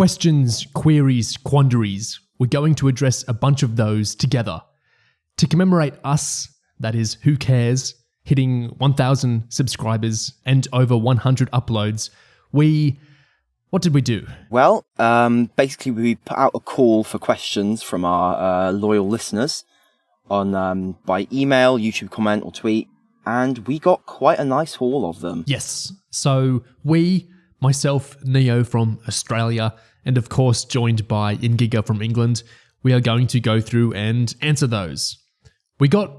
questions, queries, quandaries. We're going to address a bunch of those together. To commemorate us, that is, Who Cares, hitting 1,000 subscribers and over 100 uploads, what did we do? Well, basically we put out a call for questions from our loyal listeners on by email, YouTube comment or tweet, and we got quite a nice haul of them. Yes. So myself, Neo from Australia, and of course joined by Ingiga from England, we are going to go through and answer those. We got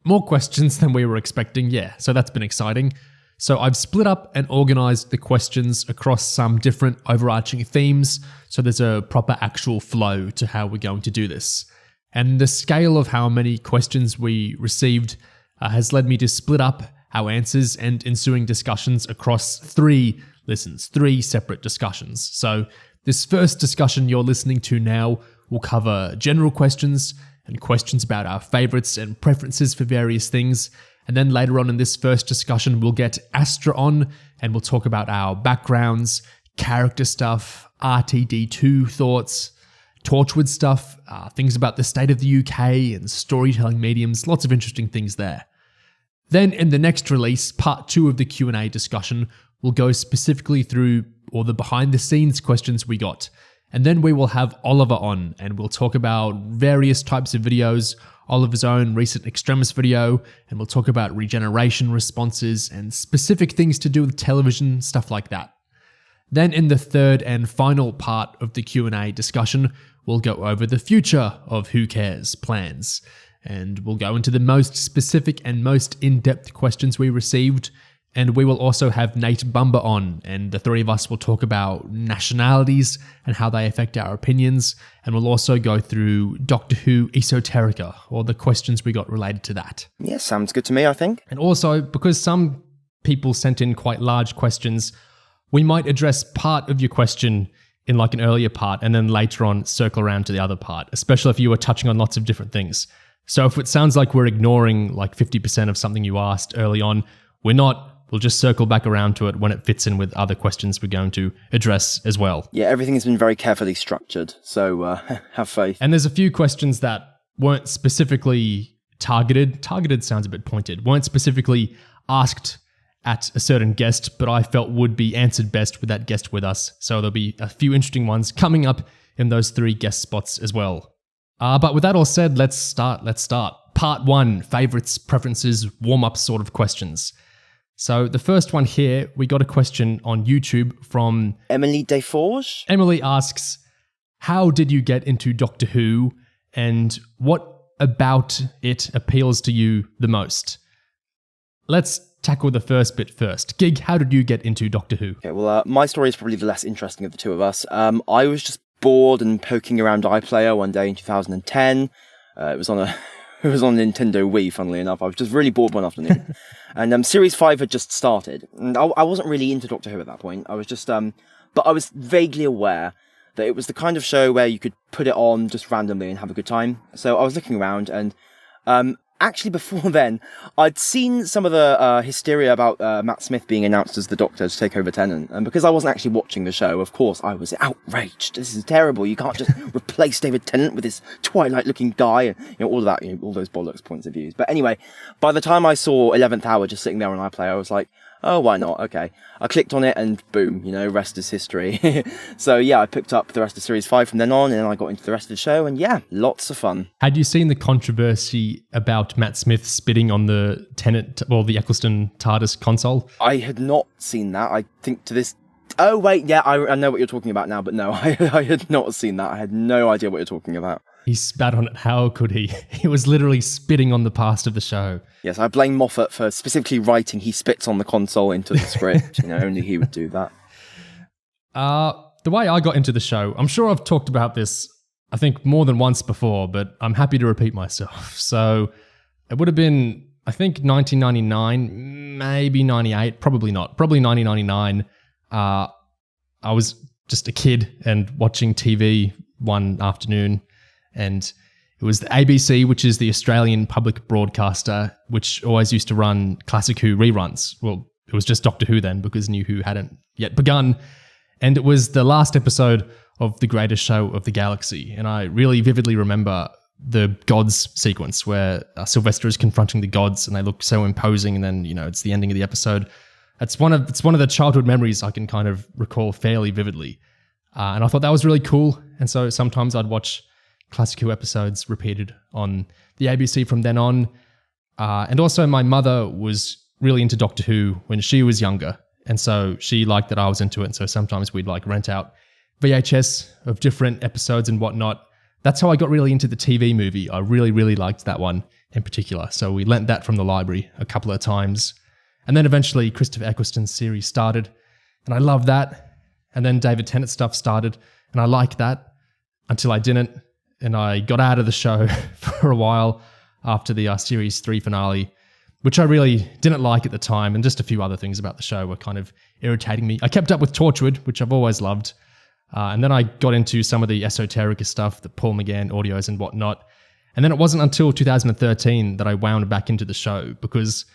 more questions than we were expecting, so that's been exciting. So I've split up and organized the questions across some different overarching themes, so there's a proper actual flow to how we're going to do this. And the scale of how many questions we received has led me to split up our answers and ensuing discussions across three separate discussions. So this first discussion you're listening to now will cover general questions and questions about our favorites and preferences for various things. And then later on in this first discussion, we'll get Astra on and we'll talk about our backgrounds, character stuff, RTD2 thoughts, Torchwood stuff, things about the state of the UK and storytelling mediums, lots of interesting things there. Then in the next release, part 2 of the Q&A discussion, we'll go specifically through all the behind the scenes questions we got. And then we will have Oliver on and we'll talk about various types of videos, Oliver's own recent Extremis video, and we'll talk about regeneration responses and specific things to do with television, stuff like that. Then in the third and final part of the Q&A discussion, we'll go over the future of Who Cares plans. And we'll go into the most specific and most in-depth questions we received. And we will also have Nate Bumber on, and the three of us will talk about nationalities and how they affect our opinions. And we'll also go through Doctor Who esoterica, or the questions we got related to that. Yeah, sounds good to me, I think. And also, because some people sent in quite large questions, we might address part of your question in like an earlier part, and then later on circle around to the other part, especially if you were touching on lots of different things. So if it sounds like we're ignoring like 50% of something you asked early on, we're not. We'll just circle back around to it when it fits in with other questions we're going to address as well. Yeah, everything has been very carefully structured, so have faith. And there's a few questions that weren't specifically targeted. Targeted sounds a bit pointed. Weren't specifically asked at a certain guest, but I felt would be answered best with that guest with us. So there'll be a few interesting ones coming up in those 3 guest spots as well. But with that all said, let's start. Part 1, favorites, preferences, warm-up sort of questions. So the first one here, we got a question on YouTube from Emily Desforges. Emily asks, how did you get into Doctor Who and what about it appeals to you the most? Let's tackle the first bit first. Gig, how did you get into Doctor Who? Okay, well, my story is probably the less interesting of the two of us. I was just bored and poking around iPlayer one day in 2010. It was on Nintendo Wii, funnily enough. I was just really bored one afternoon. And Series 5 had just started. And I wasn't really into Doctor Who at that point. I was just, but I was vaguely aware that it was the kind of show where you could put it on just randomly and have a good time. So I was looking around and, actually before then, I'd seen some of the hysteria about Matt Smith being announced as the Doctor to take over Tennant. And because I wasn't actually watching the show, of course, I was outraged. This is terrible. You can't just replace David Tennant with this Twilight-looking guy. And, all of that, all those bollocks points of views. But anyway, by the time I saw 11th Hour just sitting there on iPlayer, I was like, oh, why not? Okay. I clicked on it and boom, rest is history. So yeah, I picked up the rest of Series 5 from then on, and then I got into the rest of the show, and yeah, lots of fun. Had you seen the controversy about Matt Smith spitting on the the Eccleston TARDIS console? I had not seen that. I think to this... Oh, wait, yeah, I know what you're talking about now, but no, I had not seen that. I had no idea what you're talking about. He spat on it. How could he? He was literally spitting on the past of the show. Yes, I blame Moffat for specifically writing he spits on the console into the script. Only he would do that. The way I got into the show, I'm sure I've talked about this, I think, more than once before, but I'm happy to repeat myself. So it would have been, I think, 1999, maybe 98, probably not, probably 1999. I was just a kid and watching TV one afternoon, and it was the ABC, which is the Australian public broadcaster, which always used to run Classic Who reruns. Well, it was just Doctor Who then, because New Who hadn't yet begun. And it was the last episode of the greatest show of the galaxy. And I really vividly remember the gods sequence where Sylvester is confronting the gods and they look so imposing, and then, it's the ending of the episode. It's one of the childhood memories I can kind of recall fairly vividly. And I thought that was really cool. And so sometimes I'd watch Classic Who episodes repeated on the ABC from then on. And also my mother was really into Doctor Who when she was younger. And so she liked that I was into it. And so sometimes we'd rent out VHS of different episodes and whatnot. That's how I got really into the TV movie. I really, really liked that one in particular. So we lent that from the library a couple of times. And then eventually Christopher Eccleston's series started, and I loved that. And then David Tennant stuff started, and I liked that until I didn't. And I got out of the show for a while after the Series 3 finale, which I really didn't like at the time. And just a few other things about the show were kind of irritating me. I kept up with Torchwood, which I've always loved. And then I got into some of the esoterica stuff, the Paul McGann audios and whatnot. And then it wasn't until 2013 that I wound back into the show, because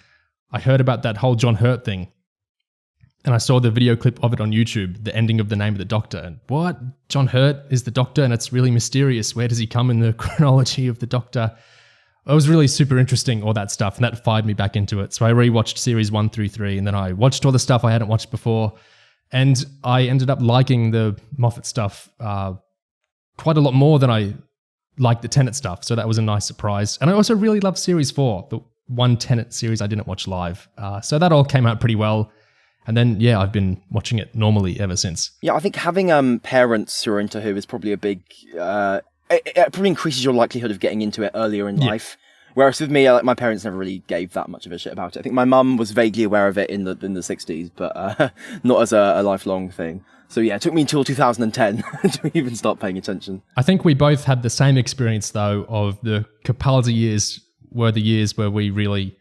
I heard about that whole John Hurt thing. And I saw the video clip of it on YouTube, the ending of The Name of the Doctor. And what? John Hurt is the Doctor, and it's really mysterious. Where does he come in the chronology of the Doctor? It was really super interesting, all that stuff, and that fired me back into it. So I rewatched series 1 through 3, and then I watched all the stuff I hadn't watched before. And I ended up liking the Moffat stuff quite a lot more than I liked the Tennant stuff. So that was a nice surprise. And I also really loved series 4, the one Tennant series I didn't watch live. So that all came out pretty well. And then, I've been watching it normally ever since. Yeah, I think having parents who are into Who is probably a big... it probably increases your likelihood of getting into it earlier in life. Whereas with me, my parents never really gave that much of a shit about it. I think my mum was vaguely aware of it in the 60s, but not as a lifelong thing. So yeah, it took me until 2010 to even start paying attention. I think we both had the same experience, though, of the Capaldi years were the years where we really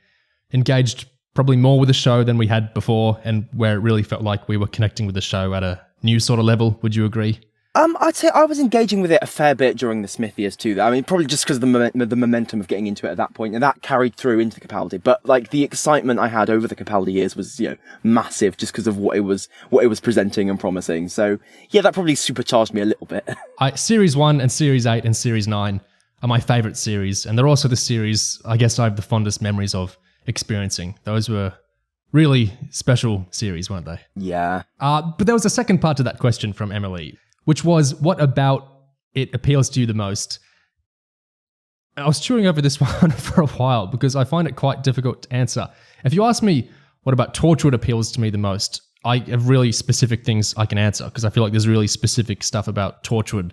engaged probably more with the show than we had before, and where it really felt like we were connecting with the show at a new sort of level. Would you agree? I'd say I was engaging with it a fair bit during the Smith years too. I mean, probably just because of the momentum of getting into it at that point, and that carried through into the Capaldi. But the excitement I had over the Capaldi years was, massive, just because of what it was presenting and promising. So yeah, that probably supercharged me a little bit. Series 1 and Series 8 and Series 9 are my favourite series, and they're also the series I guess I have the fondest memories of experiencing. Those were really special series, weren't they? Yeah. But there was a second part to that question from Emily, which was, what about it appeals to you the most? I was chewing over this one for a while because I find it quite difficult to answer. If you ask me what about Torchwood appeals to me the most, I have really specific things I can answer, because I feel like there's really specific stuff about Torchwood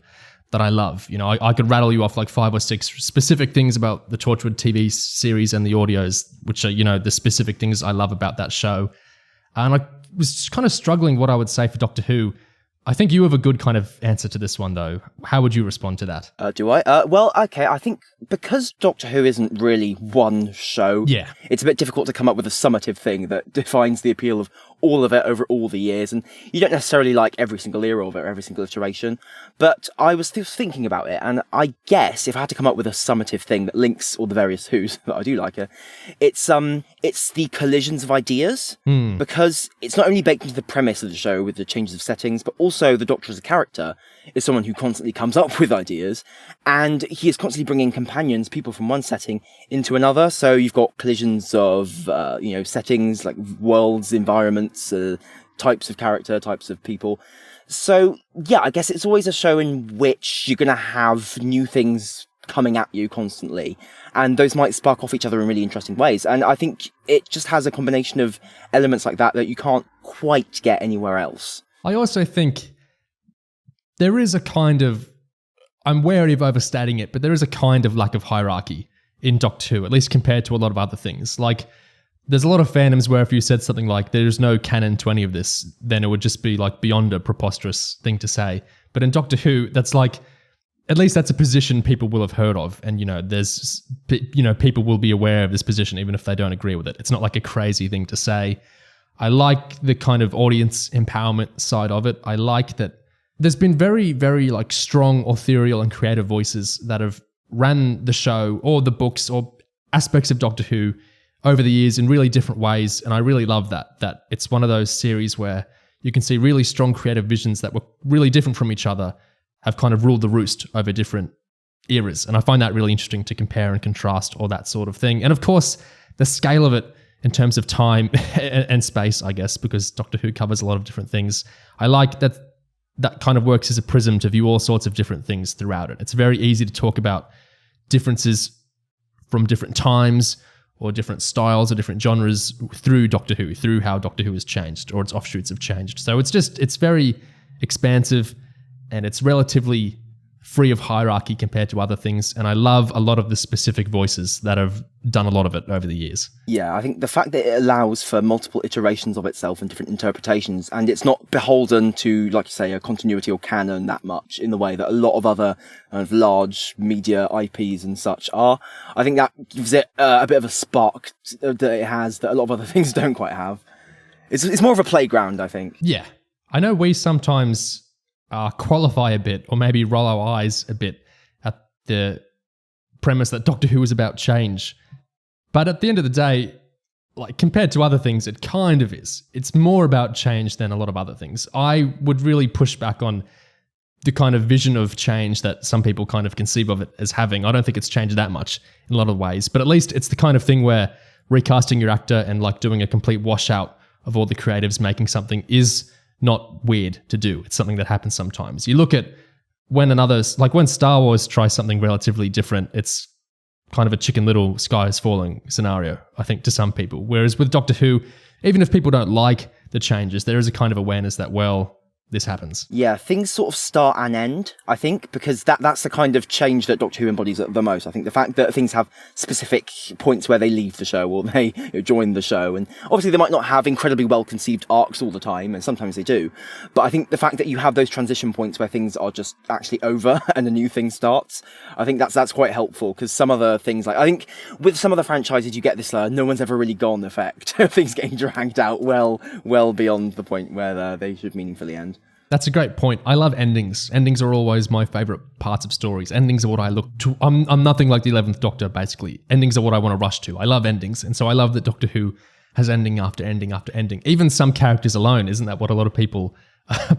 that I love. I could rattle you off 5 or 6 specific things about the Torchwood TV series and the audios, which are, the specific things I love about that show. And I was kind of struggling what I would say for Doctor Who. I think you have a good kind of answer to this one, though. How would you respond to that? Do I? Well, okay, I think because Doctor Who isn't really one show, it's a bit difficult to come up with a summative thing that defines the appeal of all of it over all the years, and you don't necessarily like every single era of it, or every single iteration, but I was still thinking about it, and I guess if I had to come up with a summative thing that links all the various Who's that I do like, it's the collisions of ideas, because it's not only baked into the premise of the show with the changes of settings, but also the Doctor as a character is someone who constantly comes up with ideas, and he is constantly bringing companions, people from one setting into another. So you've got collisions of settings, like worlds, environments, types of character, types of people. So yeah, I guess it's always a show in which you're going to have new things coming at you constantly, and those might spark off each other in really interesting ways. And I think it just has a combination of elements like that you can't quite get anywhere else. I also think there is a kind of, I'm wary of overstating it, but there is a kind of lack of hierarchy in Doctor Who, at least compared to a lot of other things. There's a lot of fandoms where if you said something like, there's no canon to any of this, then it would just be beyond a preposterous thing to say. But in Doctor Who, that's at least that's a position people will have heard of. And, there's, people will be aware of this position, even if they don't agree with it. It's not like a crazy thing to say. I like the kind of audience empowerment side of it. I like that there's been very, very strong ethereal and creative voices that have ran the show or the books or aspects of Doctor Who over the years in really different ways. And I really love that it's one of those series where you can see really strong creative visions that were really different from each other have kind of ruled the roost over different eras. And I find that really interesting to compare and contrast all that sort of thing. And of course, the scale of it in terms of time and space, I guess, because Doctor Who covers a lot of different things. I like that kind of works as a prism to view all sorts of different things throughout it. It's very easy to talk about differences from different times or different styles or different genres through Doctor Who, through how Doctor Who has changed or its offshoots have changed. So it's very expansive and it's relatively free of hierarchy compared to other things. And I love a lot of the specific voices that have done a lot of it over the years. Yeah, I think the fact that it allows for multiple iterations of itself and different interpretations, and it's not beholden to, like you say, a continuity or canon that much in the way that a lot of other kind of large media IPs and such are. I think that gives it a bit of a spark that it has that a lot of other things don't quite have. It's more of a playground, I think. Yeah. I know we sometimes qualify a bit or maybe roll our eyes a bit at the premise that Doctor Who is about change. But at the end of the day, like compared to other things, it kind of is. It's more about change than a lot of other things. I would really push back on the kind of vision of change that some people kind of conceive of it as having. I don't think it's changed that much in a lot of ways, but at least it's the kind of thing where recasting your actor and like doing a complete washout of all the creatives making something is not weird to do. It's something that happens sometimes. You look at when when Star Wars tries something relatively different, it's kind of a Chicken Little sky is falling scenario, I think, to some people. Whereas with Doctor Who, even if people don't like the changes, there is a kind of awareness that, well, this happens. Yeah, things sort of start and end, I think, because that's the kind of change that Doctor Who embodies the most. I think the fact that things have specific points where they leave the show or they join the show, and obviously they might not have incredibly well-conceived arcs all the time, and sometimes they do, but I think the fact that you have those transition points where things are just actually over and a new thing starts, I think that's quite helpful, because some other things, like I think with some of the franchises you get this no one's ever really gone effect, things getting dragged out well beyond the point where they should meaningfully end. That's a great point. I love endings. Endings are always my favorite parts of stories. Endings are what I look to. I'm nothing like the 11th Doctor, basically. Endings are what I want to rush to. I love endings. And so I love that Doctor Who has ending after ending after ending. Even some characters alone, isn't that what a lot of people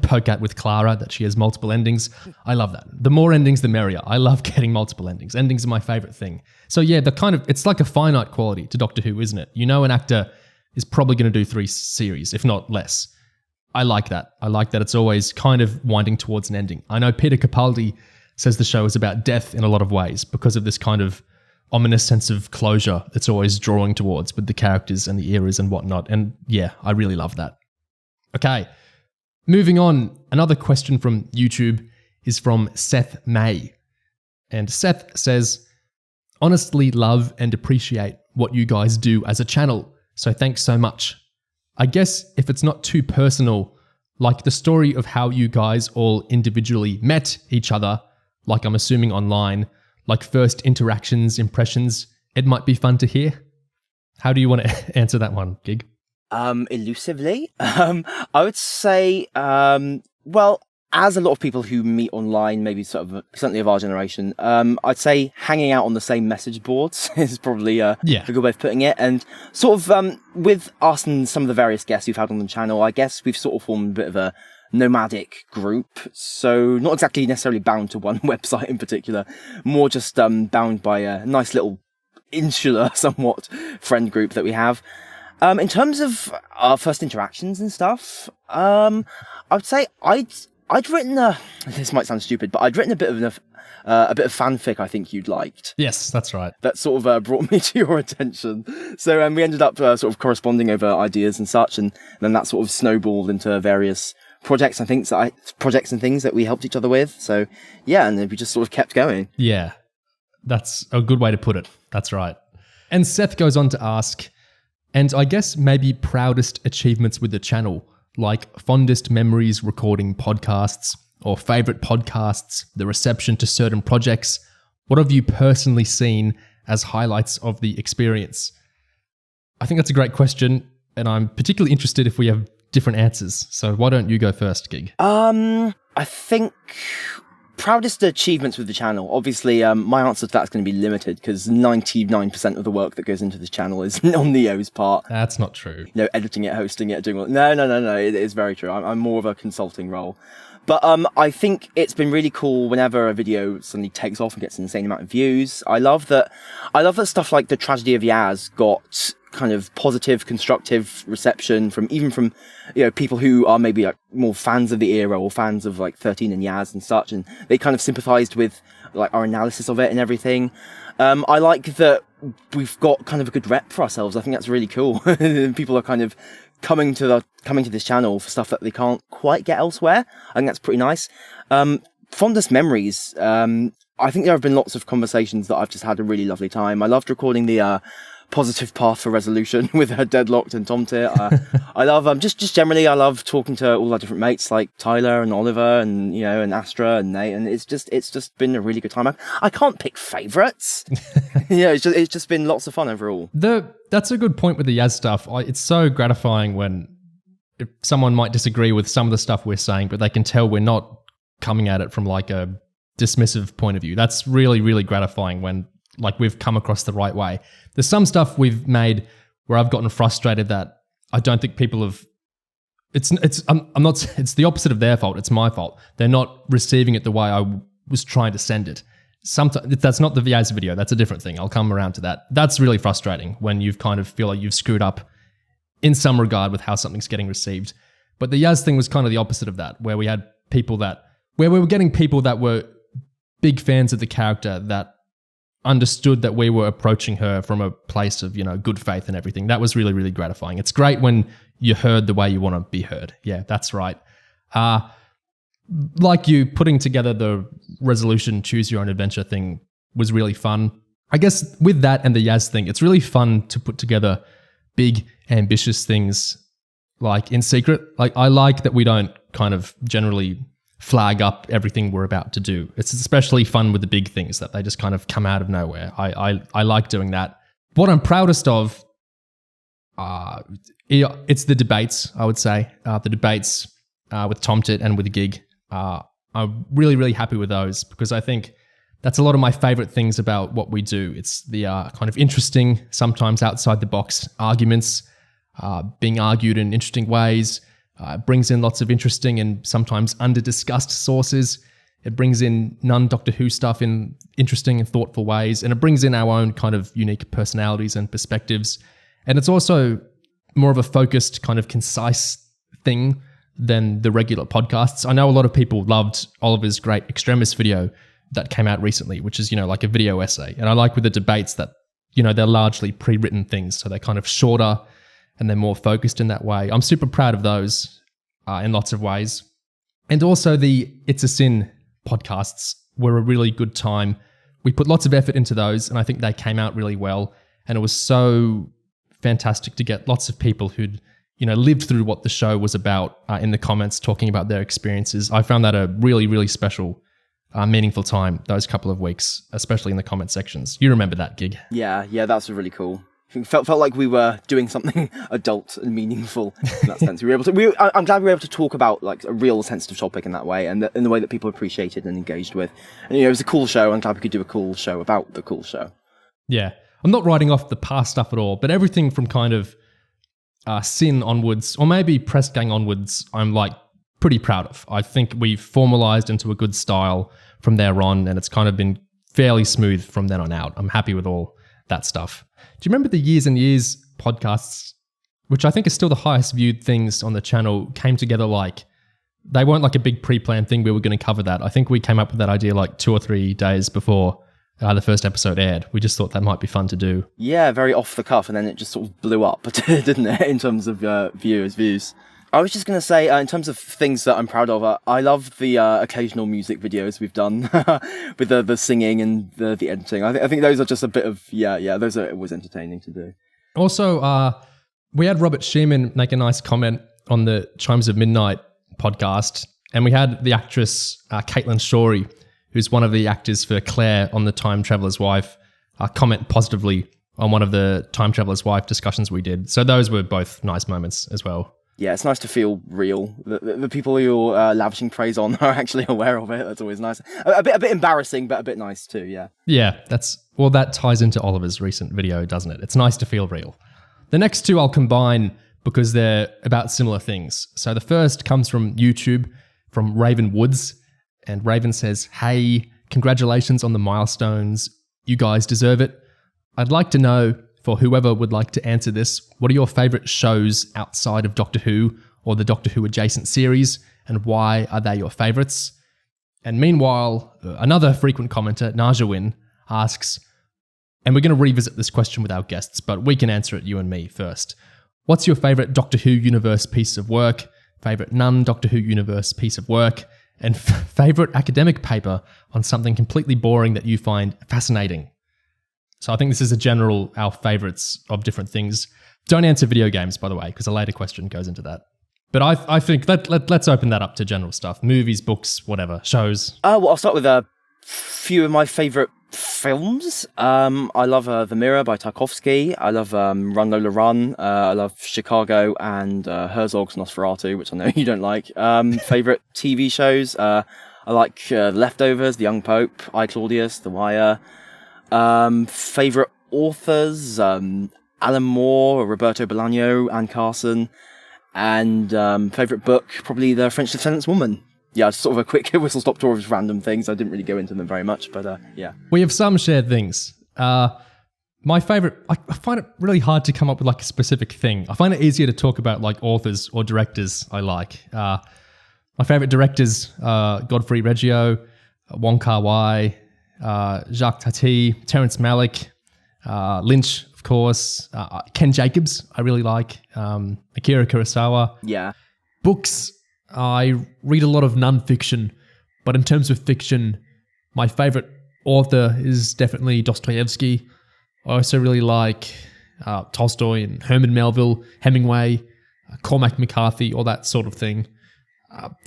poke at with Clara, that she has multiple endings? I love that. The more endings, the merrier. I love getting multiple endings. Endings are my favorite thing. So yeah, it's like a finite quality to Doctor Who, isn't it? You know an actor is probably going to do 3 series, if not less. I like that. I like that it's always kind of winding towards an ending. I know Peter Capaldi says the show is about death in a lot of ways because of this kind of ominous sense of closure it's always drawing towards with the characters and the eras and whatnot. And yeah, I really love that. Okay, moving on. Another question from YouTube is from Seth May. And Seth says, honestly love and appreciate what you guys do as a channel. So thanks so much. I guess if it's not too personal, like the story of how you guys all individually met each other, like I'm assuming online, like first interactions, impressions, it might be fun to hear. How do you want to answer that one, Gig? Elusively. I would say, well, as a lot of people who meet online, maybe certainly of our generation, I'd say hanging out on the same message boards is probably a good way of putting it. And sort of with us and some of the various guests we've had on the channel, I guess we've sort of formed a bit of a nomadic group. So not exactly necessarily bound to one website in particular, more just bound by a nice little insular, somewhat friend group that we have. In terms of our first interactions and stuff, I would say I'd written this might sound stupid, but I'd written a bit of fanfic I think you'd liked. Yes, that's right. That sort of brought me to your attention. So we ended up sort of corresponding over ideas and such, and then that sort of snowballed into various projects and things that we helped each other with. So yeah, and then we just sort of kept going. Yeah, that's a good way to put it. That's right. And Seth goes on to ask, and I guess maybe proudest achievements with the channel, like fondest memories recording podcasts or favorite podcasts, the reception to certain projects. What have you personally seen as highlights of the experience? I think that's a great question, and I'm particularly interested if we have different answers. So why don't you go first, Gig? I think proudest achievements with the channel. Obviously, my answer to that is going to be limited because 99% of the work that goes into this channel is on Neo's part. That's not true. Editing it, hosting it, doing all... No. It is very true. I'm more of a consulting role. But I think it's been really cool whenever a video suddenly takes off and gets an insane amount of views. I love that stuff like The Tragedy of Yaz got kind of positive, constructive reception from people who are maybe like more fans of the era or fans of like 13 and Yaz and such, and they kind of sympathized with like our analysis of it and everything. I like that we've got kind of a good rep for ourselves. I think that's really cool. People are kind of coming to this channel for stuff that they can't quite get elsewhere. I think that's pretty nice. Fondest memories. I think there have been lots of conversations that I've just had a really lovely time. I loved recording the positive path for resolution with Deadlocked and Tomtit. I love just generally. I love talking to all our different mates like Tyler and Oliver and and Astra and Nate, and it's just been a really good time. I can't pick favourites. It's just been lots of fun overall. That's a good point with the Yaz stuff. It's so gratifying when if someone might disagree with some of the stuff we're saying, but they can tell we're not coming at it from like a dismissive point of view. That's really, really gratifying when like we've come across the right way. There's some stuff we've made where I've gotten frustrated that I don't think people have. It's the opposite of their fault. It's my fault. They're not receiving it the way I was trying to send it. Sometimes that's not the Yaz video. That's a different thing. I'll come around to that. That's really frustrating when you kind of feel like you've screwed up in some regard with how something's getting received. But the Yaz thing was kind of the opposite of that, where we had where we were getting people that were big fans of the character that understood that we were approaching her from a place of, good faith and everything. That was really, really gratifying. It's great when you're heard the way you want to be heard. Yeah, that's right. Like you, putting together the resolution, choose your own adventure thing was really fun. I guess with that and the Yaz thing, it's really fun to put together big, ambitious things like in secret. Like I like that we don't kind of generally flag up everything we're about to do. It's especially fun with the big things that they just kind of come out of nowhere. I like doing that. What I'm proudest of, it's the debates, I would say. The debates with Tomtit and with the gig. I'm really, really happy with those because I think that's a lot of my favorite things about what we do. It's the kind of interesting, sometimes outside the box arguments, being argued in interesting ways. It brings in lots of interesting and sometimes under-discussed sources. It brings in non-Doctor Who stuff in interesting and thoughtful ways. And it brings in our own kind of unique personalities and perspectives. And it's also more of a focused, kind of concise thing than the regular podcasts. I know a lot of people loved Oliver's great Extremis video that came out recently, which is, like a video essay. And I like with the debates that, they're largely pre-written things. So they're kind of shorter and they're more focused in that way. I'm super proud of those in lots of ways. And also the It's a Sin podcasts were a really good time. We put lots of effort into those and I think they came out really well. And it was so fantastic to get lots of people who'd, lived through what the show was about in the comments talking about their experiences. I found that a really, really special, meaningful time those couple of weeks, especially in the comment sections. You remember that gig? Yeah, that's really cool. Felt like we were doing something adult and meaningful in that sense. I'm glad we were able to talk about like a real sensitive topic in that way, and in the way that people appreciated and engaged with. And it was a cool show. I'm glad we could do a cool show about the cool show. Yeah, I'm not writing off the past stuff at all, but everything from kind of Sin onwards, or maybe Press Gang onwards, I'm like pretty proud of. I think we've formalized into a good style from there on, and it's kind of been fairly smooth from then on out. I'm happy with all that stuff. Do you remember the Years and Years podcasts, which I think is still the highest viewed things on the channel, came together like, they weren't like a big pre-planned thing we were going to cover that. I think we came up with that idea like 2 or 3 days before the first episode aired. We just thought that might be fun to do. Yeah, very off the cuff, and then it just sort of blew up, didn't it, in terms of views. I was just going to say, in terms of things that I'm proud of, I love the occasional music videos we've done with the singing and the editing. I think those are just a bit of, those are always entertaining to do. Also, we had Robert Sheeman make a nice comment on the Chimes of Midnight podcast, and we had the actress Caitlin Shorey, who's one of the actors for Claire on the Time Traveller's Wife, comment positively on one of the Time Traveller's Wife discussions we did. So those were both nice moments as well. Yeah, it's nice to feel real. The people you're lavishing praise on are actually aware of it. That's always nice. A bit embarrassing, but a bit nice too, yeah. Yeah, that ties into Oliver's recent video, doesn't it? It's nice to feel real. The next two I'll combine because they're about similar things. So the first comes from YouTube from Raven Woods. And Raven says, hey, congratulations on the milestones. You guys deserve it. I'd like to know, for whoever would like to answer this, what are your favourite shows outside of Doctor Who or the Doctor Who adjacent series, and why are they your favourites? And meanwhile, another frequent commenter, Najawin, asks, and we're going to revisit this question with our guests, but we can answer it, you and me, first. What's your favourite Doctor Who universe piece of work, favourite non-Doctor Who universe piece of work, and favourite academic paper on something completely boring that you find fascinating? So I think this is our favourites of different things. Don't answer video games, by the way, because a later question goes into that. But I think let's open that up to general stuff. Movies, books, whatever, shows. Well, I'll start with a few of my favourite films. I love The Mirror by Tarkovsky. I love Run Lola Run. I love Chicago and Herzog's Nosferatu, which I know you don't like. Favourite TV shows. I like Leftovers, The Young Pope, I, Claudius, The Wire. Favourite authors. Alan Moore, Roberto Bolaño, Anne Carson. And favourite book, probably The French Lieutenant's Woman. Yeah, sort of a quick whistle-stop tour of random things. I didn't really go into them very much, but yeah. We have some shared things. My favourite, I find it really hard to come up with like a specific thing. I find it easier to talk about like authors or directors I like. My favourite directors, Godfrey Reggio, Wong Kar-wai, Jacques Tati, Terrence Malick, Lynch, of course, Ken Jacobs, I really like, Akira Kurosawa. Yeah. Books, I read a lot of non-fiction, but in terms of fiction, my favourite author is definitely Dostoevsky. I also really like Tolstoy and Herman Melville, Hemingway, Cormac McCarthy, all that sort of thing.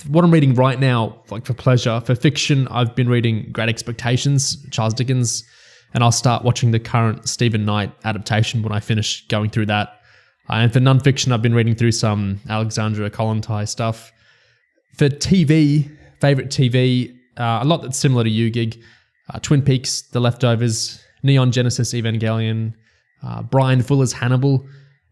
What I'm reading right now, like for pleasure, for fiction, I've been reading Great Expectations, Charles Dickens, and I'll start watching the current Stephen Knight adaptation when I finish going through that. And for non-fiction, I've been reading through some Alexandra Kollontai stuff. For TV, favourite TV, a lot that's similar to you, Gig. Twin Peaks, The Leftovers, Neon Genesis Evangelion, Brian Fuller's Hannibal,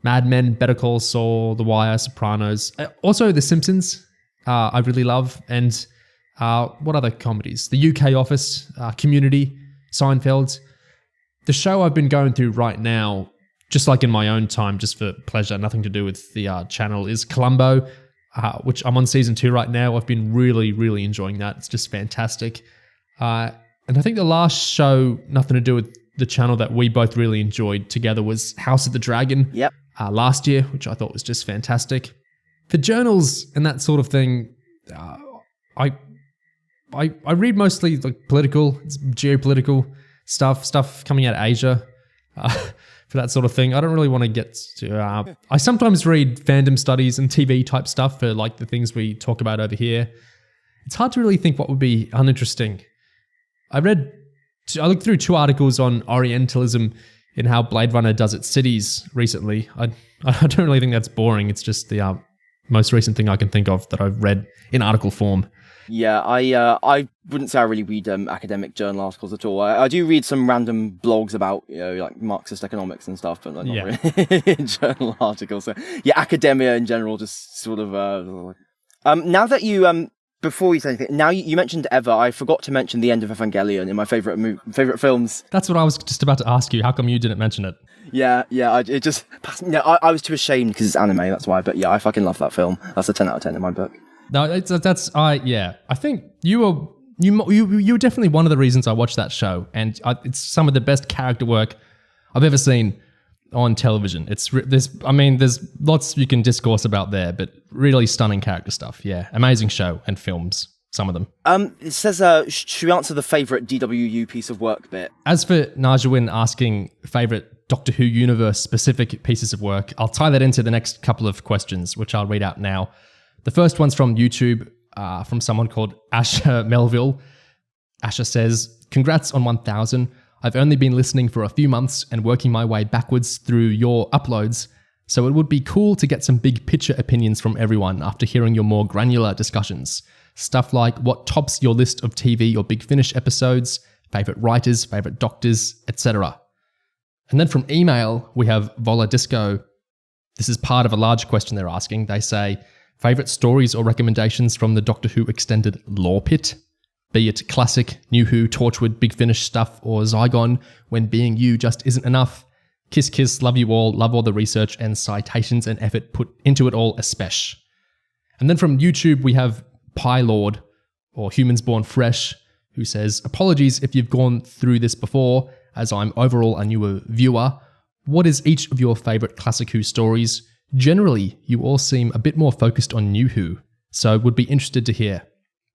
Mad Men, Better Call Saul, The Wire, Sopranos. Also The Simpsons, I really love. And what other comedies? The UK Office, Community, Seinfeld. The show I've been going through right now, just like in my own time, just for pleasure, nothing to do with the channel, is Columbo, which I'm on season 2 right now. I've been really, really enjoying that. It's just fantastic. And I think the last show, nothing to do with the channel, that we both really enjoyed together was House of the Dragon. Yep. Last year, which I thought was just fantastic. For journals and that sort of thing, I read mostly like political, geopolitical stuff coming out of Asia. For that sort of thing. I don't really want to get to... I sometimes read fandom studies and TV type stuff for like the things we talk about over here. It's hard to really think what would be uninteresting. I looked through 2 articles on Orientalism in how Blade Runner does its cities recently. I don't really think that's boring. It's just the most recent thing I can think of that I've read in article form. Yeah, I wouldn't say I really read academic journal articles at all. I do read some random blogs about, like Marxist economics and stuff, but not really journal articles. So yeah, academia in general, just sort of. Now that you before you say anything, now you mentioned Eva, I forgot to mention the end of Evangelion in my favorite films. That's what I was just about to ask you. How come you didn't mention it? Yeah, it just passed. No, I was too ashamed because it's anime. That's why. But yeah, I fucking love that film. That's a 10 out of 10 in my book. No, I think you were definitely one of the reasons I watched that show, and it's some of the best character work I've ever seen on television. There's lots you can discourse about there, but really stunning character stuff. Yeah, amazing show and films, some of them. It says, should we answer the favourite DWU piece of work bit? As for Najawin asking favourite Doctor Who universe specific pieces of work, I'll tie that into the next couple of questions, which I'll read out now. The first one's from YouTube, from someone called Asher Melville. Asher says, congrats on 1,000. I've only been listening for a few months and working my way backwards through your uploads, so it would be cool to get some big picture opinions from everyone after hearing your more granular discussions. Stuff like what tops your list of TV or Big Finish episodes, favourite writers, favourite doctors, etc. And then from email, we have Vola Disco. This is part of a large question they're asking. They say, Favourite stories or recommendations from the Doctor Who extended lore pit? Be it classic, New Who, Torchwood, Big Finish stuff, or Zygon, when being you just isn't enough. Kiss, kiss, love you all, love all the research and citations and effort put into it all, especially. And then from YouTube, we have Pie Lord, or Humans Born Fresh, who says, apologies if you've gone through this before, as I'm overall a newer viewer. What is each of your favourite classic Who stories? Generally, you all seem a bit more focused on New Who, so would be interested to hear.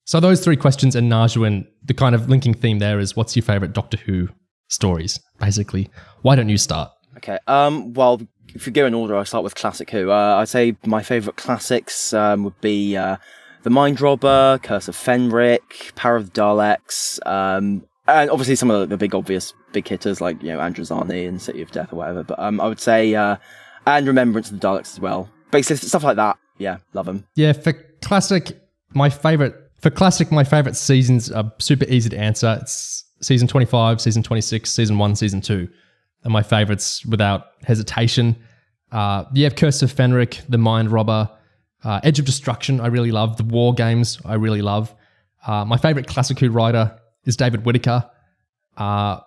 So those 3 questions, and Narjuan, the kind of linking theme there is, what's your favourite Doctor Who stories, basically? Why don't you start? Okay, well, if we go in order, I'll start with classic Who. I'd say my favourite classics would be The Mind Robber, Curse of Fenric, Power of the Daleks, and obviously some of the big obvious big hitters like, Androzani and City of Death or whatever. But I would say, and Remembrance of the Daleks as well. Basically, stuff like that. Yeah, love them. Yeah, for classic, my favourite seasons are super easy to answer. It's season 25, season 26, season 1, season 2. Are my favourites without hesitation. You have Curse of Fenric, The Mind Robber, Edge of Destruction, I really love. The War Games, I really love. My favourite classic Who writer is David Whittaker. I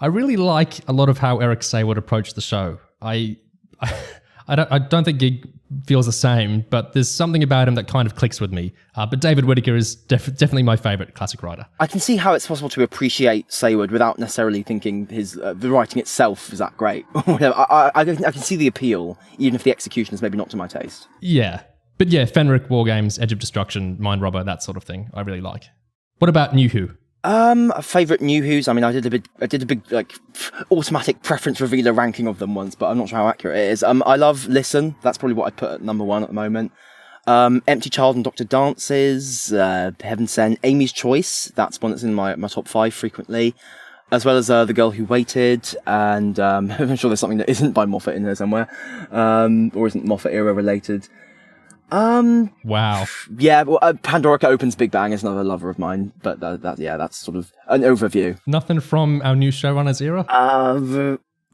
really like a lot of how Eric Sayward approached the show. I don't think Gig feels the same, but there's something about him that kind of clicks with me. But David Whittaker is definitely my favourite classic writer. I can see how it's possible to appreciate Sayward without necessarily thinking his the writing itself is that great. I can see the appeal, even if the execution is maybe not to my taste. Yeah. But yeah, Fenric, War Games, Edge of Destruction, Mind Robber, that sort of thing, I really like. What about New Who? Favourite New Who's. I mean, I did a big like automatic preference revealer ranking of them once, but I'm not sure how accurate it is. I love Listen. That's probably what I'd put at number 1 at the moment. Empty Child and Dr. Dances, Heaven Sent, Amy's Choice. That's one that's in my top 5 frequently, as well as The Girl Who Waited, and I'm sure there's something that isn't by Moffat in there somewhere, or isn't Moffat era related. Wow. Yeah, well, Pandorica Opens Big Bang is another lover of mine, but that's sort of an overview. Nothing from our new showrunners era?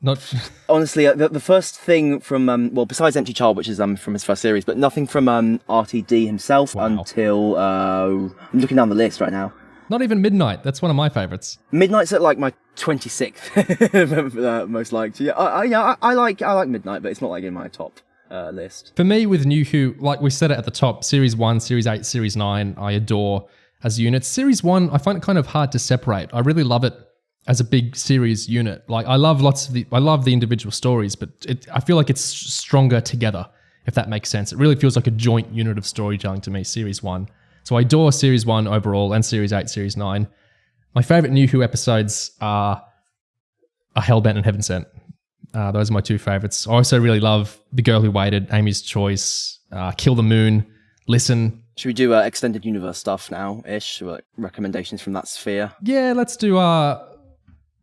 Not honestly, the first thing from besides Empty Child, which is from his first series, but nothing from RTD himself until I'm looking down the list right now. Not even Midnight. That's one of my favourites. Midnight's at like my 26th most liked. Yeah, I like Midnight, but it's not like in my top list. For me, with New Who, like we said it at the top, Series 1, Series 8, Series 9, I adore as units. Series 1, I find it kind of hard to separate. I really love it as a big series unit. Like I love the individual stories, but I feel like it's stronger together, if that makes sense. It really feels like a joint unit of storytelling to me, Series 1. So I adore Series 1 overall and Series 8, Series 9. My favourite New Who episodes are Hellbent and Heaven Sent. Those are my 2 favourites. I also really love The Girl Who Waited, Amy's Choice, Kill the Moon, Listen. Should we do extended universe stuff now-ish? Like recommendations from that sphere? Yeah, let's do...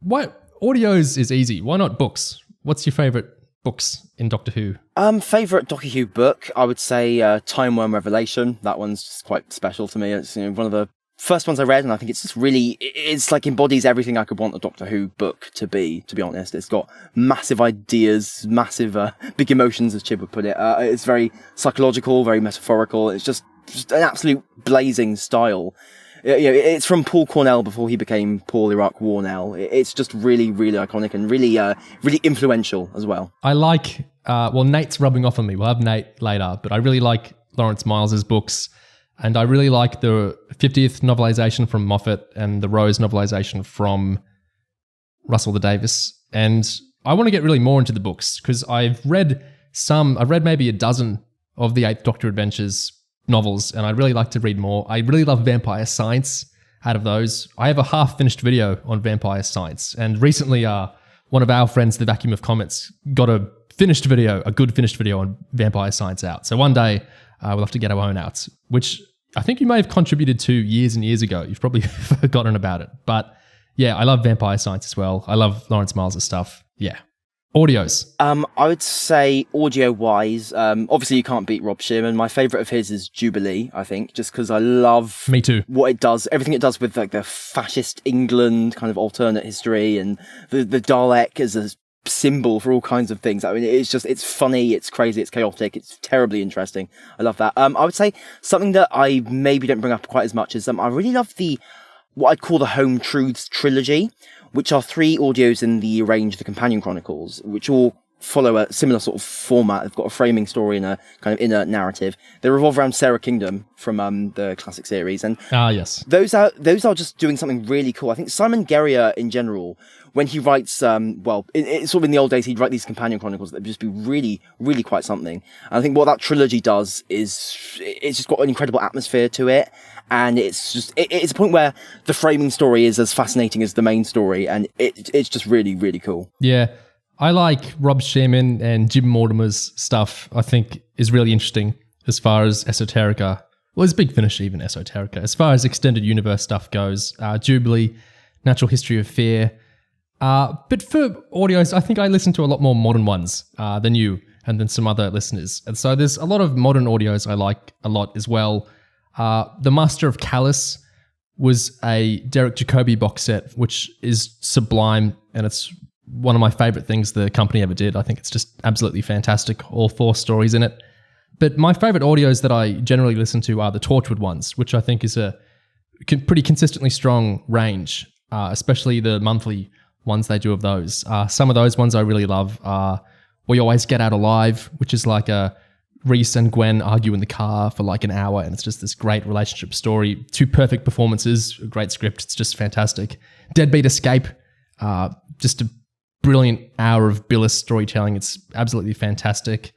Audios is easy. Why not books? What's your favourite books in Doctor Who? Favourite Doctor Who book? I would say Time Worm Revelation. That one's just quite special to me. It's one of the first ones I read, and I think it's just really, it's like embodies everything I could want a Doctor Who book to be honest. It's got massive ideas, massive big emotions, as Chib would put it. It's very psychological, very metaphorical. It's just an absolute blazing style. It's from Paul Cornell before he became Paul Iraq Warnell. It's just really, really iconic and really, really influential as well. I like, Nate's rubbing off on me. We'll have Nate later, but I really like Lawrence Miles's books. And I really like the 50th novelisation from Moffat and the Rose novelisation from Russell the Davis. And I want to get really more into the books because I've read maybe a dozen of the 8th Doctor Adventures novels, and I'd really like to read more. I really love vampire science out of those. I have a half-finished video on vampire science, and recently one of our friends, The Vacuum of Comets, got a good finished video on vampire science out. So one day we'll have to get our own out, which I think you may have contributed to years and years ago. You've probably forgotten about it. But yeah, I love vampire science as well. I love Lawrence Miles' stuff. Yeah. Audios. I would say audio-wise, obviously you can't beat Rob Shearman. My favourite of his is Jubilee, I think, just because I love Me too. What it does, everything it does with like the fascist England kind of alternate history, and the Dalek as a symbol for all kinds of things. I mean, it's funny, it's crazy, it's chaotic, it's terribly interesting. I love that. I would say something that I maybe don't bring up quite as much is I really love what I'd call the Home Truths trilogy, which are 3 audios in the range of the Companion Chronicles, which all follow a similar sort of format. They've got a framing story and a kind of inner narrative. They revolve around Sarah Kingdom from the classic series, and yes, those are just doing something really cool. I think Simon Guerrier in general, when he writes, it's sort of in the old days, he'd write these Companion Chronicles that would just be really, really quite something. And I think what that trilogy does is it's just got an incredible atmosphere to it. And it's a point where the framing story is as fascinating as the main story. And it's just really, really cool. Yeah. I like Rob Shearman and Jim Mortimer's stuff, I think is really interesting as far as esoterica. Well, it's Big Finish even esoterica. As far as extended universe stuff goes, Jubilee, Natural History of Fear. But for audios, I think I listen to a lot more modern ones than you and than some other listeners. And so there's a lot of modern audios I like a lot as well. The Master of Callus was a Derek Jacobi box set, which is sublime, and it's one of my favorite things the company ever did. I think it's just absolutely fantastic, all 4 stories in it. But my favorite audios that I generally listen to are the Torchwood ones, which I think is a pretty consistently strong range, especially the monthly ones they do of those. Some of those ones I really love are We Always Get Out Alive, which is like a Reese and Gwen argue in the car for like an hour, and it's just this great relationship story. 2 perfect performances, a great script. It's just fantastic. Deadbeat Escape, just a brilliant hour of Billis storytelling. It's absolutely fantastic.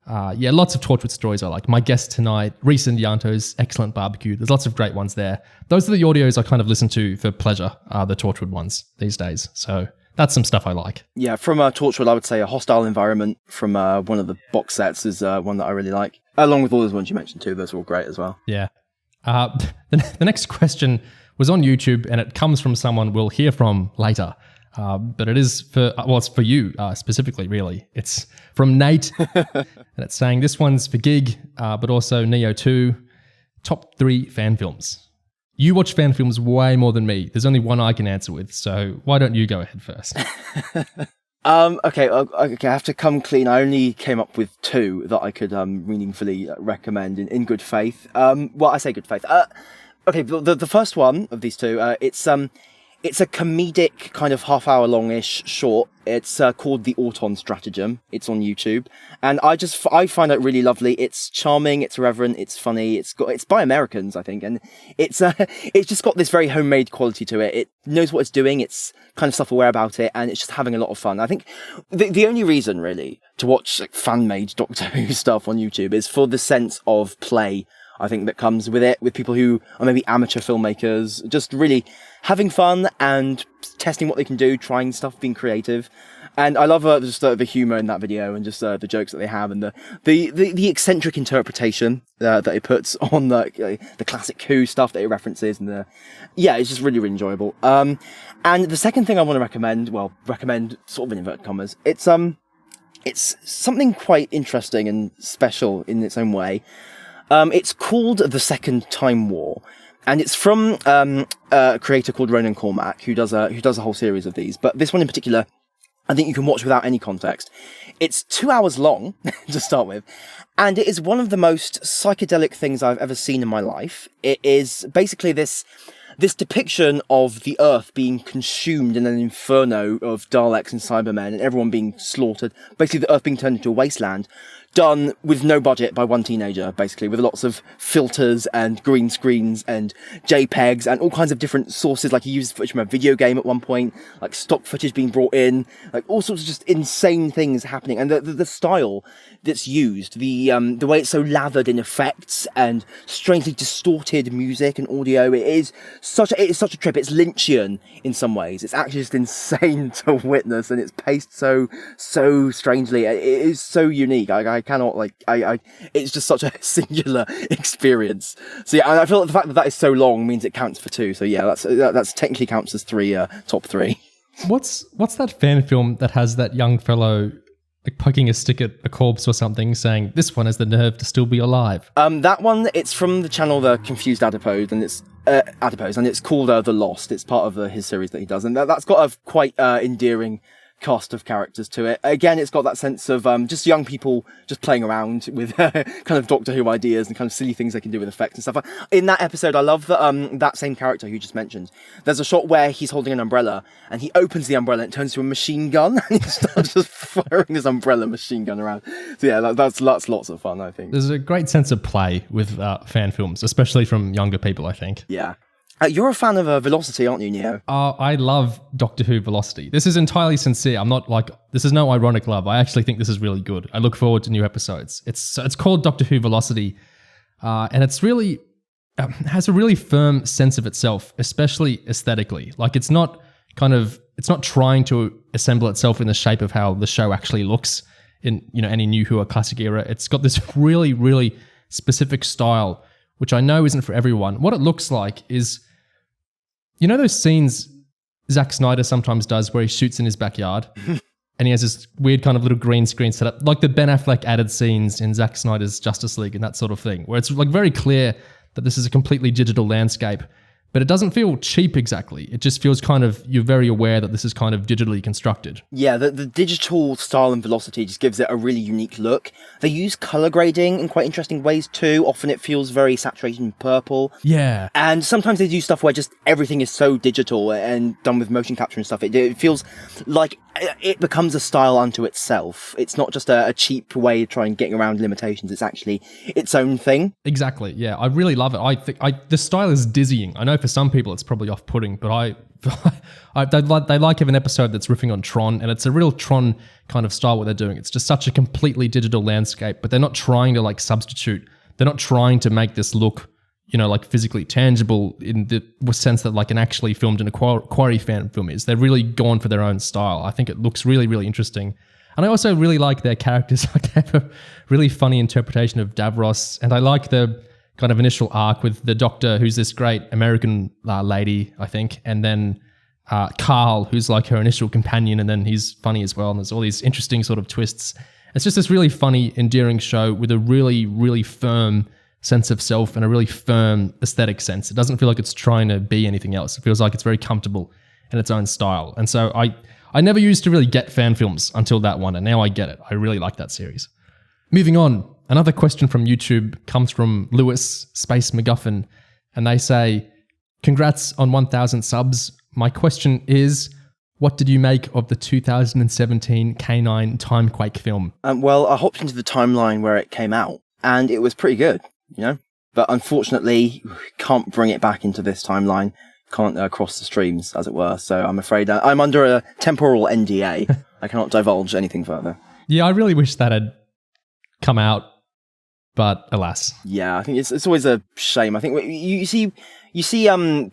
Lots of Torchwood stories I like. My Guest Tonight, Reese and Yanto's Excellent Barbecue. There's lots of great ones there. Those are the audios I kind of listen to for pleasure, the Torchwood ones these days. So that's some stuff I like. Yeah, from Torchwood, I would say A Hostile Environment from one of the box sets is one that I really like. Along with all those ones you mentioned too. Those are all great as well. Yeah. The next question was on YouTube, and it comes from someone we'll hear from later. But it is it's for you specifically, really. It's from Nate, and it's saying this one's for Gig, but also Neo 2. Top 3 fan films. You watch fan films way more than me. There's only one I can answer with, so why don't you go ahead first? Okay, I have to come clean. I only came up with 2 that I could meaningfully recommend in good faith. I say good faith. Okay, the first one of these 2, it's a comedic kind of half-hour long-ish short. It's called The Auton Stratagem. It's on YouTube, and I find it really lovely. It's charming, it's irreverent, it's funny. It's by Americans, I think, and it's just got this very homemade quality to it. It knows what it's doing. It's kind of self-aware about it, and it's just having a lot of fun. I think the only reason really to watch fan-made Doctor Who stuff on YouTube is for the sense of play, I think, that comes with it, with people who are maybe amateur filmmakers, just really having fun and testing what they can do, trying stuff, being creative. And I love just the humour in that video, and just the jokes that they have, and the eccentric interpretation that it puts on the classic Who stuff that it references, and it's just really, really enjoyable. And the second thing I want to recommend sort of in inverted commas, it's something quite interesting and special in its own way. It's called The Second Time War, and it's from a creator called Ronan Cormack, who does a whole series of these. But this one in particular, I think you can watch without any context. It's 2 hours long to start with, and it is one of the most psychedelic things I've ever seen in my life. It is basically this depiction of the Earth being consumed in an inferno of Daleks and Cybermen, and everyone being slaughtered. Basically, the Earth being turned into a wasteland, done with no budget by one teenager, basically, with lots of filters and green screens and JPEGs and all kinds of different sources. Like, he uses footage from a video game at one point, like stock footage being brought in, like all sorts of just insane things happening. And the style that's used, the way it's so lathered in effects and strangely distorted music and audio, it is such a trip. It's Lynchian in some ways. It's actually just insane to witness, and it's paced so strangely. It is so unique. I cannot, it's just such a singular experience. So yeah, I feel like the fact that is so long means it counts for 2. So yeah, that's technically counts as 3 top 3. What's that fan film that has that young fellow like poking a stick at a corpse or something, saying this one has the nerve to still be alive? That one, it's from the channel The Confused Adipose, and it's called The Lost. It's part of his series that he does, and that's got a quite endearing cast of characters to it. Again, it's got that sense of just young people just playing around with kind of Doctor Who ideas and kind of silly things they can do with effects and stuff. In that episode, I love that that same character who you just mentioned. There's a shot where he's holding an umbrella and he opens the umbrella and it turns to a machine gun and he starts just firing his umbrella machine gun around. So yeah, that's lots of fun, I think. There's a great sense of play with fan films, especially from younger people, I think. Yeah. You're a fan of Velocity, aren't you, Neo? I love Doctor Who Velocity. This is entirely sincere. I'm not like, this is no ironic love. I actually think this is really good. I look forward to new episodes. It's called Doctor Who Velocity, and it's really has a really firm sense of itself, especially aesthetically. Like it's not trying to assemble itself in the shape of how the show actually looks in any New Who or classic era. It's got this really, really specific style, which I know isn't for everyone. What it looks like is, those scenes Zack Snyder sometimes does where he shoots in his backyard and he has this weird kind of little green screen set up, like the Ben Affleck added scenes in Zack Snyder's Justice League and that sort of thing, where it's like very clear that this is a completely digital landscape, but it doesn't feel cheap exactly. It just feels you're very aware that this is kind of digitally constructed. Yeah, the digital style and Velocity just gives it a really unique look. They use color grading in quite interesting ways too. Often it feels very saturated in purple. Yeah. And sometimes they do stuff where just everything is so digital and done with motion capture and stuff. It feels like it becomes a style unto itself. It's not just a cheap way of trying getting around limitations. It's actually its own thing. Exactly. Yeah, I really love it. I think the style is dizzying. I know for some people it's probably off-putting, but they like have an episode that's riffing on Tron, and it's a real Tron kind of style what they're doing. It's just such a completely digital landscape, but they're not trying to like substitute. They're not trying to make this look, like physically tangible in the sense that like an actually filmed in a Quarry fan film is. They're really gone for their own style. I think it looks really, really interesting. And I also really like their characters. Like they have a really funny interpretation of Davros, and I like the kind of initial arc with the Doctor, who's this great American lady, I think, and then Carl, who's like her initial companion, and then he's funny as well, and there's all these interesting sort of twists. It's just this really funny, endearing show with a really, really firm sense of self and a really firm aesthetic sense. It doesn't feel like it's trying to be anything else. It feels like it's very comfortable in its own style. And so I never used to really get fan films until that one, and now I get it. I really like that series. Moving on, another question from YouTube comes from Lewis, Space MacGuffin, and they say, congrats on 1,000 subs. My question is, what did you make of the 2017 K9 Timequake film? Well, I hopped into the timeline where it came out, and it was pretty good, But unfortunately, can't bring it back into this timeline. Can't cross the streams, as it were. So I'm afraid I'm under a temporal NDA. I cannot divulge anything further. Yeah, I really wish that had come out, but alas. Yeah, I think it's always a shame. I think you see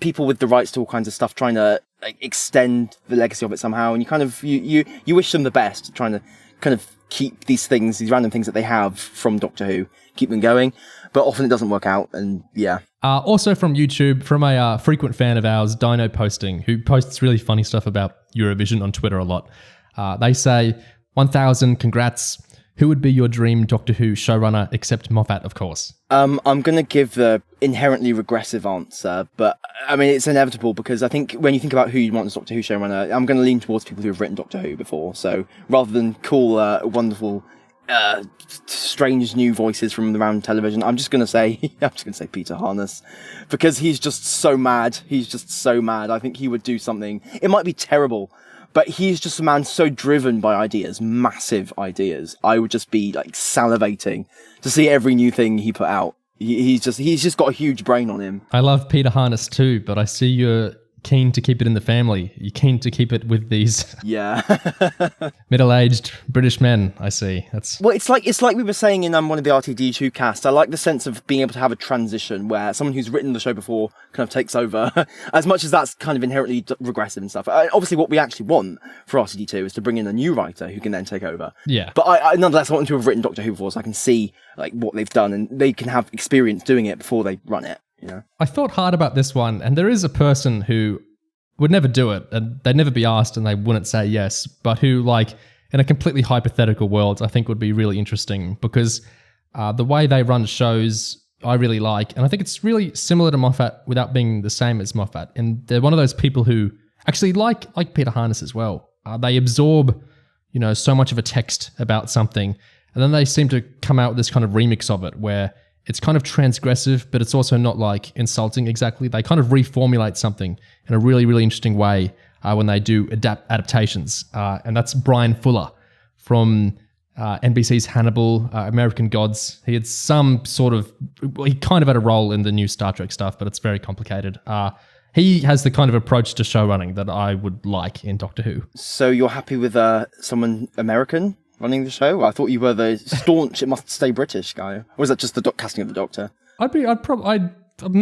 people with the rights to all kinds of stuff trying to extend the legacy of it somehow, and you kind of you wish them the best, trying to kind of keep these random things that they have from Doctor Who, keep them going, but often it doesn't work out, and yeah. Also from YouTube, from a frequent fan of ours, Dino Posting, who posts really funny stuff about Eurovision on Twitter a lot. They say, 1,000 congrats. Who would be your dream Doctor Who showrunner, except Moffat, of course? I'm going to give the inherently regressive answer, but I mean, it's inevitable because I think when you think about who you want as Doctor Who showrunner, I'm going to lean towards people who have written Doctor Who before. So rather than cool, wonderful, strange new voices from around television, I'm just going to say Peter Harness, because he's just so mad. I think he would do something. It might be terrible, but he's just a man so driven by ideas, massive ideas. I would just be like salivating to see every new thing he put out. He's just got a huge brain on him. I love Peter Harness too, but I see you're keen to keep it in the family. You're keen to keep it with these middle-aged British men, I see. Well, it's like we were saying in one of the RTD2 casts. I like the sense of being able to have a transition where someone who's written the show before kind of takes over, as much as that's kind of inherently regressive and stuff. Obviously, what we actually want for RTD2 is to bring in a new writer who can then take over. Yeah. But I nonetheless want them to have written Doctor Who before, so I can see like what they've done, and they can have experience doing it before they run it. I thought hard about this one, and there is a person who would never do it, and they'd never be asked and they wouldn't say yes, but who, like, in a completely hypothetical world, I think would be really interesting, because the way they run shows I really like, and I think it's really similar to Moffat without being the same as Moffat, and they're one of those people who actually like Peter Harness as well. they absorb, so much of a text about something, and then they seem to come out with this kind of remix of it where it's kind of transgressive, but it's also not like insulting exactly. They kind of reformulate something in a really, really interesting way when they do adaptations. And that's Brian Fuller from NBC's Hannibal, American Gods. He had he kind of had a role in the new Star Trek stuff, but it's very complicated. He has the kind of approach to show running that I would like in Doctor Who. So you're happy with someone American running the show? I thought you were the staunch, it must stay British guy. Or was that just the casting of the Doctor? I'm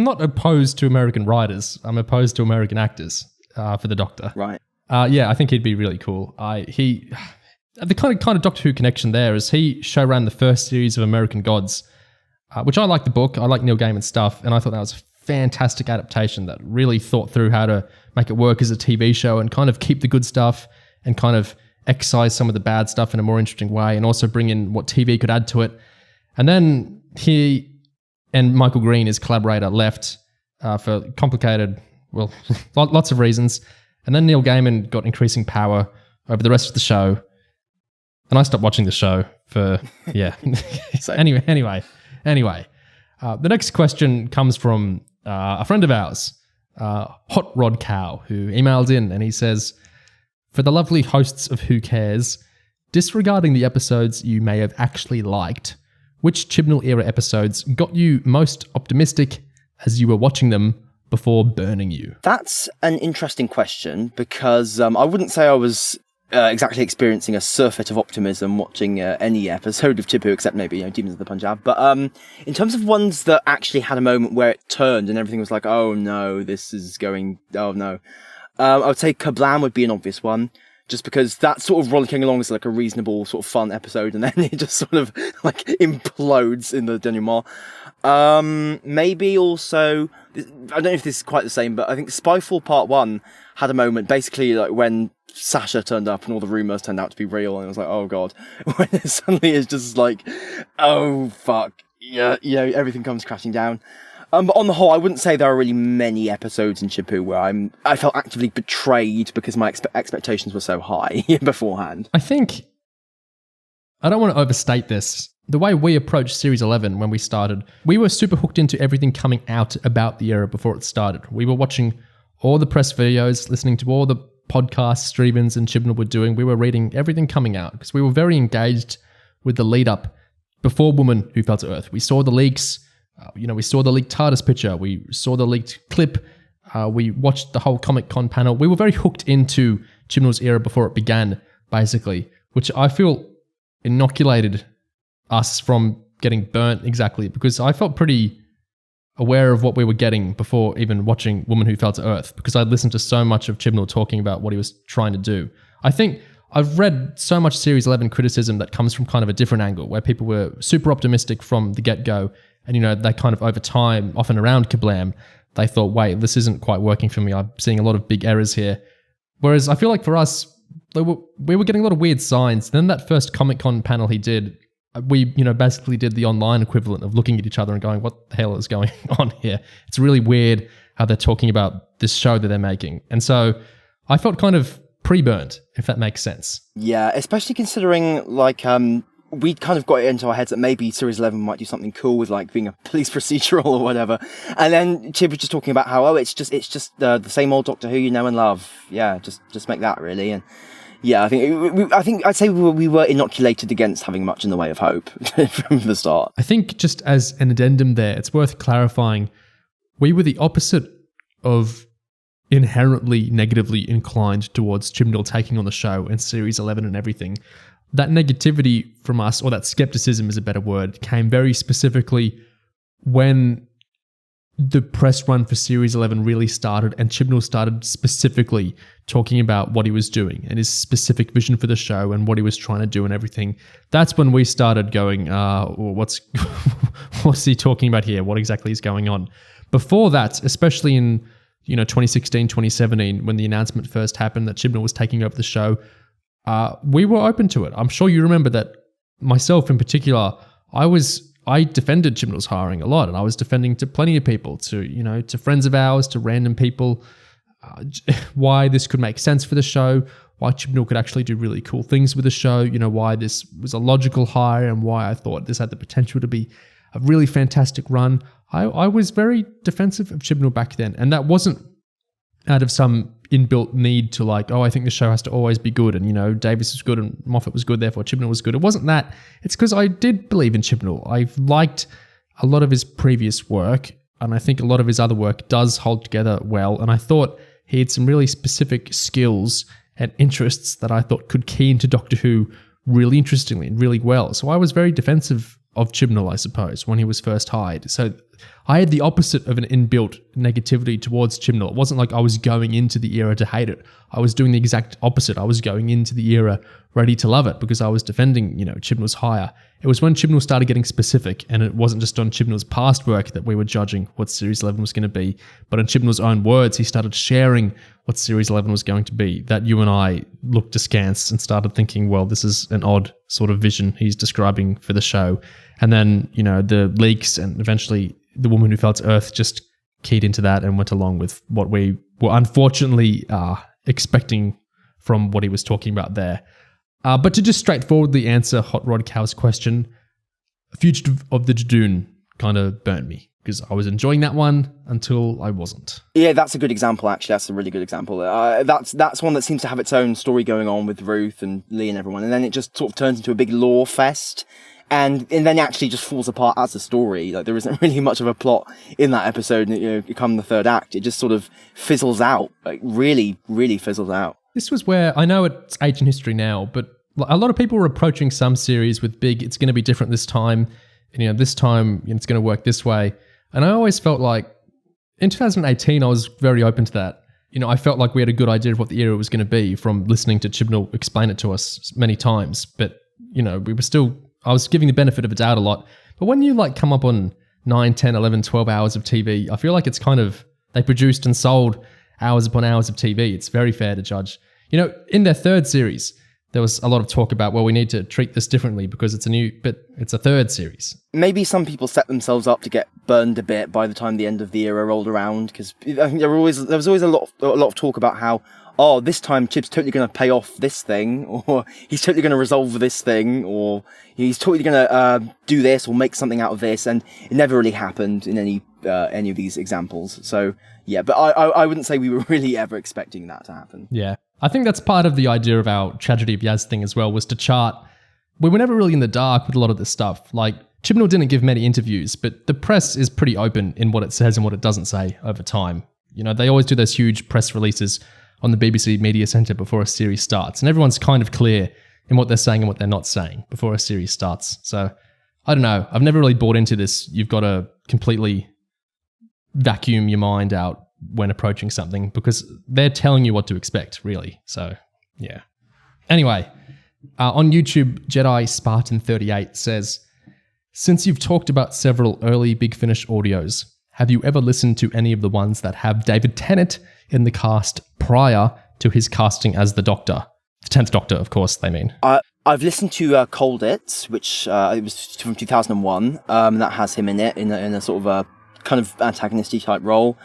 not opposed to American writers. I'm opposed to American actors for the Doctor. Right. Yeah, I think he'd be really cool. The kind of Doctor Who connection there is he showran the first series of American Gods, which I like the book. I like Neil Gaiman's stuff, and I thought that was a fantastic adaptation that really thought through how to make it work as a TV show and kind of keep the good stuff and kind of excise some of the bad stuff in a more interesting way and also bring in what TV could add to it. And then he and Michael Green, his collaborator, left for complicated, lots of reasons. And then Neil Gaiman got increasing power over the rest of the show. And I stopped watching the show for, yeah. Anyway. The next question comes from a friend of ours, Hot Rod Cow, who emailed in and he says, for the lovely hosts of Who Cares, disregarding the episodes you may have actually liked, which Chibnall era episodes got you most optimistic as you were watching them before burning you? That's an interesting question because I wouldn't say I was exactly experiencing a surfeit of optimism watching any episode of Chibnall except maybe Demons of the Punjab. But in terms of ones that actually had a moment where it turned and everything was like, oh no, this is going, oh no. I would say Kablam would be an obvious one, just because that's sort of rollicking along as like a reasonable sort of fun episode, and then it just sort of like implodes in the denouement. Maybe also, I don't know if this is quite the same, but I think Spyfall Part 1 had a moment basically like when Sasha turned up and all the rumours turned out to be real, and it was like, oh god, when it suddenly is just like, oh fuck, yeah, everything comes crashing down. But on the whole, I wouldn't say there are really many episodes in Chibnall where I felt actively betrayed because my expectations were so high beforehand. I think, I don't want to overstate this. The way we approached Series 11 when we started, we were super hooked into everything coming out about the era before it started. We were watching all the press videos, listening to all the podcasts Stevens and Chibnall were doing. We were reading everything coming out because we were very engaged with the lead up before Woman Who Fell to Earth. We saw the leaks. We saw the leaked TARDIS picture. We saw the leaked clip. We watched the whole Comic-Con panel. We were very hooked into Chibnall's era before it began, basically, which I feel inoculated us from getting burnt exactly, because I felt pretty aware of what we were getting before even watching Woman Who Fell to Earth, because I'd listened to so much of Chibnall talking about what he was trying to do. I think I've read so much Series 11 criticism that comes from kind of a different angle, where people were super optimistic from the get-go, and they kind of over time, often around Kablam, they thought, wait, this isn't quite working for me. I'm seeing a lot of big errors here. Whereas I feel like for us, we were getting a lot of weird signs. Then that first Comic-Con panel he did, we basically did the online equivalent of looking at each other and going, what the hell is going on here? It's really weird how they're talking about this show that they're making. And so I felt kind of pre-burnt, if that makes sense. Yeah, especially considering we'd kind of got it into our heads that maybe Series 11 might do something cool with like being a police procedural or whatever. And then Chib was just talking about how, it's just the same old Doctor Who you know and love. Yeah, just make that really. And yeah, I think I'd say we were inoculated against having much in the way of hope from the start. I think just as an addendum there, it's worth clarifying, we were the opposite of inherently negatively inclined towards Chibnall taking on the show in Series 11 and everything. That negativity from us, or that skepticism is a better word, came very specifically when the press run for Series 11 really started and Chibnall started specifically talking about what he was doing and his specific vision for the show and what he was trying to do and everything. That's when we started going, what's he talking about here? What exactly is going on? Before that, especially in 2016, 2017, when the announcement first happened that Chibnall was taking over the show, we were open to it. I'm sure you remember that myself in particular, I defended Chibnall's hiring a lot, and I was defending to plenty of people, to friends of ours, to random people, why this could make sense for the show, why Chibnall could actually do really cool things with the show, why this was a logical hire and why I thought this had the potential to be a really fantastic run. I was very defensive of Chibnall back then, and that wasn't out of some inbuilt need to I think the show has to always be good, and Davis was good and Moffat was good, therefore Chibnall was good. It wasn't that. It's because I did believe in Chibnall. I've liked a lot of his previous work, and I think a lot of his other work does hold together well, and I thought he had some really specific skills and interests that I thought could key into Doctor Who really interestingly and really well. So I was very defensive of Chibnall, I suppose, when he was first hired. So I had the opposite of an inbuilt negativity towards Chibnall. It wasn't like I was going into the era to hate it. I was doing the exact opposite. I was going into the era ready to love it because I was defending, Chibnall's hire. It was when Chibnall started getting specific, and it wasn't just on Chibnall's past work that we were judging what Series 11 was going to be, but in Chibnall's own words, he started sharing what Series 11 was going to be, that you and I looked askance and started thinking, well, this is an odd sort of vision he's describing for the show. And then, the leaks and eventually The Woman Who Fell to Earth just keyed into that and went along with what we were unfortunately expecting from what he was talking about there. But to just straightforwardly answer Hot Rod Cow's question, Fugitive of the Jadoon kind of burnt me because I was enjoying that one until I wasn't. Yeah, that's a good example, actually. That's a really good example. That's one that seems to have its own story going on with Ruth and Lee and everyone, and then it just sort of turns into a big lore fest. And then it actually just falls apart as a story. There isn't really much of a plot in that episode. You come the third act, it just sort of fizzles out. Really, really fizzles out. This was where, I know it's ancient history now, but a lot of people were approaching some series with big, it's going to be different this time. And, this time it's going to work this way. And I always felt like, in 2018, I was very open to that. I felt like we had a good idea of what the era was going to be from listening to Chibnall explain it to us many times. But, we were still... I was giving the benefit of the doubt a lot. But when you come up on 9, 10, 11, 12 hours of TV, I feel like it's kind of, they produced and sold hours upon hours of TV. It's very fair to judge. In their third series, there was a lot of talk about, well, we need to treat this differently because it's a third series. Maybe some people set themselves up to get burned a bit by the time the end of the era rolled around, because I think there was always a lot of talk about how, this time Chib's totally going to pay off this thing, or he's totally going to resolve this thing, or he's totally going to do this or make something out of this, and it never really happened in any of these examples. So yeah, but I wouldn't say we were really ever expecting that to happen. Yeah, I think that's part of the idea of our Tragedy of Yaz thing as well, was to chart. We were never really in the dark with a lot of this stuff. Chibnall didn't give many interviews, but the press is pretty open in what it says and what it doesn't say over time. They always do those huge press releases on the BBC Media Centre before a series starts. And everyone's kind of clear in what they're saying and what they're not saying before a series starts. So, I don't know. I've never really bought into this. You've got to completely vacuum your mind out when approaching something because they're telling you what to expect, really. So, yeah. Anyway, on YouTube, Jedi Spartan 38 says, since you've talked about several early Big Finish audios, have you ever listened to any of the ones that have David Tennant in the cast prior to his casting as the Doctor? The 10th Doctor, of course, they mean. I've listened to Cold It, which it was from 2001. That has him in it, in a sort of a kind of antagonistic type role.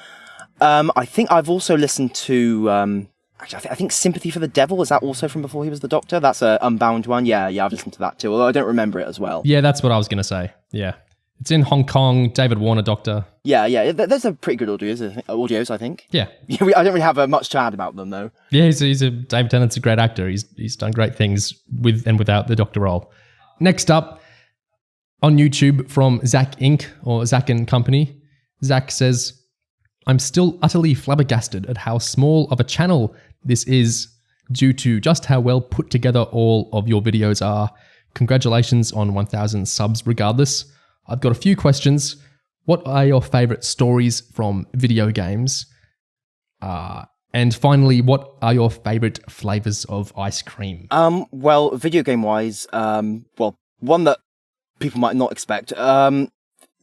I think I've also listened to... Actually, I think Sympathy for the Devil, is that also from before he was the Doctor? That's an Unbound one. Yeah, I've listened to that too, although I don't remember it as well. Yeah, that's what I was going to say. Yeah. It's in Hong Kong, David Warner Doctor. Yeah. There's a pretty good audios, I think. Yeah. I don't really have much to add about them, though. Yeah, David Tennant's a great actor. He's done great things with and without the Doctor role. Next up, on YouTube from Zach Inc. or Zach and Company, Zach says, I'm still utterly flabbergasted at how small of a channel this is due to just how well put together all of your videos are. Congratulations on 1,000 subs regardless. I've got a few questions. What are your favorite stories from video games? And finally, what are your favorite flavors of ice cream? Well, video game wise, one that people might not expect.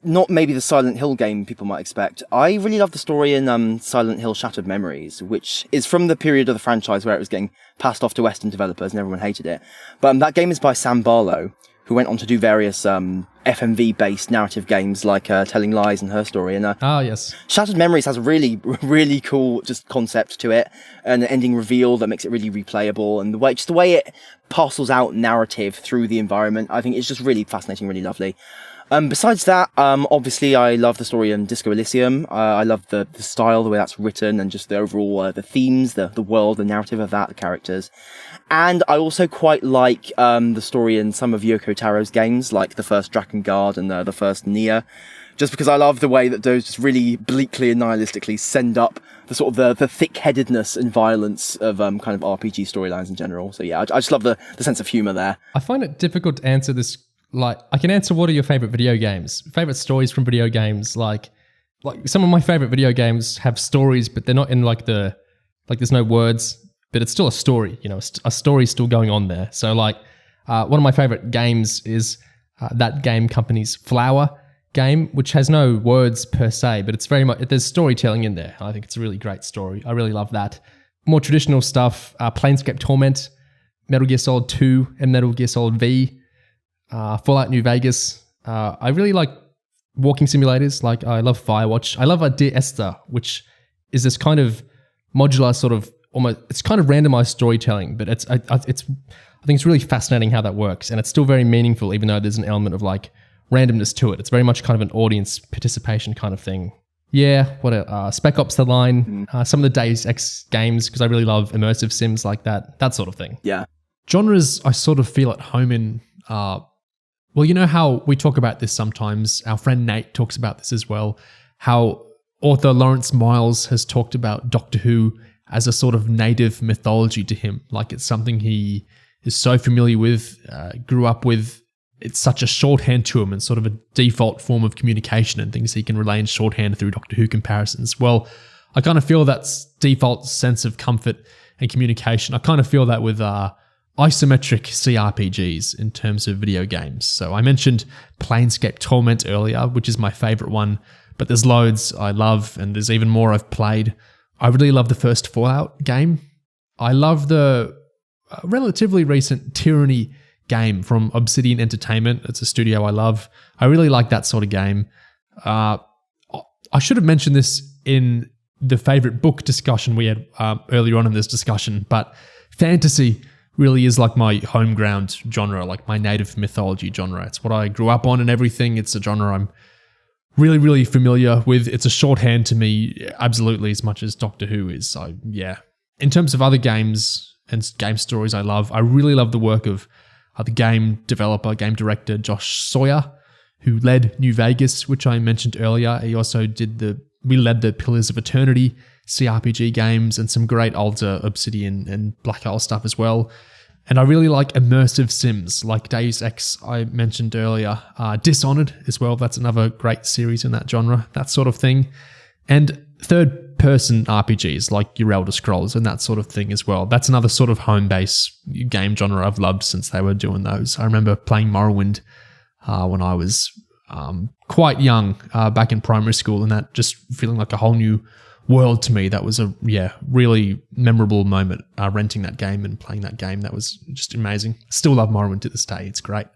Not maybe the Silent Hill game people might expect. I really love the story in Silent Hill Shattered Memories, which is from the period of the franchise where it was getting passed off to Western developers and everyone hated it. But that game is by Sam Barlow, who went on to do various FMV-based narrative games like Telling Lies and Her Story. And yes. Shattered Memories has a really, really cool just concept to it, and an ending reveal that makes it really replayable, and the way it parcels out narrative through the environment, I think it's just really fascinating, really lovely. Besides that, obviously I love the story in Disco Elysium. I love the style, the way that's written, and just the overall, the themes, the world, the narrative of that, the characters. And I also quite like the story in some of Yoko Taro's games, like the first Drakengard and the first Nier, just because I love the way that those just really bleakly and nihilistically send up the sort of the thick-headedness and violence of kind of RPG storylines in general. So yeah, I just love the sense of humour there. I find it difficult to answer this. Like, I can answer what are your favorite video games, favorite stories from video games. Like some of my favorite video games have stories, but they're not in there's no words, but it's still a story. You know, a story's still going on there. So like, one of my favorite games is that game company's Flower game, which has no words per se, but it's very much, there's storytelling in there. I think it's a really great story. I really love that. More traditional stuff, Planescape Torment, Metal Gear Solid 2, and Metal Gear Solid V. Fallout New Vegas. I really like walking simulators. Like, I love Firewatch. I love Dear Esther, which is this kind of modular sort of almost, it's kind of randomized storytelling, but I think it's really fascinating how that works, and it's still very meaningful, even though there's an element of like randomness to it. It's very much kind of an audience participation kind of thing. Yeah, Spec Ops: The Line, some of the Deus Ex games, because I really love immersive sims like that sort of thing. Yeah. Genres I sort of feel at home in. Well, you know how we talk about this sometimes. Our friend Nate talks about this as well. How author Lawrence Miles has talked about Doctor Who as a sort of native mythology to him. Like, it's something he is so familiar with, grew up with. It's such a shorthand to him and sort of a default form of communication and things he can relay in shorthand through Doctor Who comparisons. Well, I kind of feel that default sense of comfort and communication. I kind of feel that with isometric CRPGs in terms of video games. So I mentioned Planescape Torment earlier, which is my favorite one, but there's loads I love, and there's even more I've played. I really love the first Fallout game. I love the relatively recent Tyranny game from Obsidian Entertainment. It's a studio I love. I really like that sort of game. I should have mentioned this in the favorite book discussion we had earlier on in this discussion, but fantasy really is like my home ground genre, like my native mythology genre. It's what I grew up on and everything. It's a genre I'm really, really familiar with. It's a shorthand to me, absolutely, as much as Doctor Who is. So yeah. In terms of other games and game stories I really love the work of the game developer, game director Josh Sawyer, who led New Vegas, which I mentioned earlier. He also we led the Pillars of Eternity CRPG games and some great older Obsidian and Black Isle stuff as well. And I really like immersive sims like Deus Ex I mentioned earlier, Dishonored as well. That's another great series in that genre, that sort of thing. And third-person RPGs like your Elder Scrolls and that sort of thing as well. That's another sort of home-based game genre I've loved since they were doing those. I remember playing Morrowind when I was quite young, back in primary school, and that just feeling like a whole new world to me. That was a really memorable moment, renting that game and playing that game. That was just amazing. Still love Morrowind to this day. It's great.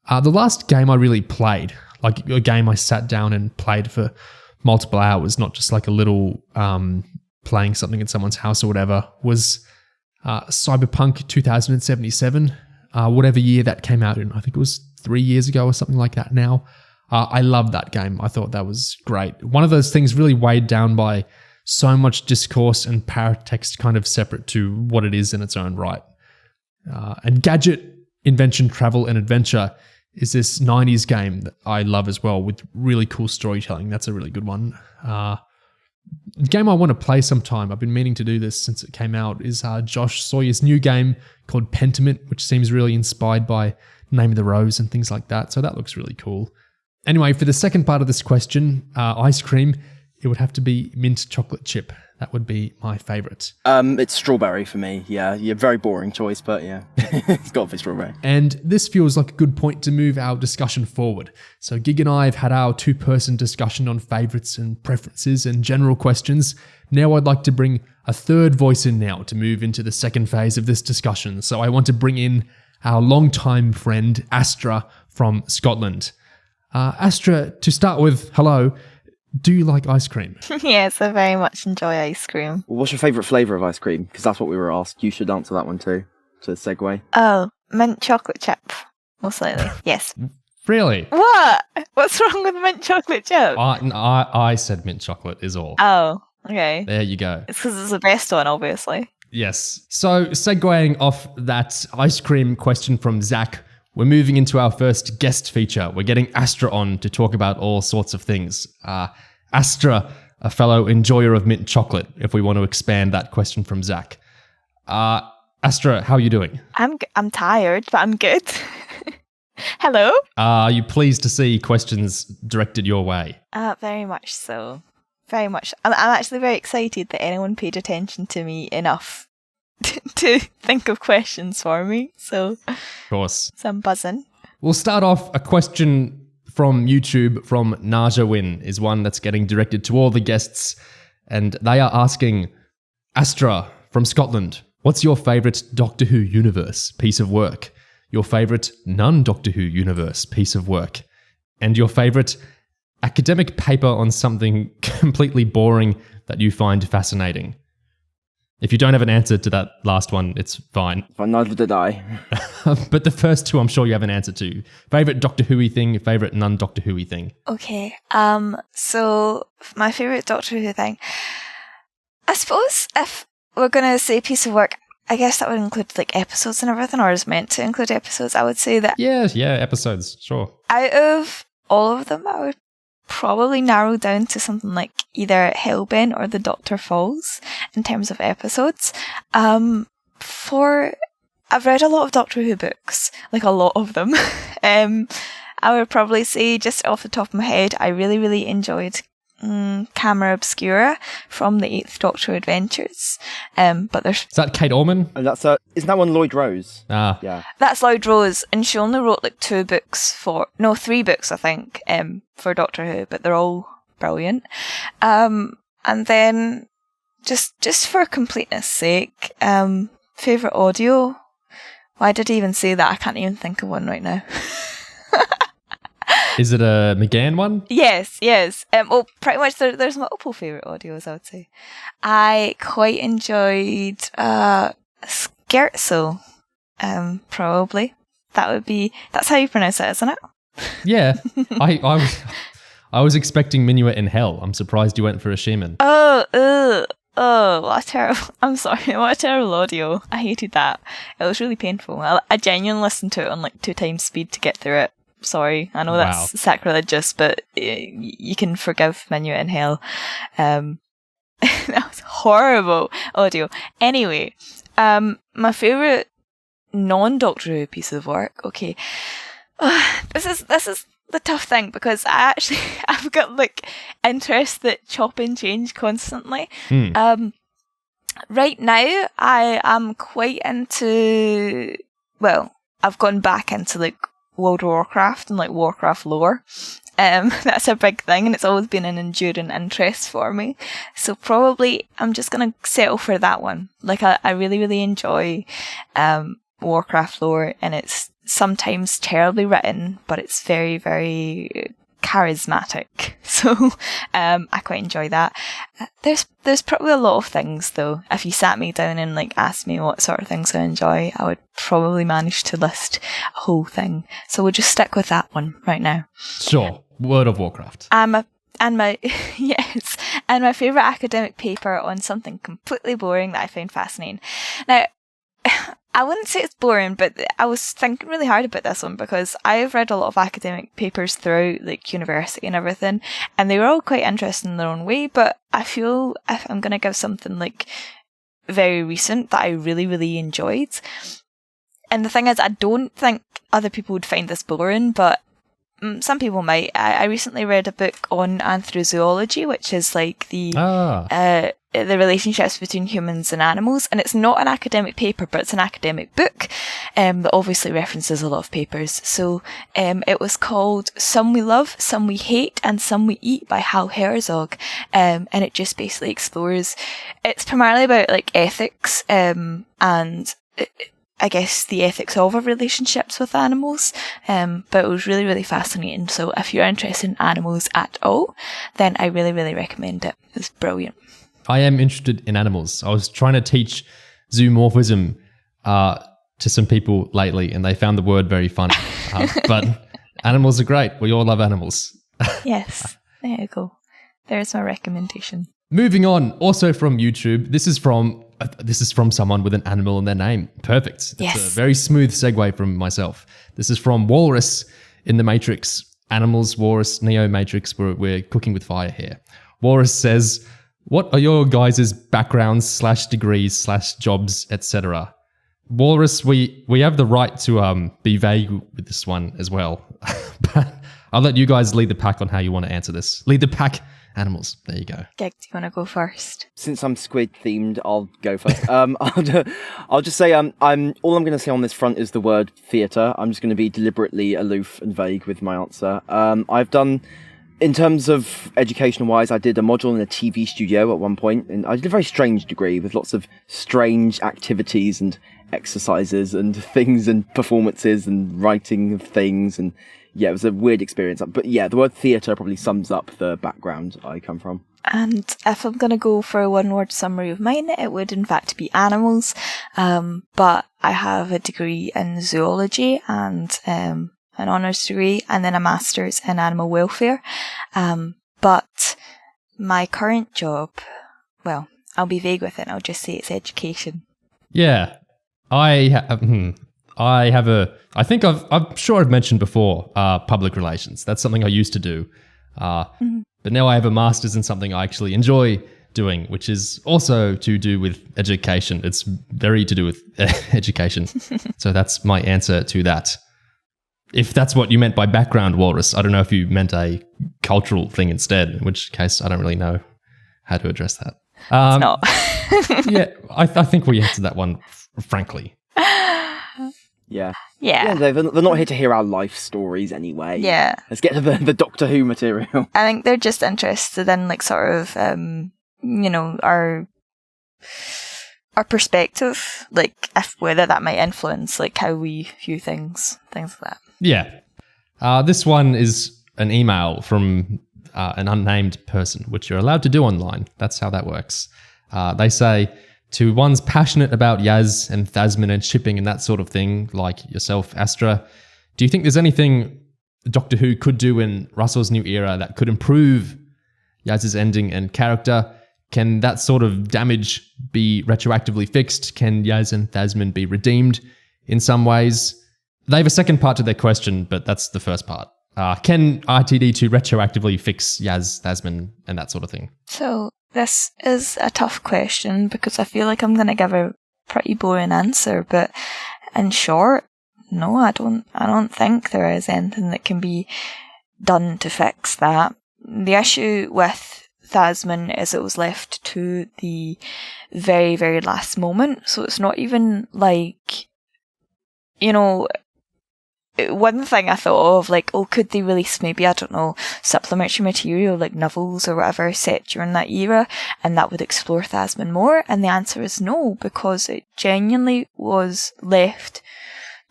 The last game I really played, like a game I sat down and played for multiple hours, not just like a little playing something in someone's house or whatever, was Cyberpunk 2077, whatever year that came out in. I think it was 3 years ago or something like that now. I loved that game. I thought that was great. One of those things really weighed down by so much discourse and paratext kind of separate to what it is in its own right. And Gadget, Invention, Travel, and Adventure is this 90s game that I love as well with really cool storytelling. That's a really good one. The game I want to play sometime, I've been meaning to do this since it came out, is Josh Sawyer's new game called Pentiment, which seems really inspired by Name of the Rose and things like that. So that looks really cool. Anyway, for the second part of this question, ice cream, it would have to be mint chocolate chip. That would be my favorite. It's strawberry for me. Yeah, very boring choice, but yeah, it's got to be strawberry. And this feels like a good point to move our discussion forward. So Gig and I have had our two-person discussion on favorites and preferences and general questions. Now I'd like to bring a third voice in now to move into the second phase of this discussion. So I want to bring in our longtime friend Astra from Scotland. Astra, to start with, hello. Do you like ice cream? Yes, I very much enjoy ice cream. Well, what's your favourite flavour of ice cream? Because that's what we were asked. You should answer that one too. To segue. Oh, mint chocolate chip, most likely. Yes. Really? What? What's wrong with mint chocolate chip? I said mint chocolate is all. Oh, okay. There you go. It's because it's the best one, obviously. Yes. So, segueing off that ice cream question from Zach, we're moving into our first guest feature. We're getting Astra on to talk about all sorts of things. Astra, a fellow enjoyer of mint chocolate, if we want to expand that question from Zach. Astra, how are you doing? I'm tired, but I'm good. Hello? Are you pleased to see questions directed your way? Very much so. Very much. I'm actually very excited that anyone paid attention to me enough to think of questions for me. So, Of course. I'm buzzing. We'll start off a question from YouTube from Naja Win is one that's getting directed to all the guests. And they are asking, Astra from Scotland, what's your favourite Doctor Who universe piece of work? Your favourite non-Doctor Who universe piece of work? And your favourite academic paper on something completely boring that you find fascinating? If you don't have an answer to that last one, it's fine. But neither did I. But the first two, I'm sure you have an answer to. Favourite Doctor Who-y thing, favourite non-Doctor Who-y thing. Okay. So my favourite Doctor Who thing. I suppose if we're gonna say piece of work, I guess that would include like episodes and everything, or is meant to include episodes. I would say that Yeah, episodes, sure. out of all of them, I would probably narrow down to something like either Hellbent or The Doctor Falls in terms of episodes. I've read a lot of Doctor Who books, like a lot of them. I would probably say, just off the top of my head, I really, really enjoyed Camera Obscura from the 8th Doctor Adventures. But there's... Is that Kate Orman? And that's isn't that one Lloyd Rose? Ah. Yeah. That's Lloyd Rose, and she only wrote like 3 books, I think, for Doctor Who, but they're all brilliant. And then, just for completeness sake, favourite audio? Why did I even say that? I can't even think of one right now. Is it a McGann one? Yes. Well, pretty much there's multiple favourite audios, I would say. I quite enjoyed Scherzo, probably. That's how you pronounce it, isn't it? Yeah. I was expecting Minuet in Hell. I'm surprised you went for a Shaman. Oh, what a terrible... I'm sorry, what a terrible audio. I hated that. It was really painful. I genuinely listened to it on like 2 times speed to get through it. Sorry, I know that's sacrilegious, but you can forgive Minuet in Hell. That was horrible audio. Anyway, my favourite non-Doctor Who piece of work. Okay, this is the tough thing because I've got like interests that chop and change constantly. Right now, I am quite into. Well, I've gone back into like World of Warcraft and like Warcraft lore. That's a big thing, and it's always been an enduring interest for me. So probably I'm just gonna settle for that one. Like I really, really enjoy Warcraft lore, and it's sometimes terribly written, but it's very, very charismatic. So I quite enjoy that. There's probably a lot of things though. If you sat me down and like asked me what sort of things I enjoy, I would probably manage to list a whole thing. So we'll just stick with that one right now. Sure. World of Warcraft. And my favourite academic paper on something completely boring that I found fascinating. Now, I wouldn't say it's boring, but I was thinking really hard about this one because I've read a lot of academic papers throughout like university and everything, and they were all quite interesting in their own way, but I feel if I'm going to give something like very recent that I really, really enjoyed, and the thing is, I don't think other people would find this boring, but some people might. I recently read a book on anthrozoology, which is like the relationships between humans and animals, and it's not an academic paper, but it's an academic book that obviously references a lot of papers. So it was called Some We Love, Some We Hate, and Some We Eat by Hal Herzog, and it just basically explores. It's primarily about like ethics, and I guess, the ethics of our relationships with animals. But it was really, really fascinating. So if you're interested in animals at all, then I really, really recommend it. It's brilliant. I am interested in animals. I was trying to teach zoomorphism to some people lately, and they found the word very funny. But animals are great. We all love animals. Yes, there you go. There's my recommendation. Moving on, also from YouTube. This is from someone with an animal in their name. Perfect. Yes. It's a very smooth segue from myself. This is from Walrus in the Matrix. Animals, Walrus, Neo, Matrix. We're cooking with fire here. Walrus says, what are your guys' backgrounds / degrees / jobs, etc.? Walrus, we have the right to be vague with this one as well. But I'll let you guys lead the pack on how you want to answer this. Lead the pack, animals. There you go. Gig, do you want to go first? Since I'm squid themed, I'll go first. I'll just say all I'm going to say on this front is the word theatre. I'm just going to be deliberately aloof and vague with my answer. I've done, in terms of education-wise, I did a module in a TV studio at one point, and I did a very strange degree with lots of strange activities and exercises and things and performances and writing of things, and yeah, it was a weird experience. But yeah, the word theatre probably sums up the background I come from. And if I'm going to go for a one-word summary of mine, it would in fact be animals. But I have a degree in zoology and an honours degree, and then a master's in animal welfare. But my current job, well, I'll be vague with it. I'll just say it's education. Yeah. I'm sure I've mentioned before, public relations. That's something I used to do. But now I have a master's in something I actually enjoy doing, which is also to do with education. It's very to do with education. So that's my answer to that. If that's what you meant by background, Walrus, I don't know if you meant a cultural thing instead, in which case I don't really know how to address that. It's not. Yeah, I think we answered that one, frankly. Yeah. Yeah. They're not here to hear our life stories anyway. Yeah. Let's get to the Doctor Who material. I think they're just interested in like sort of, our perspective, like if whether that might influence like how we view things like that. Yeah. This one is an email from an unnamed person, which you're allowed to do online. That's how that works. They say, to ones passionate about Yaz and Thasmin and shipping and that sort of thing, like yourself, Astra, do you think there's anything Doctor Who could do in Russell's new era that could improve Yaz's ending and character? Can that sort of damage be retroactively fixed? Can Yaz and Thasmin be redeemed in some ways? They have a second part to their question, but that's the first part. Can RTD2 retroactively fix Yaz, Thasmin, and that sort of thing? So this is a tough question because I feel like I'm going to give a pretty boring answer, but in short, no, I don't think there is anything that can be done to fix that. The issue with Thasmin is it was left to the very, very last moment, so it's not even like, one thing I thought of, like, could they release maybe, I don't know, supplementary material like novels or whatever set during that era, and that would explore Thasmin more? And the answer is no, because it genuinely was left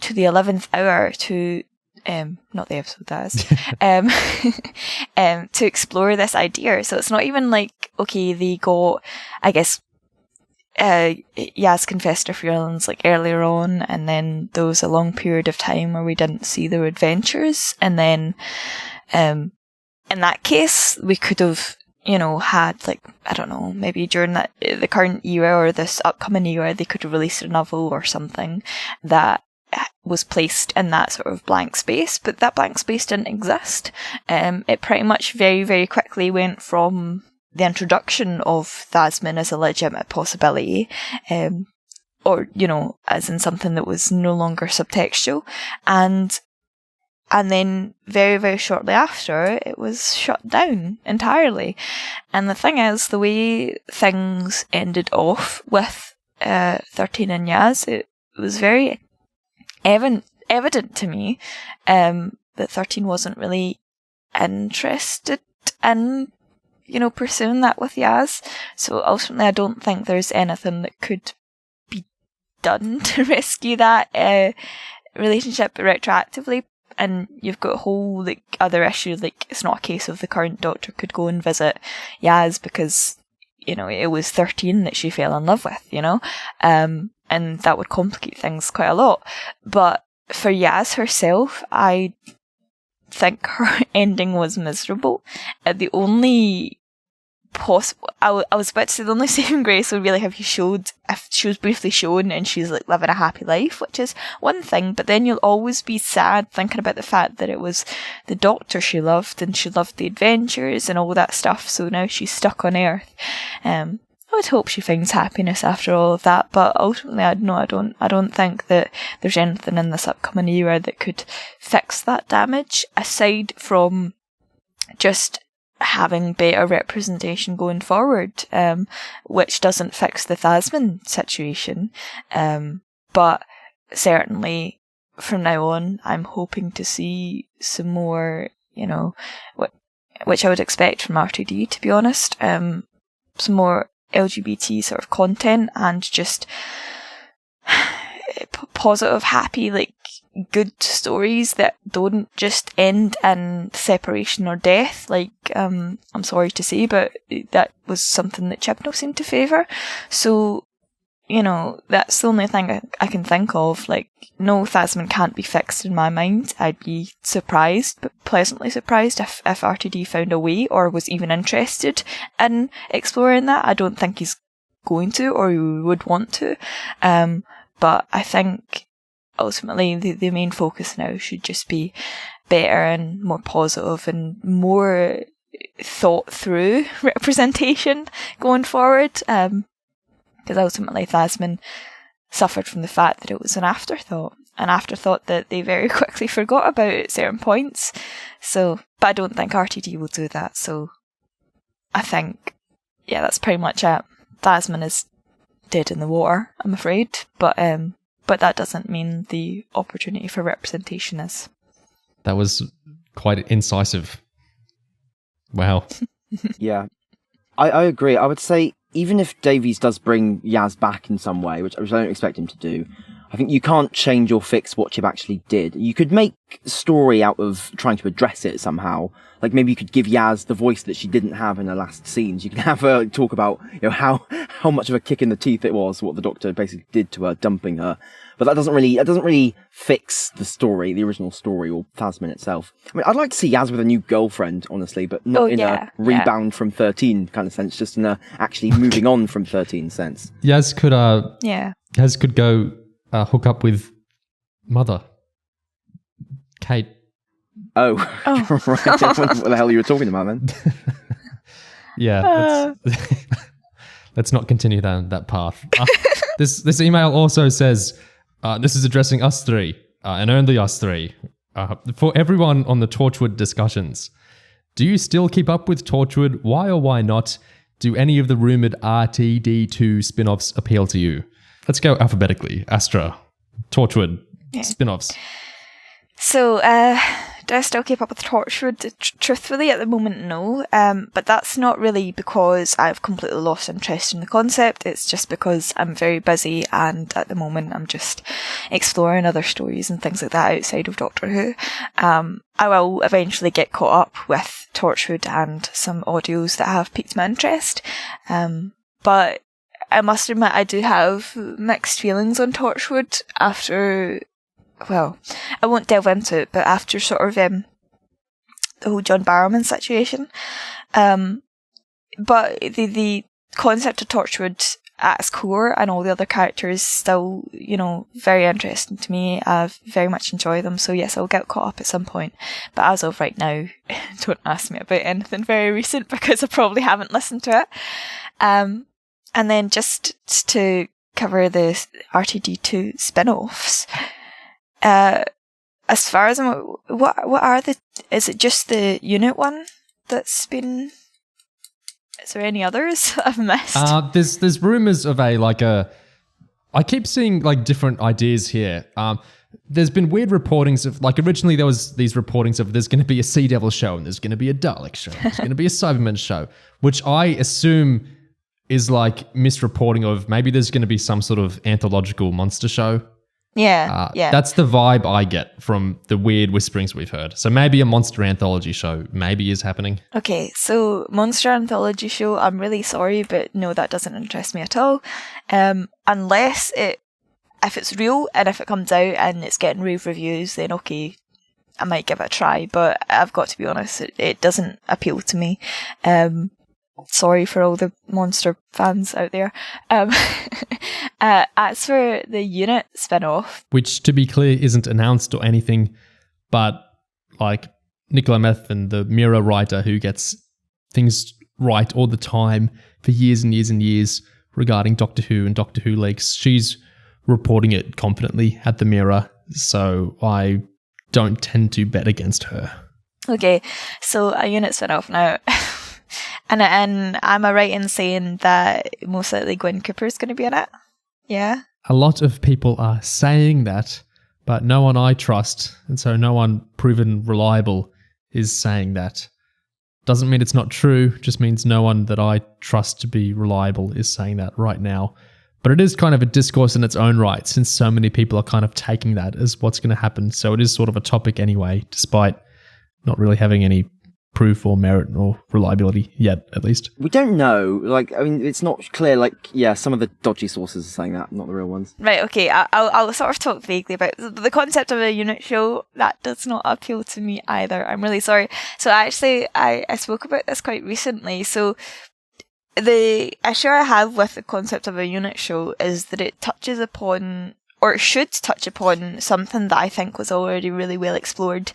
to the 11th hour to, not the episode, that is, to explore this idea. So it's not even like, okay, they got, I guess, Yaz confessed her feelings like earlier on, and then there was a long period of time where we didn't see their adventures, and then in that case we could have had, like, I don't know, maybe during the current era or this upcoming era they could have released a novel or something that was placed in that sort of blank space, but that blank space didn't exist. It pretty much very, very quickly went from the introduction of Thasmin as a legitimate possibility, or, as in something that was no longer subtextual, and then very, very shortly after, it was shut down entirely. And the thing is, the way things ended off with 13 and Yaz, it was very evident to me that 13 wasn't really interested in pursuing that with Yaz. So ultimately I don't think there's anything that could be done to rescue that relationship retroactively. And you've got a whole like other issue, like it's not a case of the current Doctor could go and visit Yaz because, you know, it was 13 that she fell in love with, you know, and that would complicate things quite a lot. But for Yaz herself, I think her ending was miserable. The only possible, I was about to say the only saving grace would really have you showed, if she was briefly shown and she's like living a happy life, which is one thing, but then you'll always be sad thinking about the fact that it was the Doctor she loved and she loved the adventures and all that stuff, so now she's stuck on Earth. I would hope she finds happiness after all of that, but ultimately I don't think that there's anything in this upcoming era that could fix that damage, aside from just having better representation going forward, which doesn't fix the Thasmin situation, but certainly from now on I'm hoping to see some more, you know, which I would expect from RTD, to be honest, some more LGBT sort of content and just positive, happy, like good stories that don't just end in separation or death, like I'm sorry to say, but that was something that Chibnall seemed to favour. So, you know, that's the only thing I can think of. Like, no, Thasmin can't be fixed in my mind. I'd be surprised, but pleasantly surprised if RTD found a way or was even interested in exploring that. I don't think he's going to or he would want to. But I think ultimately the main focus now should just be better and more positive and more thought through representation going forward. Because ultimately Thasmin suffered from the fact that it was an afterthought that they very quickly forgot about at certain points. So, but I don't think RTD will do that. So I think, yeah, that's pretty much it. Thasmin is dead in the water, I'm afraid, but that doesn't mean the opportunity for representation is. That was quite incisive. Wow. Yeah, I agree. I would say even if Davies does bring Yaz back in some way, which I don't expect him to do, I think you can't change or fix what Chib actually did. You could make story out of trying to address it somehow. Like maybe you could give Yaz the voice that she didn't have in her last scenes. You can have her talk about, you know, how much of a kick in the teeth it was, what the Doctor basically did to her, dumping her. But that doesn't really fix the story, the original story, or Thasmin itself. I mean, I'd like to see Yaz with a new girlfriend, honestly, but not in a rebound from 13 kind of sense, just in a actually moving on from 13 sense. Yaz could go hook up with Mother, Kate. Oh. Right. I wonder what the hell you were talking about then. Yeah, let's not continue down that path. This email also says, this is addressing us three, and only us three. For everyone on the Torchwood discussions, do you still keep up with Torchwood? Why or why not? Do any of the rumoured RTD2 spin-offs appeal to you? Let's go alphabetically. Astra, Torchwood, spin-offs. So, do I still keep up with Torchwood? Truthfully, at the moment, no. But that's not really because I've completely lost interest in the concept. It's just because I'm very busy and at the moment I'm just exploring other stories and things like that outside of Doctor Who. I will eventually get caught up with Torchwood and some audios that have piqued my interest. But I must admit I do have mixed feelings on Torchwood after... Well, I won't delve into it, but after sort of the whole John Barrowman situation, but the concept of Torchwood at its core and all the other characters still, you know, very interesting to me. I very much enjoy them, so yes, I'll get caught up at some point. But as of right now, don't ask me about anything very recent because I probably haven't listened to it. And then just to cover the RTD2 spin-offs. As far as I'm, what are is it just the unit one that's been, is there any others I've missed? There's rumors of I keep seeing like different ideas here. There's been weird reportings of, like, originally there was these reportings of there's going to be a Sea Devil show and there's going to be a Dalek show, there's going to be a Cyberman show, which I assume is like misreporting of maybe there's going to be some sort of anthological monster show. Yeah. That's the vibe I get from the weird whisperings we've heard. So maybe a monster anthology show maybe is happening. Okay, so monster anthology show, I'm really sorry, but no, that doesn't interest me at all. Unless if it's real and if it comes out and it's getting rave reviews, then okay, I might give it a try. But I've got to be honest, it doesn't appeal to me. Sorry for all the monster fans out there. As for the Unit spin-off, which to be clear isn't announced or anything, but like Nicola Methvin, the Mirror writer who gets things right all the time for years and years and years regarding Doctor Who and Doctor Who leaks, she's reporting it confidently at the Mirror, so I don't tend to bet against her. Okay, so a Unit spin-off now. And am I right in saying that most likely Gwen Cooper is going to be in it? Yeah? A lot of people are saying that, but no one I trust, and so no one proven reliable is saying that. Doesn't mean it's not true, just means no one that I trust to be reliable is saying that right now. But it is kind of a discourse in its own right, since so many people are kind of taking that as what's going to happen. So it is sort of a topic anyway, despite not really having any proof or merit or reliability yet, at least. We don't know. Like, I mean, it's not clear. Like, yeah, some of the dodgy sources are saying that, not the real ones. Right, okay, I'll sort of talk vaguely about the concept of a Unit show. That does not appeal to me either. I'm really sorry. So actually, I spoke about this quite recently. So the issue I have with the concept of a Unit show is that it touches upon, or it should touch upon, something that I think was already really well explored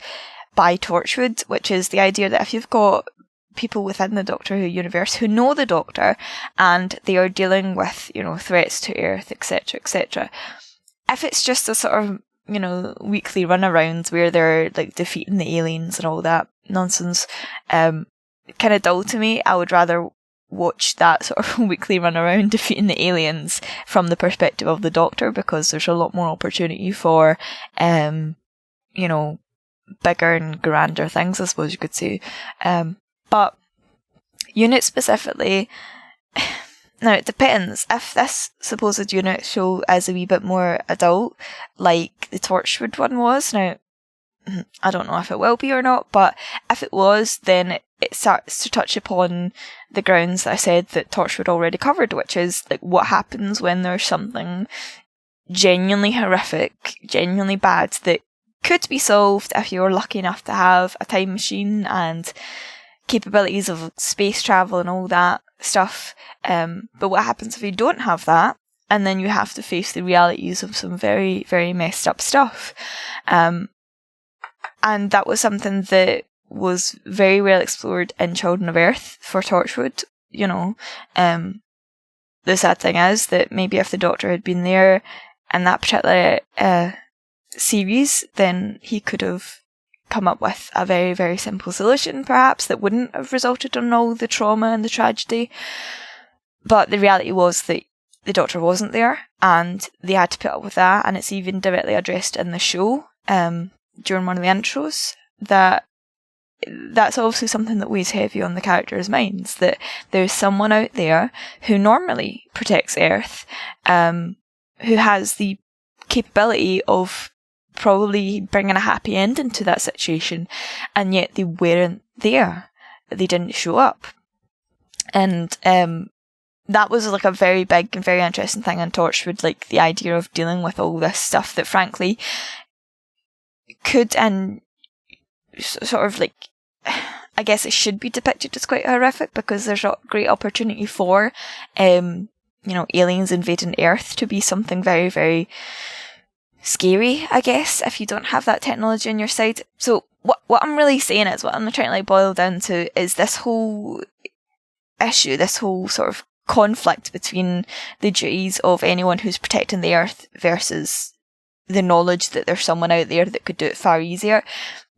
by Torchwood, which is the idea that if you've got people within the Doctor Who universe who know the Doctor and they are dealing with, threats to Earth, etc., if it's just a sort of, weekly runarounds where they're like defeating the aliens and all that nonsense, kind of dull to me. I would rather watch that sort of weekly run around defeating the aliens from the perspective of the Doctor, because there's a lot more opportunity for, bigger and grander things, I suppose you could say. But Unit specifically, now it depends. If this supposed Unit show is a wee bit more adult, like the Torchwood one was, now I don't know if it will be or not, but if it was, then it starts to touch upon the grounds that I said that Torchwood already covered, which is like what happens when there's something genuinely horrific, genuinely bad that could be solved if you're lucky enough to have a time machine and capabilities of space travel and all that stuff. But what happens if you don't have that, and then you have to face the realities of some very, very messed up stuff? And that was something that was very well explored in Children of Earth for Torchwood. The sad thing is that maybe if the Doctor had been there in that particular series, then he could have come up with a very, very simple solution, perhaps, that wouldn't have resulted in all the trauma and the tragedy. But the reality was that the Doctor wasn't there, and they had to put up with that, and it's even directly addressed in the show during one of the intros, that's obviously something that weighs heavy on the characters' minds, that there's someone out there who normally protects Earth, who has the capability of probably bringing a happy ending to that situation, and yet they weren't there. They didn't show up. And that was like a very big and very interesting thing in Torchwood, like the idea of dealing with all this stuff that frankly could, and sort of like, I guess it should be depicted as quite horrific, because there's a great opportunity for aliens invading Earth to be something very, very scary, I guess, if you don't have that technology on your side. So what I'm really saying is, what I'm trying to like boil down to is this whole issue, this whole sort of conflict between the duties of anyone who's protecting the Earth versus the knowledge that there's someone out there that could do it far easier.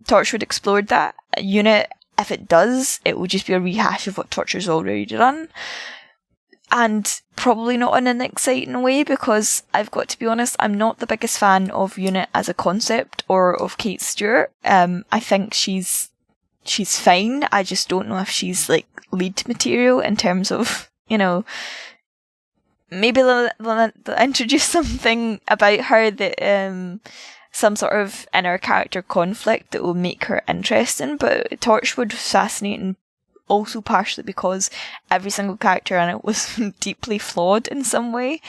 Torchwood explored that. Unit, if it does, it will just be a rehash of what Torchwood's already done. And probably not in an exciting way, because I've got to be honest, I'm not the biggest fan of Unit as a concept or of Kate Stewart. I think she's fine. I just don't know if she's like lead material in terms of maybe they'll introduce something about her that some sort of inner character conflict that will make her interesting. But Torchwood was fascinating, also partially because every single character in it was deeply flawed in some way,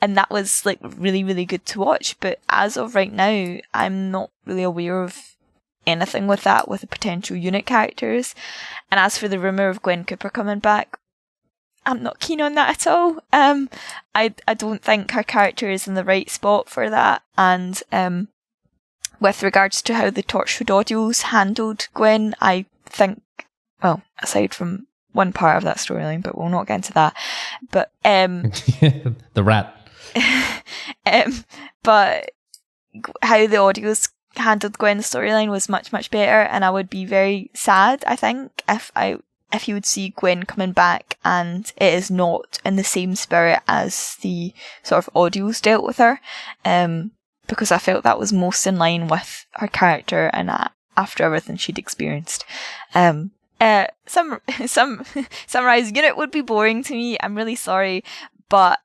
and that was like really, really good to watch. But as of right now, I'm not really aware of anything with that, with the potential unit characters. And as for the rumour of Gwen Cooper coming back, I'm not keen on that at all. I don't think her character is in the right spot for that. And with regards to how the Torchwood audios handled Gwen, I think, well, aside from one part of that storyline, but we'll not get into that. But the rat. But how the audios handled Gwen's storyline was much, much better, and I would be very sad, I think, if you would see Gwen coming back and it is not in the same spirit as the sort of audios dealt with her, because I felt that was most in line with her character and after everything she'd experienced. Summarize Unit would be boring to me, I'm really sorry, but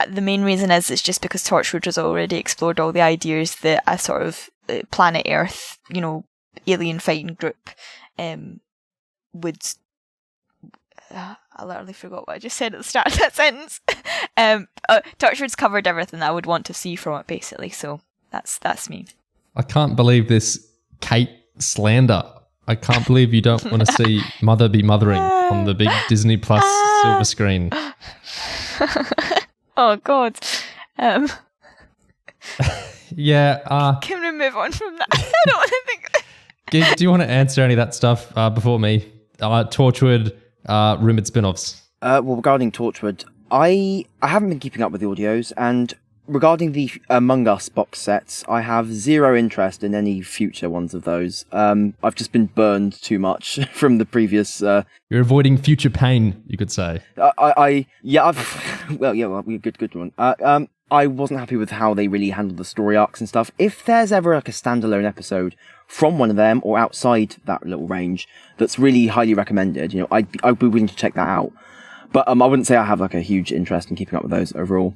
the main reason is it's just because Torchwood has already explored all the ideas that a sort of planet Earth, alien fighting group would... I literally forgot what I just said at the start of that sentence. Torchwood's covered everything I would want to see from it, basically, so that's me. I can't believe this Kate slander. I can't believe you don't want to see Mother be mothering on the big Disney Plus silver screen. Oh, God. Yeah. Can we move on from that? I don't want to think... Do you want to answer any of that stuff before me? Torchwood, rumoured spin-offs. Well, regarding Torchwood, I haven't been keeping up with the audios, and regarding the Among Us box sets, I have zero interest in any future ones of those. I've just been burned too much from the previous... You're avoiding future pain, you could say. Good one. I wasn't happy with how they really handled the story arcs and stuff. If there's ever like a standalone episode from one of them or outside that little range that's really highly recommended, I'd be willing to check that out. But I wouldn't say I have like a huge interest in keeping up with those overall.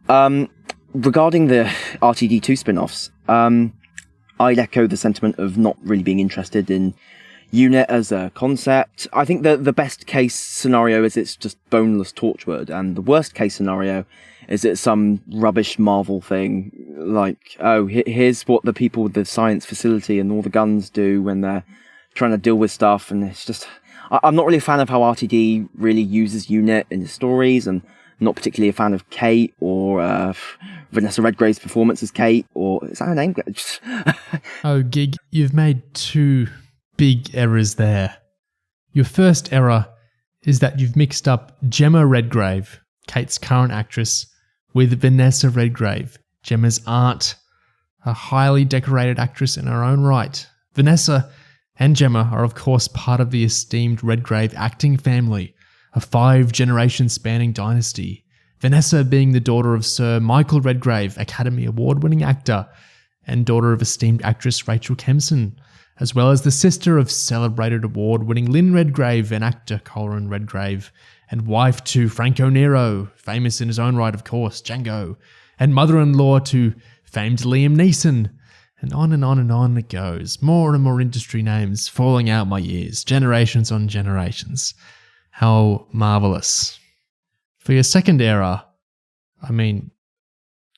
Regarding the RTD2 spin-offs, I'd echo the sentiment of not really being interested in Unit as a concept. I think the best case scenario is it's just boneless Torchwood, and the worst case scenario is it's some rubbish Marvel thing, like, here's what the people with the science facility and all the guns do when they're trying to deal with stuff, and it's just... I'm not really a fan of how RTD really uses Unit in the stories, and not particularly a fan of Kate or Vanessa Redgrave's performance as Kate, or... Is that her name? Oh, Gig, you've made two big errors there. Your first error is that you've mixed up Gemma Redgrave, Kate's current actress, with Vanessa Redgrave, Gemma's aunt, a highly decorated actress in her own right. Vanessa and Gemma are of course part of the esteemed Redgrave acting family, a 5-generation spanning dynasty. Vanessa being the daughter of Sir Michael Redgrave, Academy Award-winning actor, and daughter of esteemed actress Rachel Kempson, as well as the sister of celebrated award-winning Lynn Redgrave and actor Colin Redgrave, and wife to Franco Nero, famous in his own right of course, Django, and mother-in-law to famed Liam Neeson, and on and on and on it goes. More and more industry names falling out my ears, generations on generations. How marvellous. For your second error, I mean,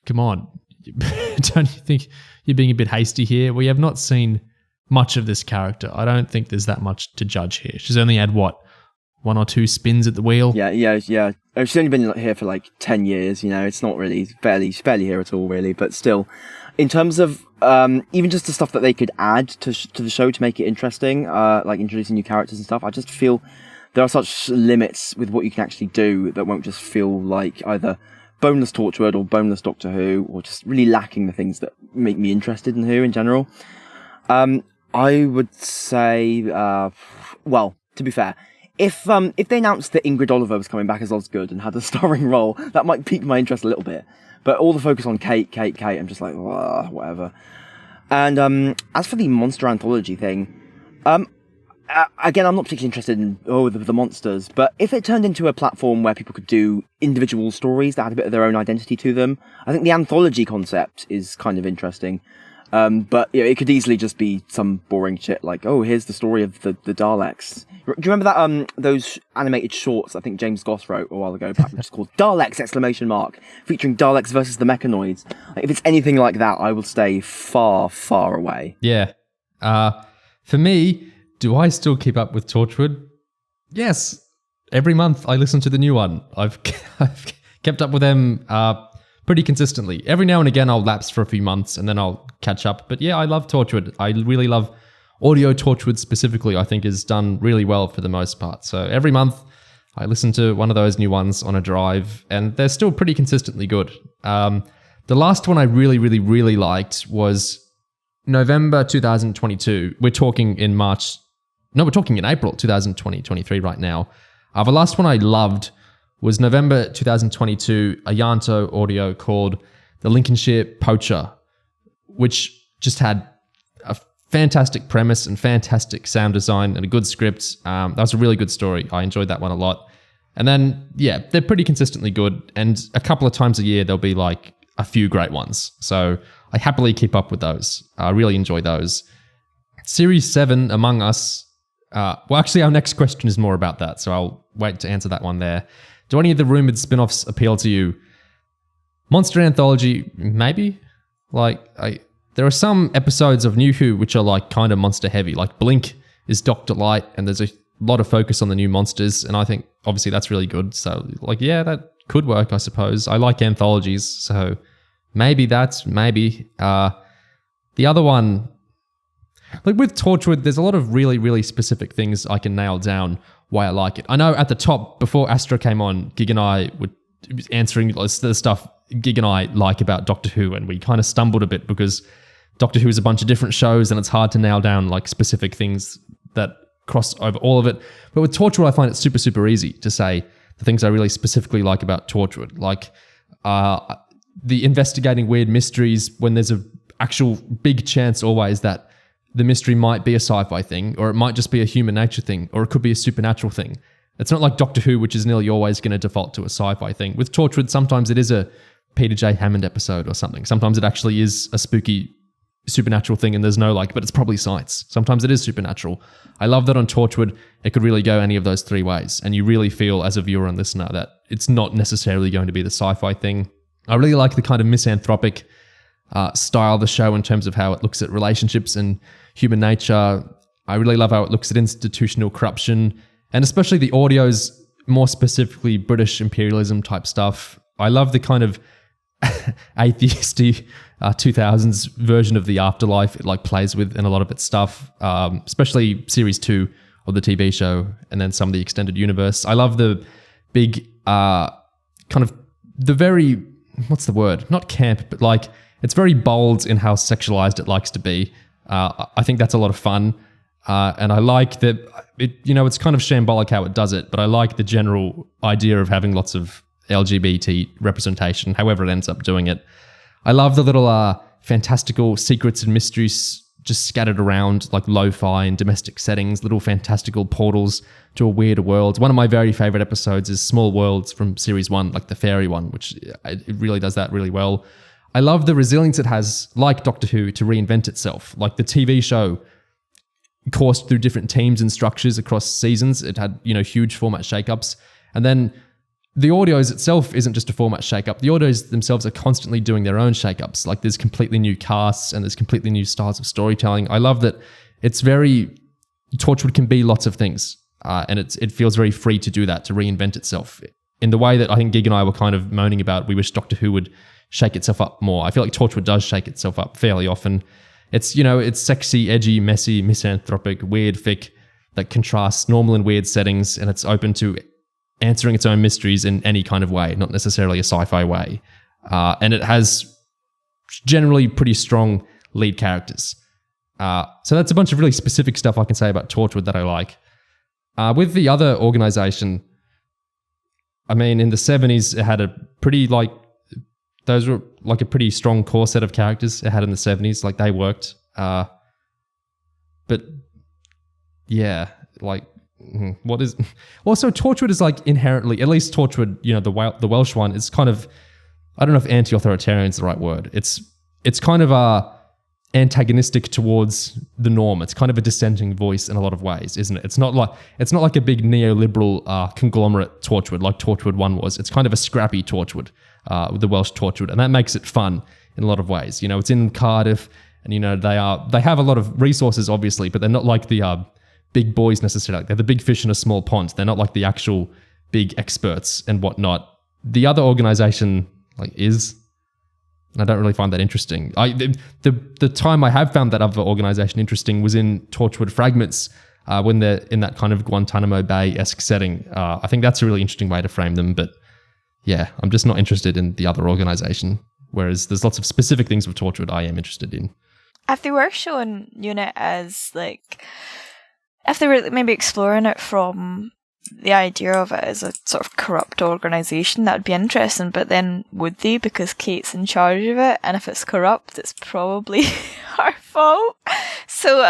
come on, don't you think you're being a bit hasty here? We have not seen much of this character. I don't think there's that much to judge here. She's only had, 1 or 2 spins at the wheel? Yeah. She's only been here for like 10 years, it's not really, she's barely here at all, really, but still. In terms of even just the stuff that they could add to the show to make it interesting, like introducing new characters and stuff, I just feel there are such limits with what you can actually do that won't just feel like either boneless Torchwood or boneless Doctor Who, or just really lacking the things that make me interested in Who in general. I would say, to be fair, if they announced that Ingrid Oliver was coming back as Osgood and had a starring role, that might pique my interest a little bit. But all the focus on Kate, I'm just like, whatever. And as for the Monster Anthology thing, again, I'm not particularly interested in the monsters, but if it turned into a platform where people could do individual stories that had a bit of their own identity to them, I think the anthology concept is kind of interesting. But it could easily just be some boring shit like, oh, here's the story of the Daleks. Do you remember that those animated shorts I think James Goss wrote a while ago back, which is called Daleks! Featuring Daleks versus the Mechanoids? Like, if it's anything like that, I will stay far, far away. Yeah. For me, do I still keep up with Torchwood? Yes. Every month I listen to the new one. I've kept up with them pretty consistently. Every now and again I'll lapse for a few months and then I'll catch up. But yeah, I love Torchwood. I really love audio Torchwood specifically. I think is done really well for the most part. So every month I listen to one of those new ones on a drive and they're still pretty consistently good. The last one I really, really, really liked was November 2022. We're talking in March. No, we're talking in April 2023 right now. The last one I loved was November 2022, a Yanto audio called The Lincolnshire Poacher, which just had a fantastic premise and fantastic sound design and a good script. That was a really good story. I enjoyed that one a lot. And then, yeah, they're pretty consistently good. And a couple of times a year, there'll be like a few great ones. So I happily keep up with those. I really enjoy those. Series 7, Among Us. Well, actually, our next question is more about that. So I'll wait to answer that one there. Do any of the rumored spin-offs appeal to you? Monster Anthology, maybe? There are some episodes of New Who which are like kind of monster heavy. Like Blink is Dr. Light and there's a lot of focus on the new monsters. And I think obviously that's really good. So yeah, that could work, I suppose. I like anthologies. So maybe that's maybe. The other one, with Torchwood, there's a lot of really, really specific things I can nail down why I like it. I know at the top, before Astra came on, Gig and I were answering the stuff Gig and I like about Doctor Who, and we kind of stumbled a bit because Doctor Who is a bunch of different shows and it's hard to nail down like specific things that cross over all of it. But with Torchwood, I find it super, super easy to say the things I really specifically like about Torchwood. Like the investigating weird mysteries when there's a actual big chance always that the mystery might be a sci-fi thing, or it might just be a human nature thing, or it could be a supernatural thing. It's not like Doctor Who, which is nearly always going to default to a sci-fi thing. With Torchwood, sometimes it is a Peter J. Hammond episode or something. Sometimes it actually is a spooky supernatural thing and there's no but it's probably science. Sometimes it is supernatural. I love that on Torchwood, it could really go any of those three ways. And you really feel as a viewer and listener that it's not necessarily going to be the sci-fi thing. I really like the kind of misanthropic style of the show in terms of how it looks at relationships and human nature. I really love how it looks at institutional corruption and especially the audio's more specifically British imperialism type stuff. I love the kind of atheisty 2000s version of the afterlife it plays with in a lot of its stuff, especially series 2 of the TV show and then some of the extended universe. I love the big kind of the very, what's the word? Not camp, but it's very bold in how sexualized it likes to be. I think that's a lot of fun. And I like that it's kind of shambolic how it does it, but I like the general idea of having lots of LGBT representation, however it ends up doing it. I love the little fantastical secrets and mysteries just scattered around like lo-fi and domestic settings, little fantastical portals to a weird world. One of my very favorite episodes is Small Worlds from series 1, like the fairy one, which it really does that really well. I love the resilience it has, like Doctor Who, to reinvent itself. Like the TV show coursed through different teams and structures across seasons. It had, huge format shakeups. And then the audios itself isn't just a format shakeup. The audios themselves are constantly doing their own shakeups. Like there's completely new casts and there's completely new styles of storytelling. I love that it's Torchwood can be lots of things. And it feels very free to do that, to reinvent itself in the way that I think Gig and I were kind of moaning about. We wish Doctor Who would shake itself up more. I feel like Torchwood does shake itself up fairly often. It's, it's sexy, edgy, messy, misanthropic, weird fic that contrasts normal and weird settings, and it's open to answering its own mysteries in any kind of way, not necessarily a sci-fi way. And it has generally pretty strong lead characters. So that's a bunch of really specific stuff I can say about Torchwood that I like. With the other organization, I mean, in the 70s, it had a pretty, those were a pretty strong core set of characters it had in the 70s. They worked. But yeah, Like, what is... Also, Torchwood is like inherently, at least Torchwood, the Welsh one, is kind of... I don't know if anti-authoritarian is the right word. It's kind of antagonistic towards the norm. It's kind of a dissenting voice in a lot of ways, isn't it? It's not like a big neoliberal conglomerate Torchwood like Torchwood 1 was. It's kind of a scrappy Torchwood, with the Welsh Torchwood, and that makes it fun in a lot of ways. It's in Cardiff, and they have a lot of resources, obviously, but they're not like the big boys necessarily. They're the big fish in a small pond. They're not like the actual big experts and whatnot. The other organization is... And I don't really find that interesting. The time I have found that other organization interesting was in Torchwood Fragments, when they're in that kind of Guantanamo Bay-esque setting. I think that's a really interesting way to frame them. But yeah, I'm just not interested in the other organization. Whereas there's lots of specific things with Torchwood I am interested in. If they were showing UNIT as if they were maybe exploring it from the idea of it as a sort of corrupt organisation, that would be interesting, but then would they? Because Kate's in charge of it, and if it's corrupt, it's probably her fault. So,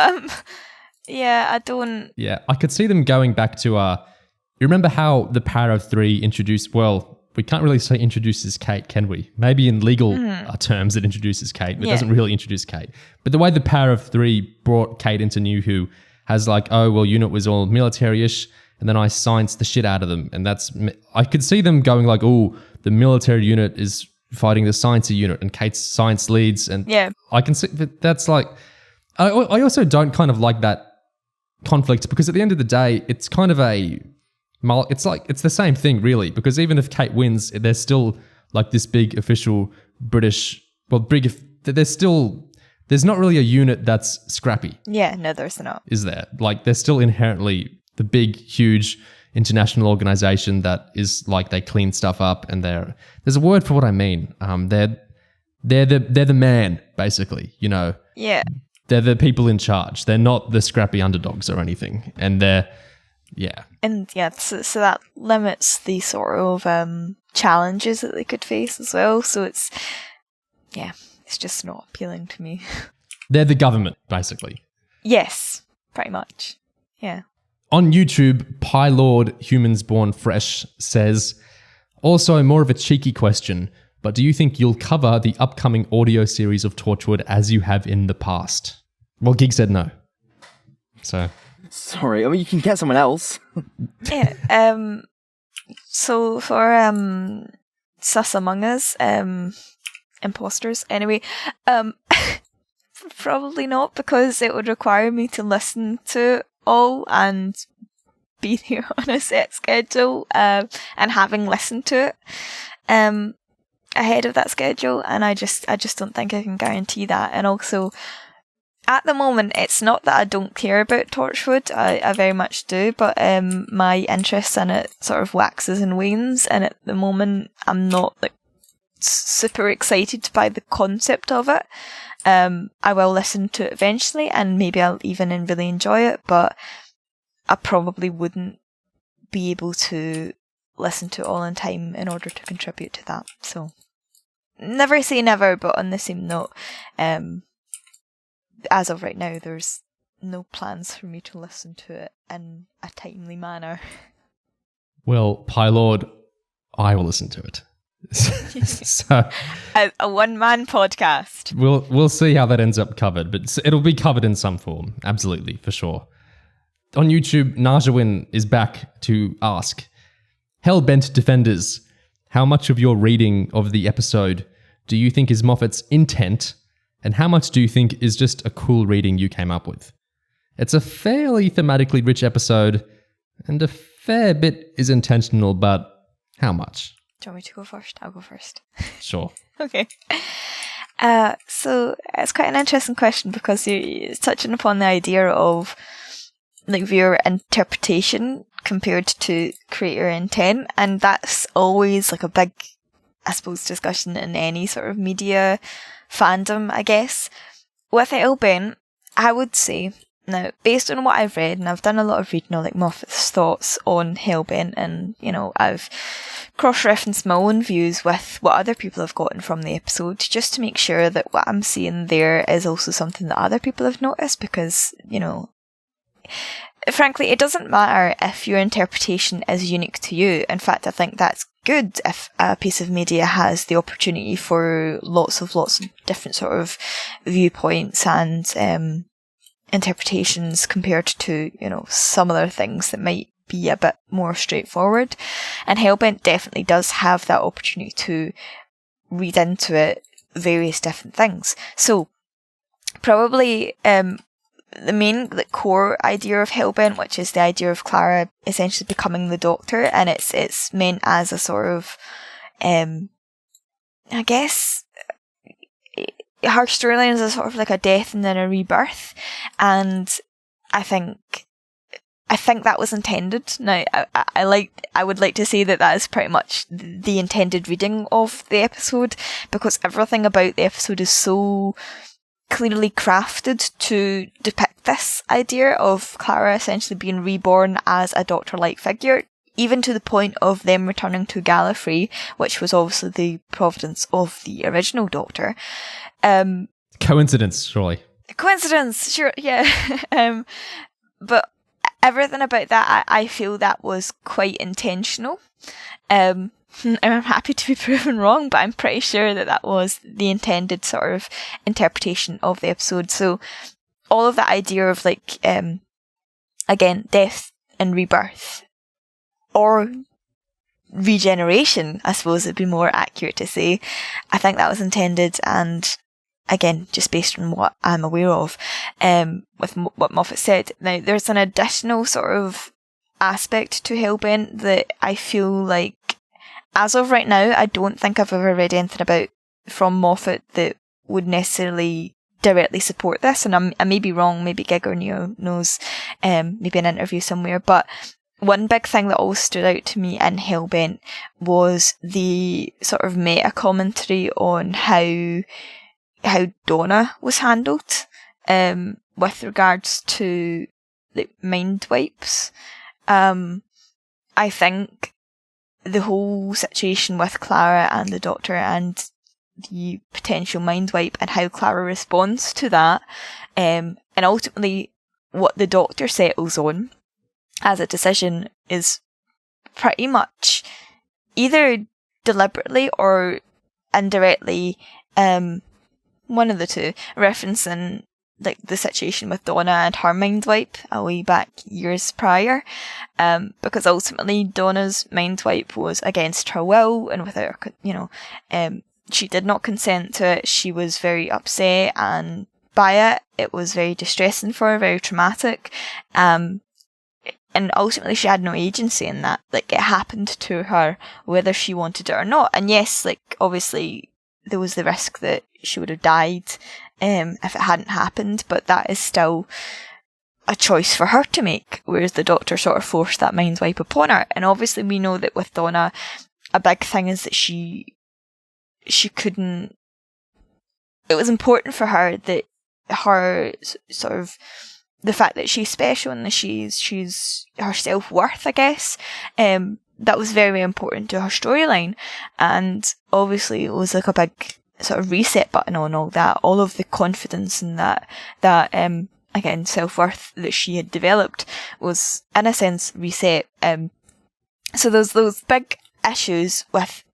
yeah, I don't... Yeah, I could see them going back to... you remember how the Power of Three introduced... Well, we can't really say introduces Kate, can we? Maybe in legal terms it introduces Kate, but it doesn't really introduce Kate. But the way the Power of Three brought Kate into New Who has UNIT was all military-ish, and then I scienced the shit out of them. And I could see them going the military unit is fighting the sciencey unit and Kate's science leads. And I can see that that's I also don't kind of like that conflict, because at the end of the day, it's kind of it's the same thing really, because even if Kate wins, there's still this big official British, there's not really a unit that's scrappy. Yeah, no, there's not. Is there? There's still inherently the big, huge international organization that is they clean stuff up, and there's a word for what I mean. They're the man, basically, Yeah. They're the people in charge. They're not the scrappy underdogs or anything. And And so that limits the sort of challenges that they could face as well. So it's just not appealing to me. They're the government, basically. Yes, pretty much. Yeah. On YouTube, Pylord Humans Born Fresh says, also more of a cheeky question, but do you think you'll cover the upcoming audio series of Torchwood as you have in the past? Well, Gig said no. So... Sorry, I mean, you can get someone else. Yeah. So for Sus Among Us, imposters, anyway, probably not, because it would require me to listen to all and be there on a set schedule, and having listened to it ahead of that schedule, and I just don't think I can guarantee that. And also, at the moment, it's not that I don't care about Torchwood, I very much do, but my interest in it sort of waxes and wanes, and at the moment I'm not super excited by the concept of it. I will listen to it eventually, and maybe I'll even really enjoy it, but I probably wouldn't be able to listen to it all in time in order to contribute to that. So, never say never, but on the same note, as of right now, there's no plans for me to listen to it in a timely manner. Well, Pylord, I will listen to it. So a one-man podcast. We'll see how that ends up covered, but it'll be covered in some form, absolutely, for sure. On YouTube, Najawin is back to ask, Hellbent Defenders, how much of your reading of the episode do you think is Moffat's intent, and how much do you think is just a cool reading you came up with? It's a fairly thematically rich episode, and a fair bit is intentional, but how much? Do you want me to go first? I'll go first. Sure. Okay. So it's quite an interesting question, because you're touching upon the idea of viewer interpretation compared to creator intent, and that's always a big, I suppose, discussion in any sort of media fandom, I guess. With Hellbent, I would say, now, based on what I've read, and I've done a lot of reading on Moffat's thoughts on Hellbent, and, I've cross-referenced my own views with what other people have gotten from the episode, just to make sure that what I'm seeing there is also something that other people have noticed, because, frankly, it doesn't matter if your interpretation is unique to you. In fact, I think that's good if a piece of media has the opportunity for lots of different sort of viewpoints and interpretations compared to, some other things that might be a bit more straightforward. And Hellbent definitely does have that opportunity to read into it various different things. So probably the main core idea of Hellbent, which is the idea of Clara essentially becoming the Doctor, and it's meant as a sort of I guess her storyline is a sort of like a death and then a rebirth, and I think that was intended. Now, I would like to say that is pretty much the intended reading of the episode, because everything about the episode is so clearly crafted to depict this idea of Clara essentially being reborn as a Doctor-like figure, even to the point of them returning to Gallifrey, which was obviously the providence of the original Doctor. Coincidence, surely. Coincidence, sure, yeah. But everything about that, I feel that was quite intentional. I'm happy to be proven wrong, but I'm pretty sure that was the intended sort of interpretation of the episode. So all of that idea of again, death and rebirth, or regeneration, I suppose it'd be more accurate to say, I think that was intended, and again, just based on what I'm aware of, with what Moffat said. Now, there's an additional sort of aspect to Hellbent that I feel like, as of right now, I don't think I've ever read anything from Moffat that would necessarily directly support this, and I may be wrong, maybe Gig or Neo knows, maybe an interview somewhere, but one big thing that always stood out to me in Hellbent was the sort of meta commentary on how Donna was handled, with regards to the mind wipes. I think the whole situation with Clara and the Doctor and the potential mind wipe and how Clara responds to that, and ultimately what the Doctor settles on as a decision is pretty much either deliberately or indirectly, one of the two, referencing the situation with Donna and her mind wipe a way back years prior, because ultimately Donna's mind wipe was against her will and without her, she did not consent to it. She was very upset and by it. It was very distressing for her, very traumatic, and ultimately she had no agency in that. It happened to her whether she wanted it or not. And yes, obviously there was the risk that she would have died if it hadn't happened, but that is still a choice for her to make, whereas the Doctor sort of forced that mind wipe upon her. And obviously we know that with Donna, a big thing is that she couldn't, it was important for her that her sort of, the fact that she's special and that she's her self-worth, I guess, that was very, very important to her storyline. And obviously it was a big sort of reset button on all that, all of the confidence and that again, self-worth that she had developed was in a sense reset. So there's those big issues with,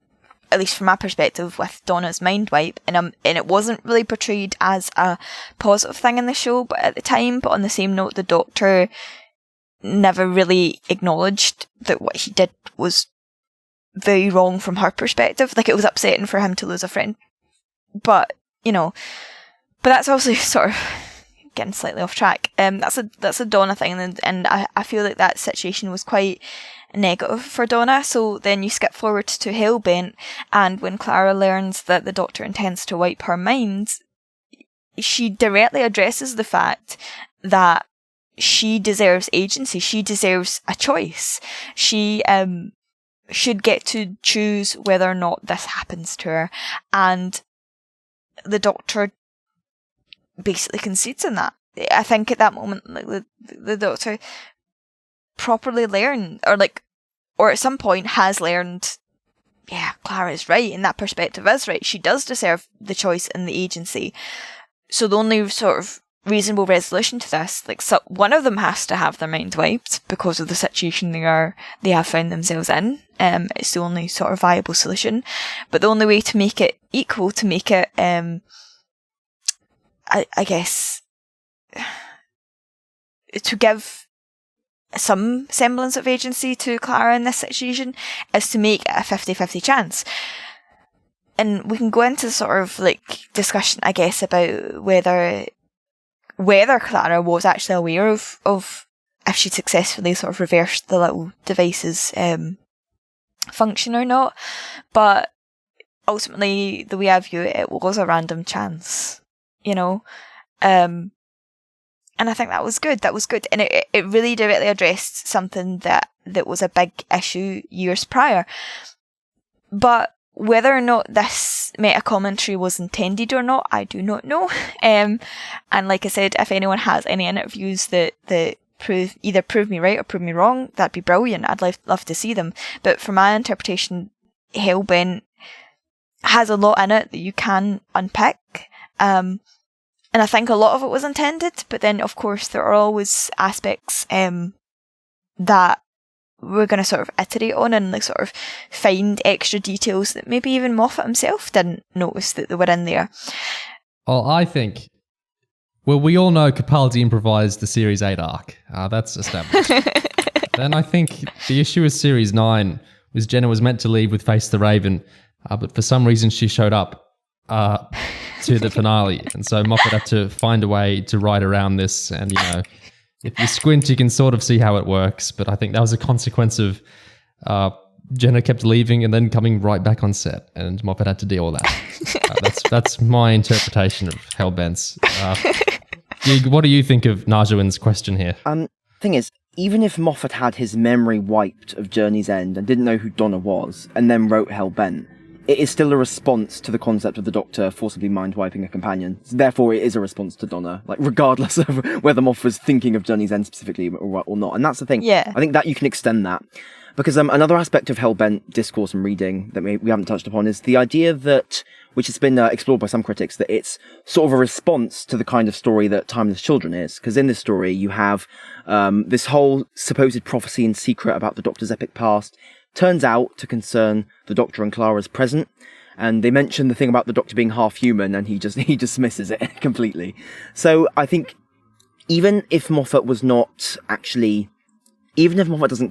at least from my perspective, with Donna's mind wipe, and it wasn't really portrayed as a positive thing in the show, but at the time. But on the same note, the Doctor never really acknowledged that what he did was very wrong from her perspective. It was upsetting for him to lose a friend, but but that's also sort of getting slightly off track. That's a Donna thing, and I feel like that situation was quite negative for Donna. So then you skip forward to Hellbent, and when Clara learns that the Doctor intends to wipe her mind, she directly addresses the fact that she deserves agency. She deserves a choice. She should get to choose whether or not this happens to her, and the Doctor basically concedes in that. I think at that moment, the Doctor properly learned, or at some point has learned, yeah, Clara is right, and that perspective is right. She does deserve the choice and the agency. So the only sort of reasonable resolution to this. Like, so one of them has to have their mind wiped because of the situation they have found themselves in. It's the only sort of viable solution. But the only way to make it equal, to make it, I guess, to give some semblance of agency to Clara in this situation, is to make it a 50-50 chance. And we can go into sort of like discussion, I guess, about whether Clara was actually aware of if she successfully sort of reversed the little device's function or not. But ultimately, the way I view it, it was a random chance, you know. And I think that was good. That was good. And it really directly addressed something that was a big issue years prior. But whether or not this meta-commentary was intended or not, I do not know. And like I said, if anyone has any interviews that prove me right or prove me wrong, that'd be brilliant. I'd love to see them. But for my interpretation, Hellbent has a lot in it that you can unpick. And I think a lot of it was intended, but then of course there are always aspects that we're going to sort of iterate on and like sort of find extra details that maybe even Moffat himself didn't notice that they were in there. Well, I think, we all know Capaldi improvised the Series 8 arc. That's established. Then I think the issue with Series 9 was Jenna was meant to leave with Face the Raven, but for some reason she showed up to the finale. And so Moffat had to find a way to write around this. And, you know, if you squint, you can sort of see how it works. But I think that was a consequence of Jenna kept leaving and then coming right back on set. And Moffat had to deal with that. That's my interpretation of Hellbent's. Gig, what do you think of Najawin's question here? Thing is, even if Moffat had his memory wiped of Journey's End and didn't know who Donna was, and then wrote Hellbent, it is still a response to the concept of the Doctor forcibly mind-wiping a companion. Therefore, it is a response to Donna, like regardless of whether Moffat was thinking of Journey's End specifically or not. And that's the thing. Yeah. I think that you can extend that. Because another aspect of Hellbent discourse and reading that we haven't touched upon is the idea that, which has been explored by some critics, that it's sort of a response to the kind of story that Timeless Children is. Because in this story, you have this whole supposed prophecy and secret about the Doctor's epic past turns out to concern the Doctor and Clara's present. And they mention the thing about the Doctor being half human, and he dismisses it completely. So I think even if Moffat doesn't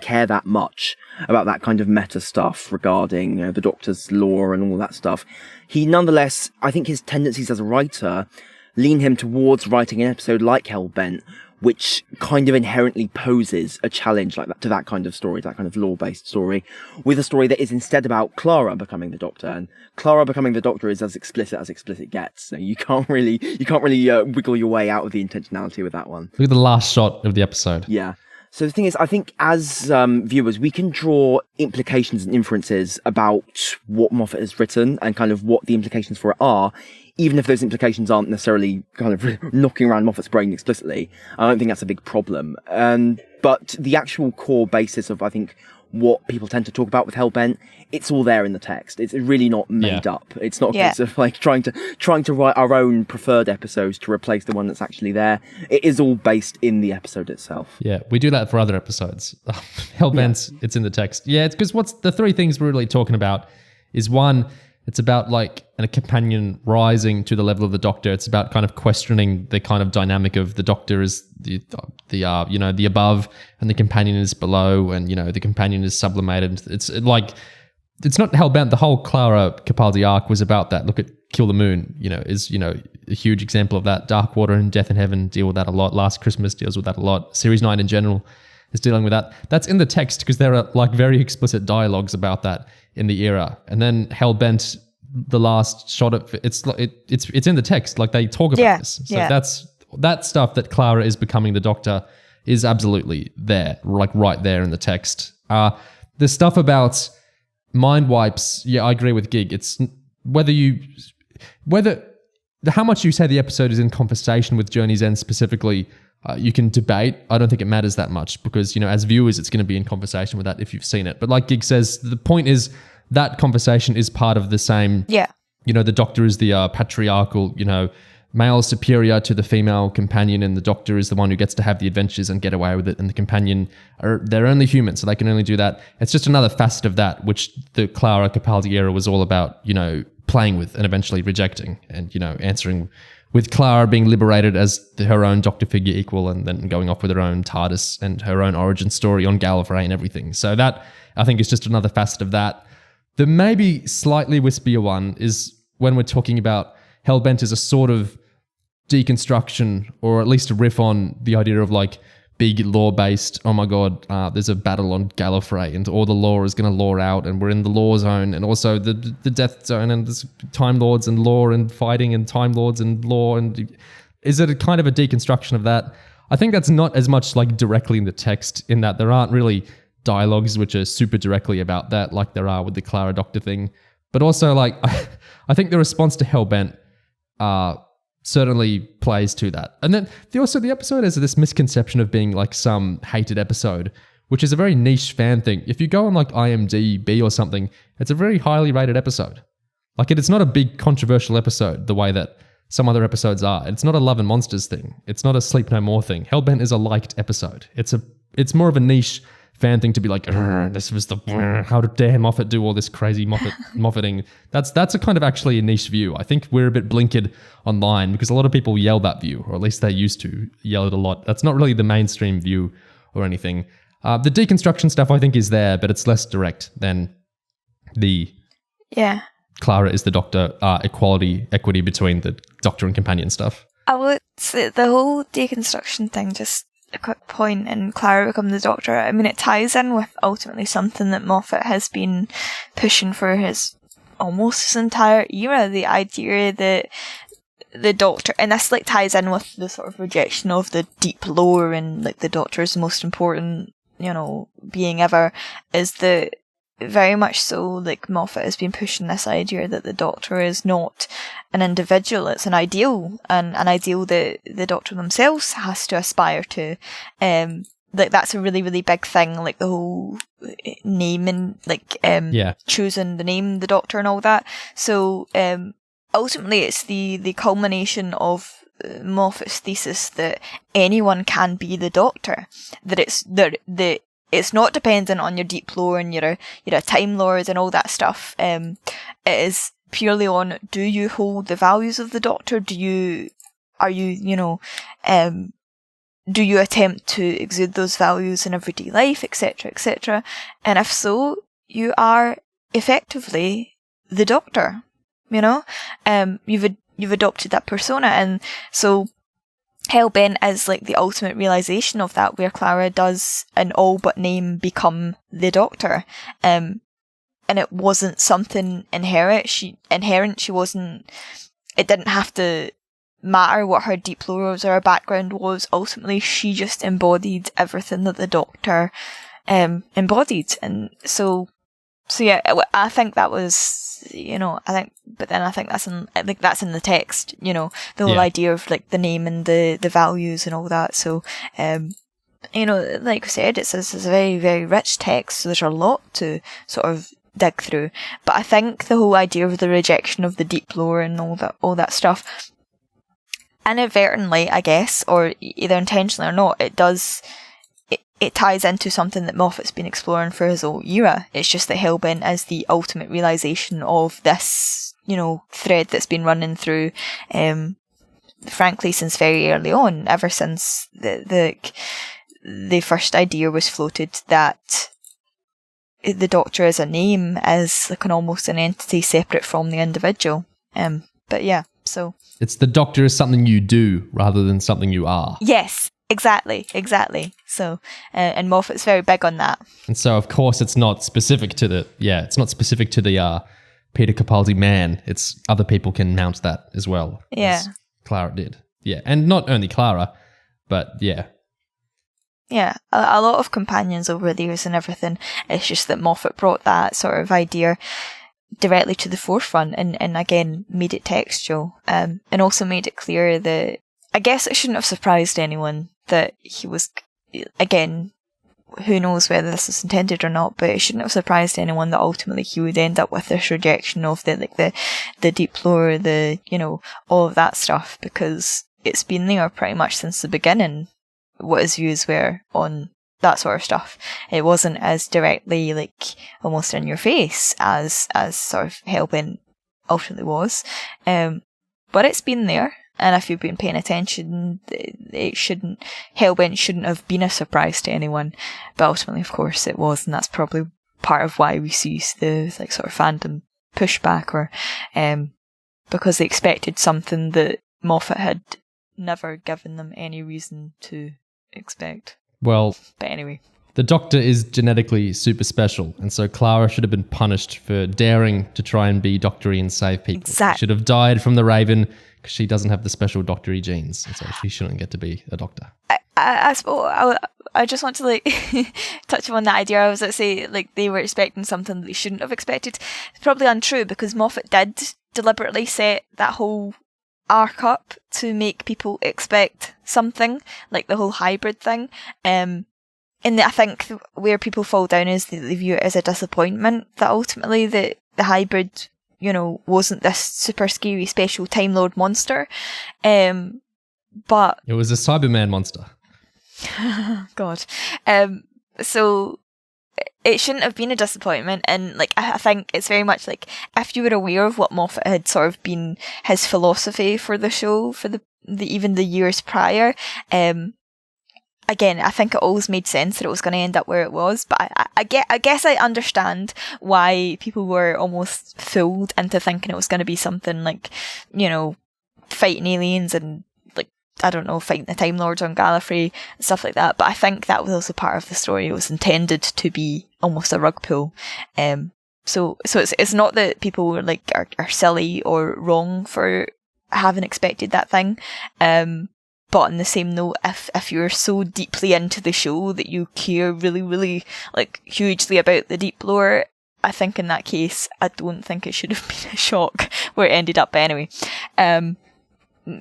care that much about that kind of meta stuff regarding, you know, the Doctor's lore and all that stuff, he nonetheless, I think his tendencies as a writer lean him towards writing an episode like Hellbent, which kind of inherently poses a challenge like that to that kind of story, that kind of lore-based story, with a story that is instead about Clara becoming the Doctor. And Clara becoming the Doctor is as explicit gets. So you can't really wiggle your way out of the intentionality with that one. Look at the last shot of the episode. Yeah. So the thing is, I think as viewers, we can draw implications and inferences about what Moffat has written and kind of what the implications for it are, even if those implications aren't necessarily kind of knocking around Moffat's brain explicitly. I don't think that's a big problem. But the actual core basis of, I think, what people tend to talk about with Hellbent, it's all there in the text. It's really not made up. It's not a case of like trying to write our own preferred episodes to replace the one that's actually there. It is all based in the episode itself. Yeah, we do that for other episodes. Hellbent, it's in the text. Yeah, it's because what's the three things we're really talking about is one, it's about like a companion rising to the level of the Doctor. It's about kind of questioning the kind of dynamic of the Doctor is the above and the companion is below, and you know the companion is sublimated. It's not Hellbent. The whole Clara Capaldi arc was about that. Look at Kill the Moon. Is a huge example of that. Darkwater and Death in Heaven deal with that a lot. Last Christmas deals with that a lot. Series 9 in general is dealing with that. That's in the text because there are like very explicit dialogues about that in the era. And then Hellbent, the last shot of it's in the text. Like they talk about this. So that's that stuff that Clara is becoming the Doctor is absolutely there, like right there in the text. The stuff about mind wipes, I agree with Gig. It's how much you say the episode is in conversation with Journey's End specifically, you can debate. I don't think it matters that much because, as viewers, it's going to be in conversation with that if you've seen it. But like Gig says, the point is that conversation is part of the same, the Doctor is the patriarchal, male is superior to the female companion, and the Doctor is the one who gets to have the adventures and get away with it, and the companion they're only human, so they can only do that. It's just another facet of that, which the Clara Capaldi era was all about, playing with and eventually rejecting, and answering with Clara being liberated as her own Doctor figure equal, and then going off with her own TARDIS and her own origin story on Gallifrey and everything. So that, I think, is just another facet of that. The maybe slightly wispier one is when we're talking about Hellbent as a sort of deconstruction, or at least a riff on the idea of like big lore-based, oh my god, there's a battle on Gallifrey and all the lore is going to lore out and we're in the lore zone, and also the death zone, and there's Time Lords and lore and fighting and Time Lords and lore. And is it a kind of a deconstruction of that? I think that's not as much like directly in the text, in that there aren't really dialogues which are super directly about that like there are with the Clara Doctor thing. But also, like, I think the response to Hellbent certainly plays to that. And then the episode has this misconception of being like some hated episode, which is a very niche fan thing. If you go on like IMDb or something, it's a very highly rated episode. Like, it's not a big controversial episode the way that some other episodes are. It's not a Love and Monsters thing. It's not a Sleep No More thing. Hellbent is a liked episode. It's more of a niche fan thing to be like, this was how dare Moffat do all this crazy Moffating. That's a kind of actually a niche view. I think we're a bit blinkered online because a lot of people yell that view, or at least they used to yell it a lot. That's not really the mainstream view or anything. The deconstruction stuff I think is there, but it's less direct than the Clara is the Doctor, equity between the Doctor and companion stuff. I would say the whole deconstruction thing, just a quick point, and Clara become the Doctor, I mean, it ties in with ultimately something that Moffat has been pushing for almost his entire era, the idea that the Doctor, and this like ties in with the sort of rejection of the deep lore, and like the Doctor is the most important, being ever, is the very much so, like, Moffat has been pushing this idea that the Doctor is not an individual, it's an ideal, and an ideal that the Doctor themselves has to aspire to. Like, that's a really, really big thing, like the whole name and, like, choosing the name, the Doctor and all that. So, ultimately it's the culmination of Moffat's thesis that anyone can be the Doctor, that it's not dependent on your deep lore and your Time Lords and all that stuff. It is purely on, do you hold the values of the Doctor? Do you attempt to exude those values in everyday life, etc., etc.? And if so, you are effectively the Doctor. You've adopted that persona, and so Hellbent is like the ultimate realization of that, where Clara does in all but name become the Doctor, and it wasn't something inherent. She wasn't. It didn't have to matter what her deep lore was or her background was. Ultimately, she just embodied everything that the Doctor embodied, and so yeah. I think that was. I think that's in the text, the whole idea of like the name and the values and all that. So, like I said, it's a very, very rich text. So there's a lot to sort of dig through. But I think the whole idea of the rejection of the deep lore and all that stuff, inadvertently, I guess, or either intentionally or not, it ties into something that Moffat's been exploring for his whole era. It's just that Hellbent is the ultimate realisation of this, thread that's been running through, frankly, since very early on, ever since the first idea was floated that the Doctor as a name is like almost an entity separate from the individual. But yeah, so... It's the Doctor is something you do rather than something you are. Yes. Exactly. So, and Moffat's very big on that. And so, of course, it's not specific to the Peter Capaldi man. It's other people can mount that as well. Yeah. As Clara did. Yeah. And not only Clara, but yeah. Yeah. A lot of companions over the years and everything. It's just that Moffat brought that sort of idea directly to the forefront and again, made it textual. And also made it clear that I guess it shouldn't have surprised anyone that he was, again, who knows whether this was intended or not, but it shouldn't have surprised anyone that ultimately he would end up with this rejection of the deep lore, all of that stuff, because it's been there pretty much since the beginning, what his views were on that sort of stuff. It wasn't as directly, like, almost in your face as sort of Hellbent ultimately was. But it's been there, and if you've been paying attention, Hellbent shouldn't have been a surprise to anyone, but ultimately, of course, it was, and that's probably part of why we see the, like, sort of fandom pushback, or because they expected something that Moffat had never given them any reason to expect. Well, but anyway, the Doctor is genetically super special, and so Clara should have been punished for daring to try and be doctory and save people. Exactly. She should have died from the Raven because she doesn't have the special doctory genes, and so she shouldn't get to be a doctor. I suppose I just want to, like, touch on that idea. I was going to say, like, they were expecting something that they shouldn't have expected. It's probably untrue, because Moffat did deliberately set that whole arc up to make people expect something, like the whole hybrid thing. And I think where people fall down is they view it as a disappointment that ultimately the hybrid, wasn't this super scary special Time Lord monster. But it was a Cyberman monster. God. So it shouldn't have been a disappointment, and, like, I think it's very much like, if you were aware of what Moffat had sort of been his philosophy for the show for the even the years prior, again, I think it always made sense that it was going to end up where it was. But I guess I understand why people were almost fooled into thinking it was going to be something like, fighting aliens and, I don't know, fighting the Time Lords on Gallifrey and stuff like that. But I think that was also part of the story. It was intended to be almost a rug pull. So it's not that people were, like, are silly or wrong for having expected that thing. But on the same note, if you're so deeply into the show that you care really, really, like, hugely about the deep lore, I think in that case, I don't think it should have been a shock where it ended up anyway.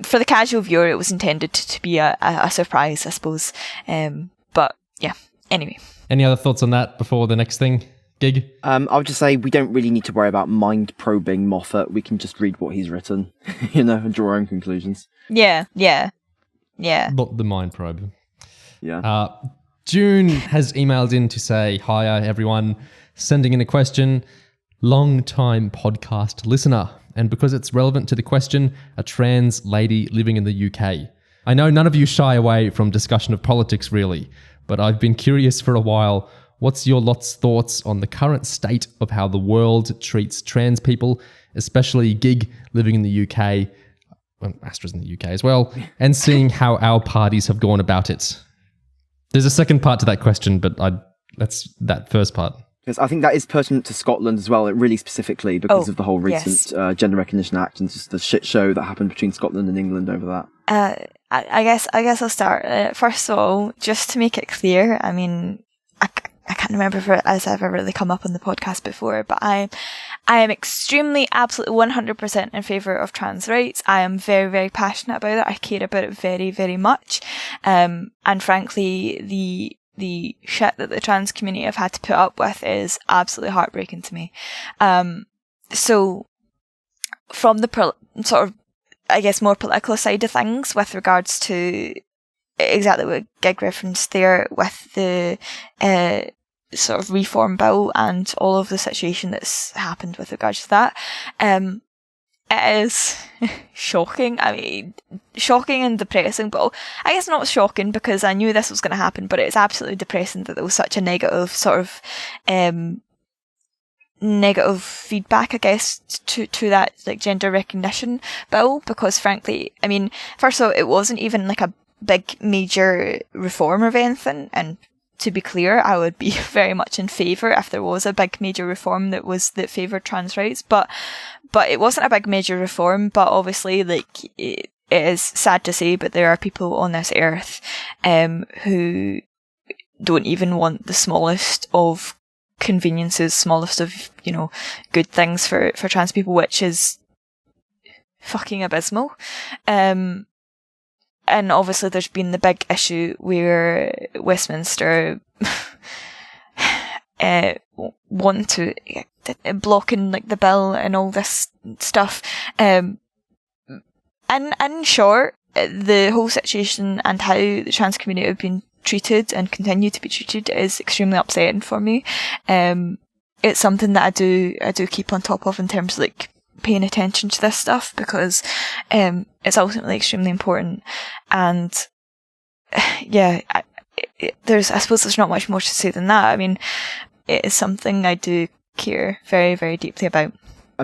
For the casual viewer, it was intended to be a surprise, I suppose. But yeah, anyway. Any other thoughts on that before the next thing, Gig? I would just say we don't really need to worry about mind probing Moffat. We can just read what he's written, and draw our own conclusions. Yeah. Not the mind probe. Yeah. June has emailed in to say, hiya everyone, sending in a question. Long-time podcast listener, and because it's relevant to the question, a trans lady living in the UK. I know none of you shy away from discussion of politics really, but I've been curious for a while. What's your lot's thoughts on the current state of how the world treats trans people, especially Gig living in the UK, well, Astra's in the UK as well, and seeing how our parties have gone about it? There's a second part to that question, but that's that first part. Because I think that is pertinent to Scotland as well, really specifically because of the whole recent Gender Recognition Act and just the shit show that happened between Scotland and England over that. I guess I'll start. First of all, just to make it clear, I mean, I can't remember if it has ever really come up on the podcast before, but I am extremely, absolutely 100% in favour of trans rights. I am very, very passionate about it. I care about it very, very much. And frankly, the shit that the trans community have had to put up with is absolutely heartbreaking to me. So from the sort of, I guess, more political side of things with regards to exactly what Gig referenced there with the sort of reform bill and all of the situation that's happened with regards to that, it is shocking. I mean, shocking and depressing, but I guess not shocking because I knew this was going to happen, but it's absolutely depressing that there was such a negative sort of negative feedback, I guess, to that, like, gender recognition bill, because frankly, I mean, first of all, it wasn't even like a big major reform of anything, and to be clear, I would be very much in favour if there was a big major reform that favoured trans rights, but it wasn't a big major reform. But obviously, like, it is sad to say, but there are people on this earth who don't even want the smallest of conveniences, smallest of, good things for trans people, which is fucking abysmal. and obviously there's been the big issue where Westminster want to blocking like the bill and all this stuff. And in short, the whole situation and how the trans community have been treated and continue to be treated is extremely upsetting for me. It's something that I do keep on top of in terms of like paying attention to this stuff, because it's ultimately extremely important. And yeah, I suppose there's not much more to say than that. I mean, it is something I do care very, very deeply about.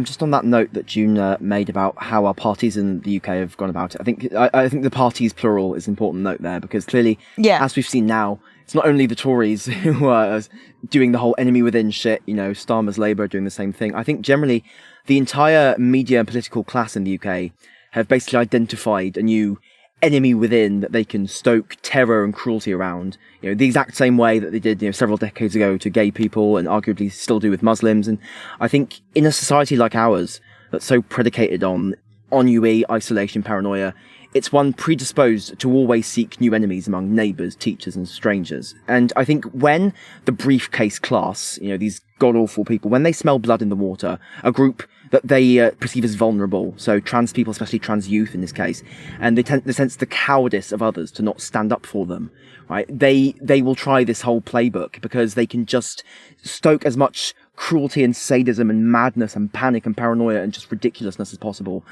Just on that note that June made about how our parties in the UK have gone about it, I think the parties plural is an important note there, because clearly, as we've seen now, it's not only the Tories who are doing the whole enemy within shit, Starmer's Labour doing the same thing. I think generally the entire media and political class in the UK have basically identified a new enemy within that they can stoke terror and cruelty around, the exact same way that they did, several decades ago to gay people, and arguably still do with Muslims. And I think in a society like ours, that's so predicated on ennui, isolation, paranoia, it's one predisposed to always seek new enemies among neighbours, teachers and strangers. And I think when the briefcase class, these god-awful people, when they smell blood in the water, a group that they perceive as vulnerable, so trans people, especially trans youth in this case, and they sense the cowardice of others to not stand up for them, right? They will try this whole playbook because they can just stoke as much cruelty and sadism and madness and panic and paranoia and just ridiculousness as possible.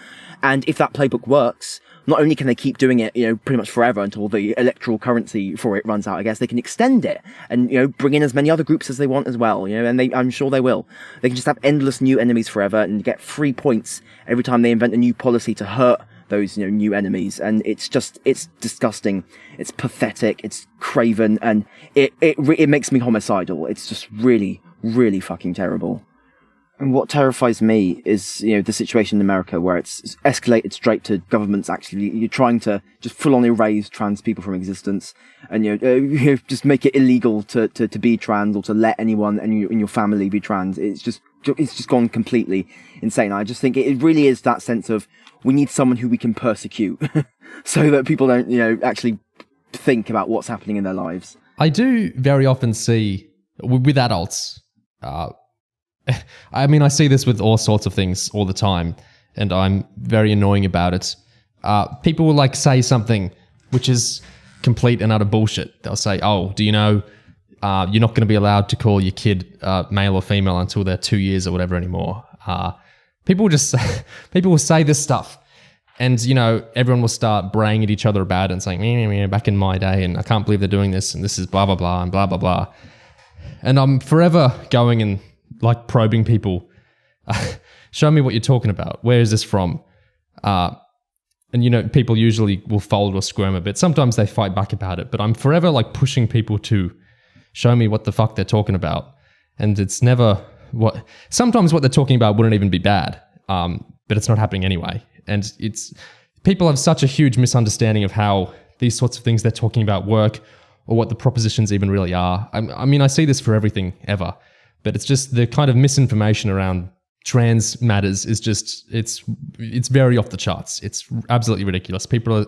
And if that playbook works, not only can they keep doing it, pretty much forever until the electoral currency for it runs out, I guess, they can extend it and, bring in as many other groups as they want as well, and I'm sure they will. They can just have endless new enemies forever and get 3 points every time they invent a new policy to hurt those, new enemies. And it's disgusting. It's pathetic. It's craven. And it makes me homicidal. It's just really, really fucking terrible. And what terrifies me is, the situation in America where it's escalated straight to governments actually you're trying to just full on erase trans people from existence, and just make it illegal to be trans or to let anyone in your family be trans. It's just gone completely insane. I just think it really is that sense of we need someone who we can persecute so that people don't, actually think about what's happening in their lives. I do very often see with adults, I see this with all sorts of things all the time, and I'm very annoying about it. People will say something which is complete and utter bullshit. They'll say, "Oh, do you know you're not going to be allowed to call your kid male or female until they're 2 years or whatever anymore." People will say this stuff, and everyone will start braying at each other about it and saying, "Me, back in my day, and I can't believe they're doing this, and this is blah blah blah and blah blah blah." And I'm forever going and probing people. Show me what you're talking about. Where is this from? And people usually will fold or squirm a bit. Sometimes they fight back about it, but I'm forever pushing people to show me what the fuck they're talking about. And it's never sometimes what they're talking about wouldn't even be bad, but it's not happening anyway. And people have such a huge misunderstanding of how these sorts of things they're talking about work, or what the propositions even really are. I see this for everything ever. But it's just the kind of misinformation around trans matters is just, it's very off the charts. It's absolutely ridiculous. People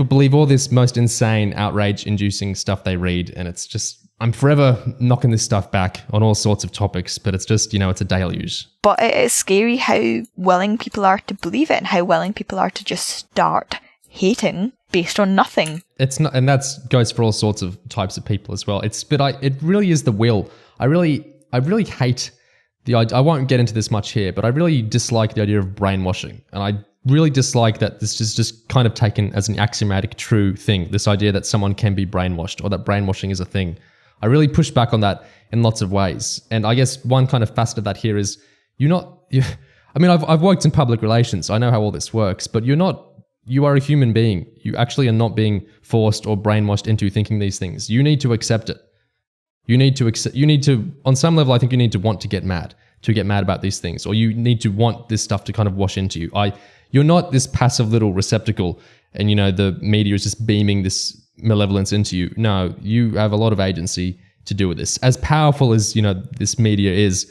believe all this most insane, outrage-inducing stuff they read, and it's just, I'm forever knocking this stuff back on all sorts of topics, but it's just, it's a deluge. But it is scary how willing people are to believe it and how willing people are to just start hating based on nothing. It's not, and that goes for all sorts of types of people as well. It really is the will. I really hate the idea. I won't get into this much here, but I really dislike the idea of brainwashing. And I really dislike that this is just kind of taken as an axiomatic true thing, this idea that someone can be brainwashed or that brainwashing is a thing. I really push back on that in lots of ways. And I guess one kind of facet of that here is I've worked in public relations. I know how all this works, but you are a human being. You actually are not being forced or brainwashed into thinking these things. You need to accept it. You need to, on some level, I think you need to want to get mad about these things, or you need to want this stuff to kind of wash into you. You're not this passive little receptacle and, the media is just beaming this malevolence into you. No, you have a lot of agency to do with this. As powerful as, this media is,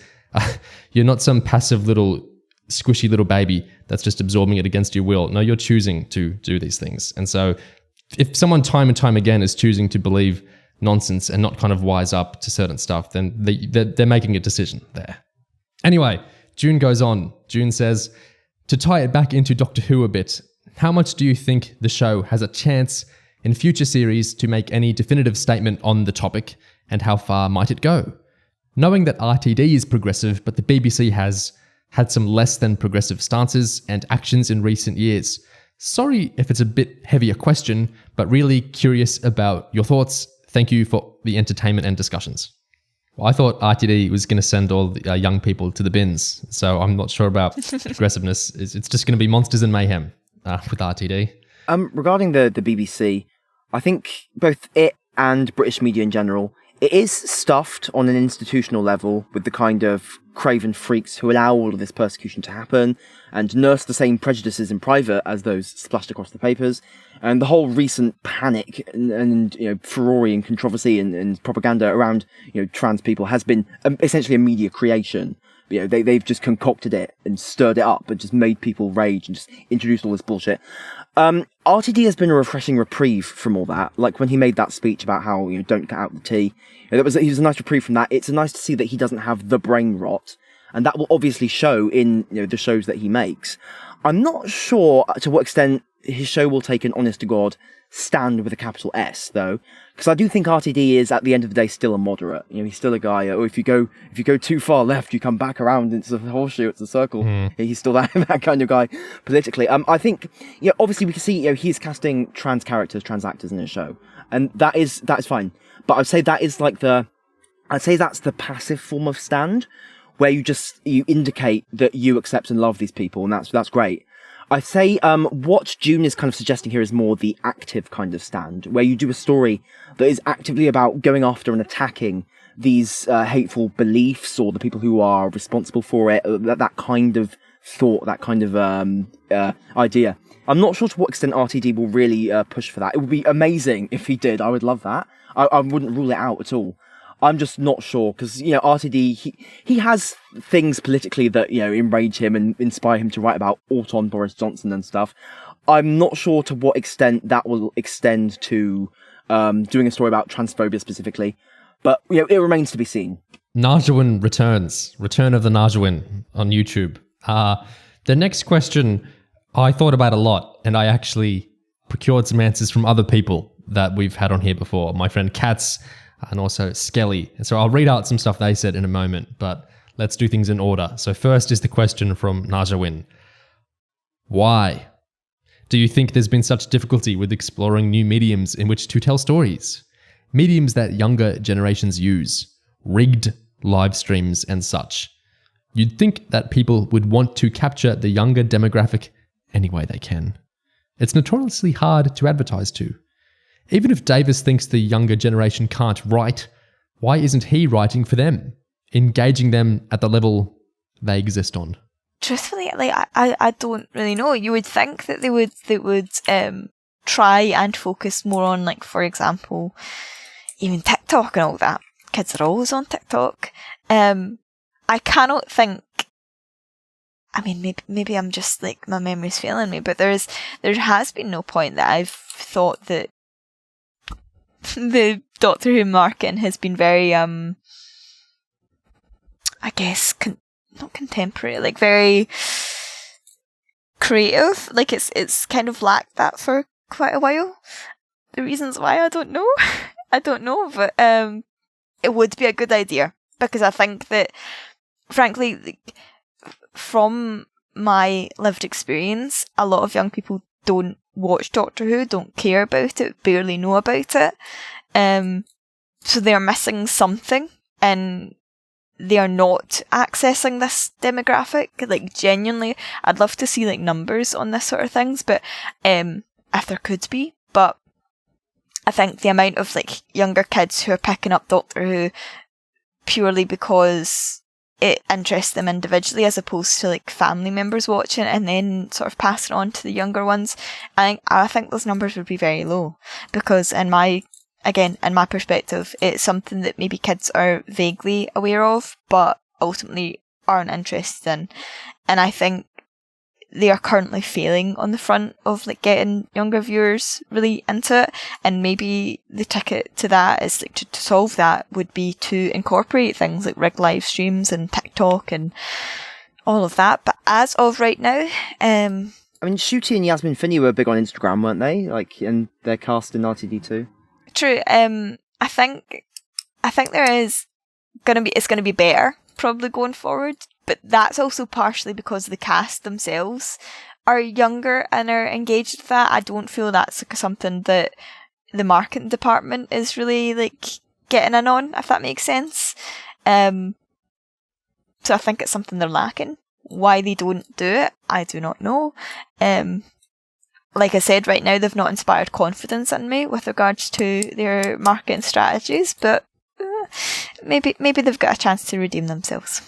you're not some passive little squishy little baby that's just absorbing it against your will. No, you're choosing to do these things. And so if someone time and time again is choosing to believe nonsense and not kind of wise up to certain stuff, then they're making a decision there. Anyway, June goes on. June says, to tie it back into Doctor Who a bit, how much do you think the show has a chance in future series to make any definitive statement on the topic, and how far might it go? Knowing that RTD is progressive, but the BBC has had some less than progressive stances and actions in recent years. Sorry if it's a bit heavy a question, but really curious about your thoughts. Thank you for the entertainment and discussions. Well, I thought RTD was going to send all the young people to the bins, so I'm not sure about progressiveness. It's just going to be monsters and mayhem with RTD. Regarding the BBC, I think both it and British media in general, it is stuffed on an institutional level with the kind of craven freaks who allow all of this persecution to happen and nurse the same prejudices in private as those splashed across the papers. And the whole recent panic and furore and controversy and propaganda around trans people has been essentially a media creation. They've just concocted it and stirred it up and just made people rage and just introduced all this bullshit. RTD has been a refreshing reprieve from all that. Like when he made that speech about how don't cut out the tea. He was a nice reprieve from that. It's nice to see that he doesn't have the brain rot, and that will obviously show in the shows that he makes. I'm not sure to what extent his show will take an honest to God stand with a capital S, though, because I do think RTD is at the end of the day still a moderate. He's still a guy. Or if you go too far left, you come back around into the horseshoe. It's a circle. He's still that kind of guy politically. I think obviously we can see he's casting trans characters, trans actors in his show, and that is fine. But I'd say that's the passive form of stand, where you indicate that you accept and love these people, and that's great. I'd say what June is kind of suggesting here is more the active kind of stand, where you do a story that is actively about going after and attacking these hateful beliefs or the people who are responsible for it, that kind of thought, that kind of idea. I'm not sure to what extent RTD will really push for that. It would be amazing if he did. I would love that. I wouldn't rule it out at all. I'm just not sure, because, RTD, he has things politically that, enrage him and inspire him to write about Auton Boris Johnson and stuff. I'm not sure to what extent that will extend to doing a story about transphobia specifically, but, it remains to be seen. Najawin returns. Return of the Najawin on YouTube. The next question I thought about a lot, and I actually procured some answers from other people that we've had on here before. My friend Katz, and also Skelly. And so I'll read out some stuff they said in a moment, but let's do things in order. So first is the question from Najawin. Why do you think there's been such difficulty with exploring new mediums in which to tell stories? Mediums that younger generations use, rigged live streams and such. You'd think that people would want to capture the younger demographic any way they can. It's notoriously hard to advertise to. Even if Davis thinks the younger generation can't write, why isn't he writing for them, engaging them at the level they exist on? Truthfully, I don't really know. You would think that they would try and focus more on, like, for example, even TikTok and all that. Kids are always on TikTok. I cannot think. I mean, maybe I'm just like my memory's failing me, but there has been no point that I've thought that the Doctor Who marketing has been very, I guess, not contemporary, like very creative. Like it's kind of lacked that for quite a while. The reasons why, I don't know. But it would be a good idea, because I think that, frankly, like, from my lived experience, a lot of young people don't watch Doctor Who, don't care about it, barely know about it. So they're missing something, and they are not accessing this demographic. Like, genuinely, I'd love to see like numbers on this sort of things, but if there could be. But I think the amount of like younger kids who are picking up Doctor Who purely because it interests them individually, as opposed to like family members watching and then sort of passing on to the younger ones, I think those numbers would be very low, because in my perspective, it's something that maybe kids are vaguely aware of, but ultimately aren't interested in. And I think they are currently failing on the front of like getting younger viewers really into it, and maybe the ticket to that is like to solve that would be to incorporate things like rig live streams and TikTok and all of that. But as of right now, I mean, Shooty and Yasmin Finney were big on Instagram, weren't they? Like, and they're cast in RTD2. True. I think it's gonna be better probably going forward. But that's also partially because the cast themselves are younger and are engaged with that. I don't feel that's like something that the marketing department is really like getting in on, if that makes sense. So I think it's something they're lacking. Why they don't do it, I do not know. Like I said, right now they've not inspired confidence in me with regards to their marketing strategies, but maybe they've got a chance to redeem themselves.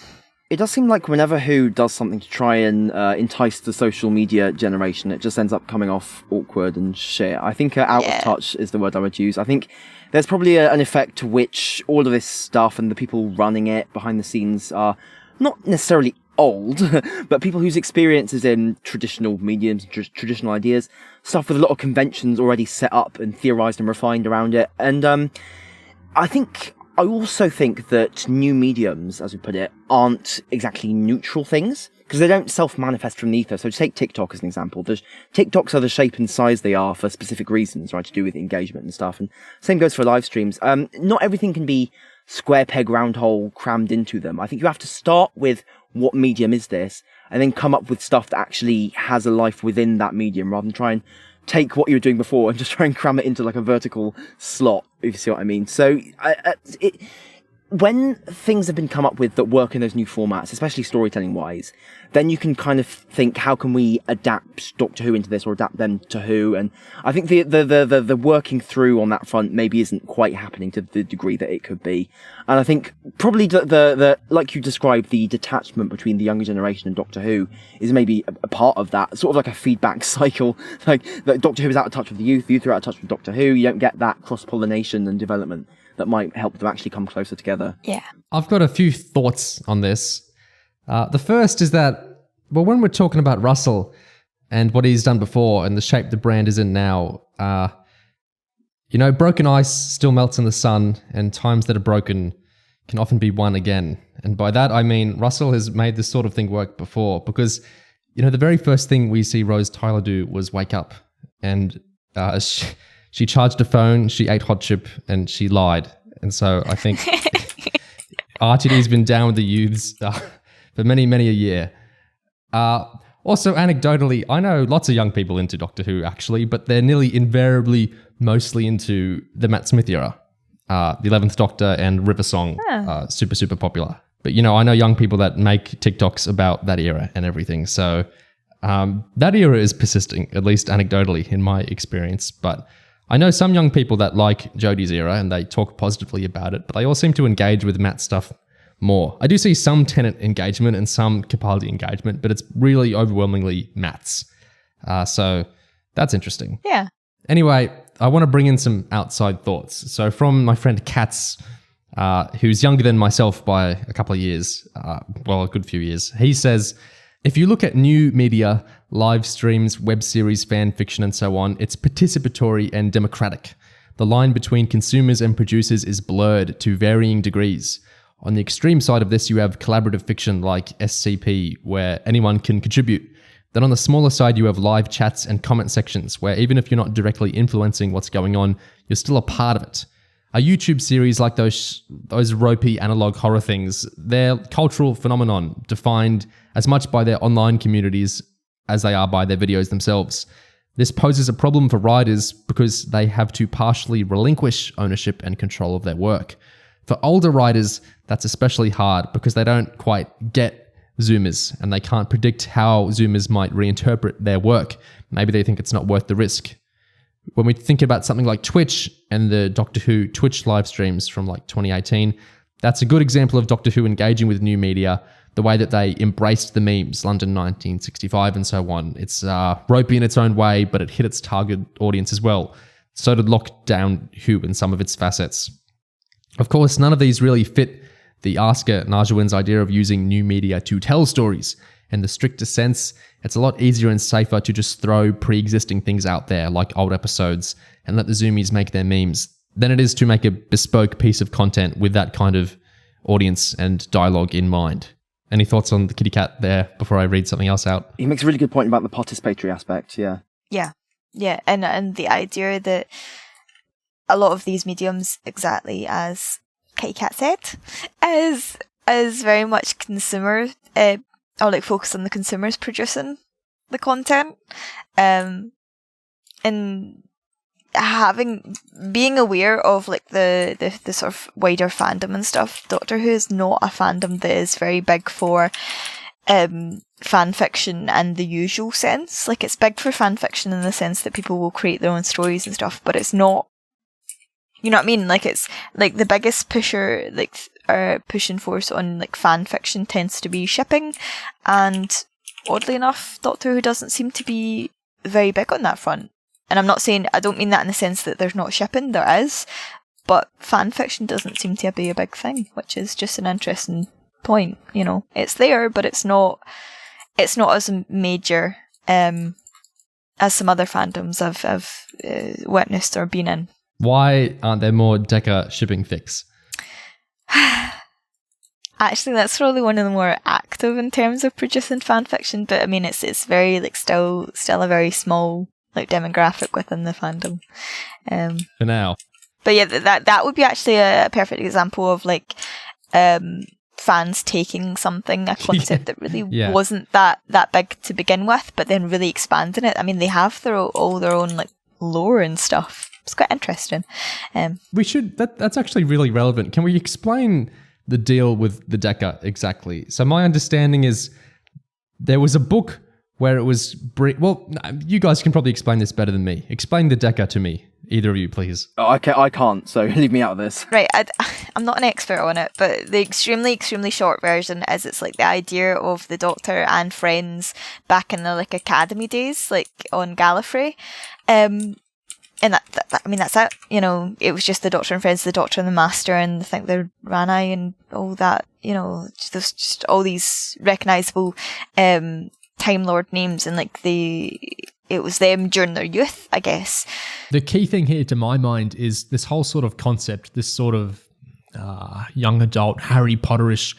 It does seem like whenever Who does something to try and entice the social media generation, it just ends up coming off awkward and shit. I think out of touch is the word I would use. I think there's probably an effect to which all of this stuff and the people running it behind the scenes are not necessarily old, but people whose experiences in traditional mediums, traditional ideas, stuff with a lot of conventions already set up and theorized and refined around it. And I also think that new mediums, as we put it, aren't exactly neutral things, because they don't self-manifest from the ether. So take TikTok as an example. TikToks are the shape and size they are for specific reasons, right, to do with engagement and stuff. And same goes for live streams. Not everything can be square peg, round hole crammed into them. I think you have to start with what medium is this, and then come up with stuff that actually has a life within that medium, rather than try and take what you were doing before and just try and cram it into like a vertical slot, if you see what I mean. So when things have been come up with that work in those new formats, especially storytelling wise, then you can kind of think, how can we adapt Doctor Who into this, or adapt them to Who? And I think the working through on that front maybe isn't quite happening to the degree that it could be. And I think probably the like you described, the detachment between the younger generation and Doctor Who is maybe a part of that, sort of like a feedback cycle. Like Doctor Who is out of touch with the youth are out of touch with Doctor Who. You don't get that cross-pollination and development that might help them actually come closer together. Yeah. I've got a few thoughts on this. The first is that, well, when we're talking about Russell and what he's done before and the shape the brand is in now, broken ice still melts in the sun, and times that are broken can often be won again. And by that, I mean Russell has made this sort of thing work before, because, the very first thing we see Rose Tyler do was wake up, and she charged a phone, she ate hot chip, and she lied. And so I think RTD's been down with the youths for many, many a year. Also, anecdotally, I know lots of young people into Doctor Who, actually, but they're nearly invariably mostly into the Matt Smith era. The 11th Doctor and River Song, super, super popular. But, I know young people that make TikToks about that era and everything. So that era is persisting, at least anecdotally, in my experience. But I know some young people that like Jodie's era and they talk positively about it, but they all seem to engage with Matt's stuff more. I do see some Tennant engagement and some Capaldi engagement, but it's really overwhelmingly Matt's. So that's interesting. Yeah. Anyway, I want to bring in some outside thoughts. So from my friend Katz, who's younger than myself by a couple of years, a good few years, he says, if you look at new media, live streams, web series, fan fiction, and so on, it's participatory and democratic. The line between consumers and producers is blurred to varying degrees. On the extreme side of this, you have collaborative fiction like SCP, where anyone can contribute. Then on the smaller side, you have live chats and comment sections, where even if you're not directly influencing what's going on, you're still a part of it. A YouTube series like those ropey analog horror things, they're cultural phenomenon defined as much by their online communities as they are by their videos themselves. This poses a problem for writers because they have to partially relinquish ownership and control of their work. For older writers, that's especially hard because they don't quite get Zoomers and they can't predict how Zoomers might reinterpret their work. Maybe they think it's not worth the risk. When we think about something like Twitch and the Doctor Who Twitch live streams from like 2018, that's a good example of Doctor Who engaging with new media, the way that they embraced the memes, London 1965 and so on. It's ropey in its own way, but it hit its target audience as well. So did Lockdown Who in some of its facets. Of course, none of these really fit the Asker Najawin's idea of using new media to tell stories. In the strictest sense, it's a lot easier and safer to just throw pre-existing things out there, like old episodes, and let the Zoomies make their memes, than it is to make a bespoke piece of content with that kind of audience and dialogue in mind. Any thoughts on the kitty cat there before I read something else out? He makes a really good point about the participatory aspect, yeah. Yeah, and the idea that a lot of these mediums, exactly as Kitty Cat said, is very much consumer, or like focused on the consumers producing the content, and being aware of like the sort of wider fandom and stuff. Doctor Who is not a fandom that is very big for fan fiction in the usual sense. Like, it's big for fan fiction in the sense that people will create their own stories and stuff, but it's not, you know what I mean? Like, it's like the biggest pusher, like pushing force on like fan fiction tends to be shipping, and oddly enough, Doctor Who doesn't seem to be very big on that front. And I'm not saying, I don't mean that in the sense that there's not shipping, there is, but fan fiction doesn't seem to be a big thing, which is just an interesting point. You know, it's there, but it's not as major as some other fandoms I've witnessed or been in. Why aren't there more Deca shipping fics? Actually, that's probably one of the more active in terms of producing fan fiction, but I mean, it's very like still a very small like demographic within the fandom. For now. But yeah, that would be actually a perfect example of like fans taking something, a concept that really wasn't that big to begin with, but then really expanding it. I mean, they have all their own like lore and stuff. It's quite interesting. We should. That's actually really relevant. Can we explain the deal with the Deca exactly? So my understanding is there was a book where it was... well, you guys can probably explain this better than me. Explain the Deca to me. Either of you, please. Oh, I can't, so leave me out of this. Right, I'm not an expert on it, but the extremely, extremely short version is it's like the idea of the Doctor and friends back in the like academy days, like on Gallifrey. And that I mean, that's it. You know, it was just the Doctor and friends, the Doctor and the Master, and I think the Rani and all that. You know, just all these recognisable Time Lord names, and like it was them during their youth, I guess. The key thing here to my mind is this whole sort of concept, this sort of young adult, Harry Potterish,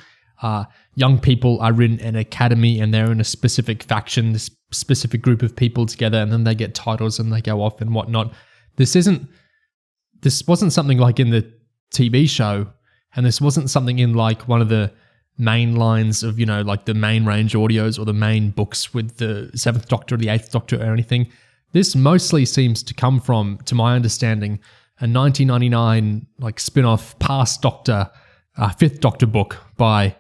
young people are in an academy and they're in a specific faction, this specific group of people together, and then they get titles and they go off and whatnot. This wasn't something like in the TV show, and this wasn't something in like one of the main lines of, you know, like the main range audios or the main books with the 7th Doctor or the 8th Doctor or anything. This mostly seems to come from, to my understanding, a 1999 like spin-off Past Doctor, 5th Doctor book by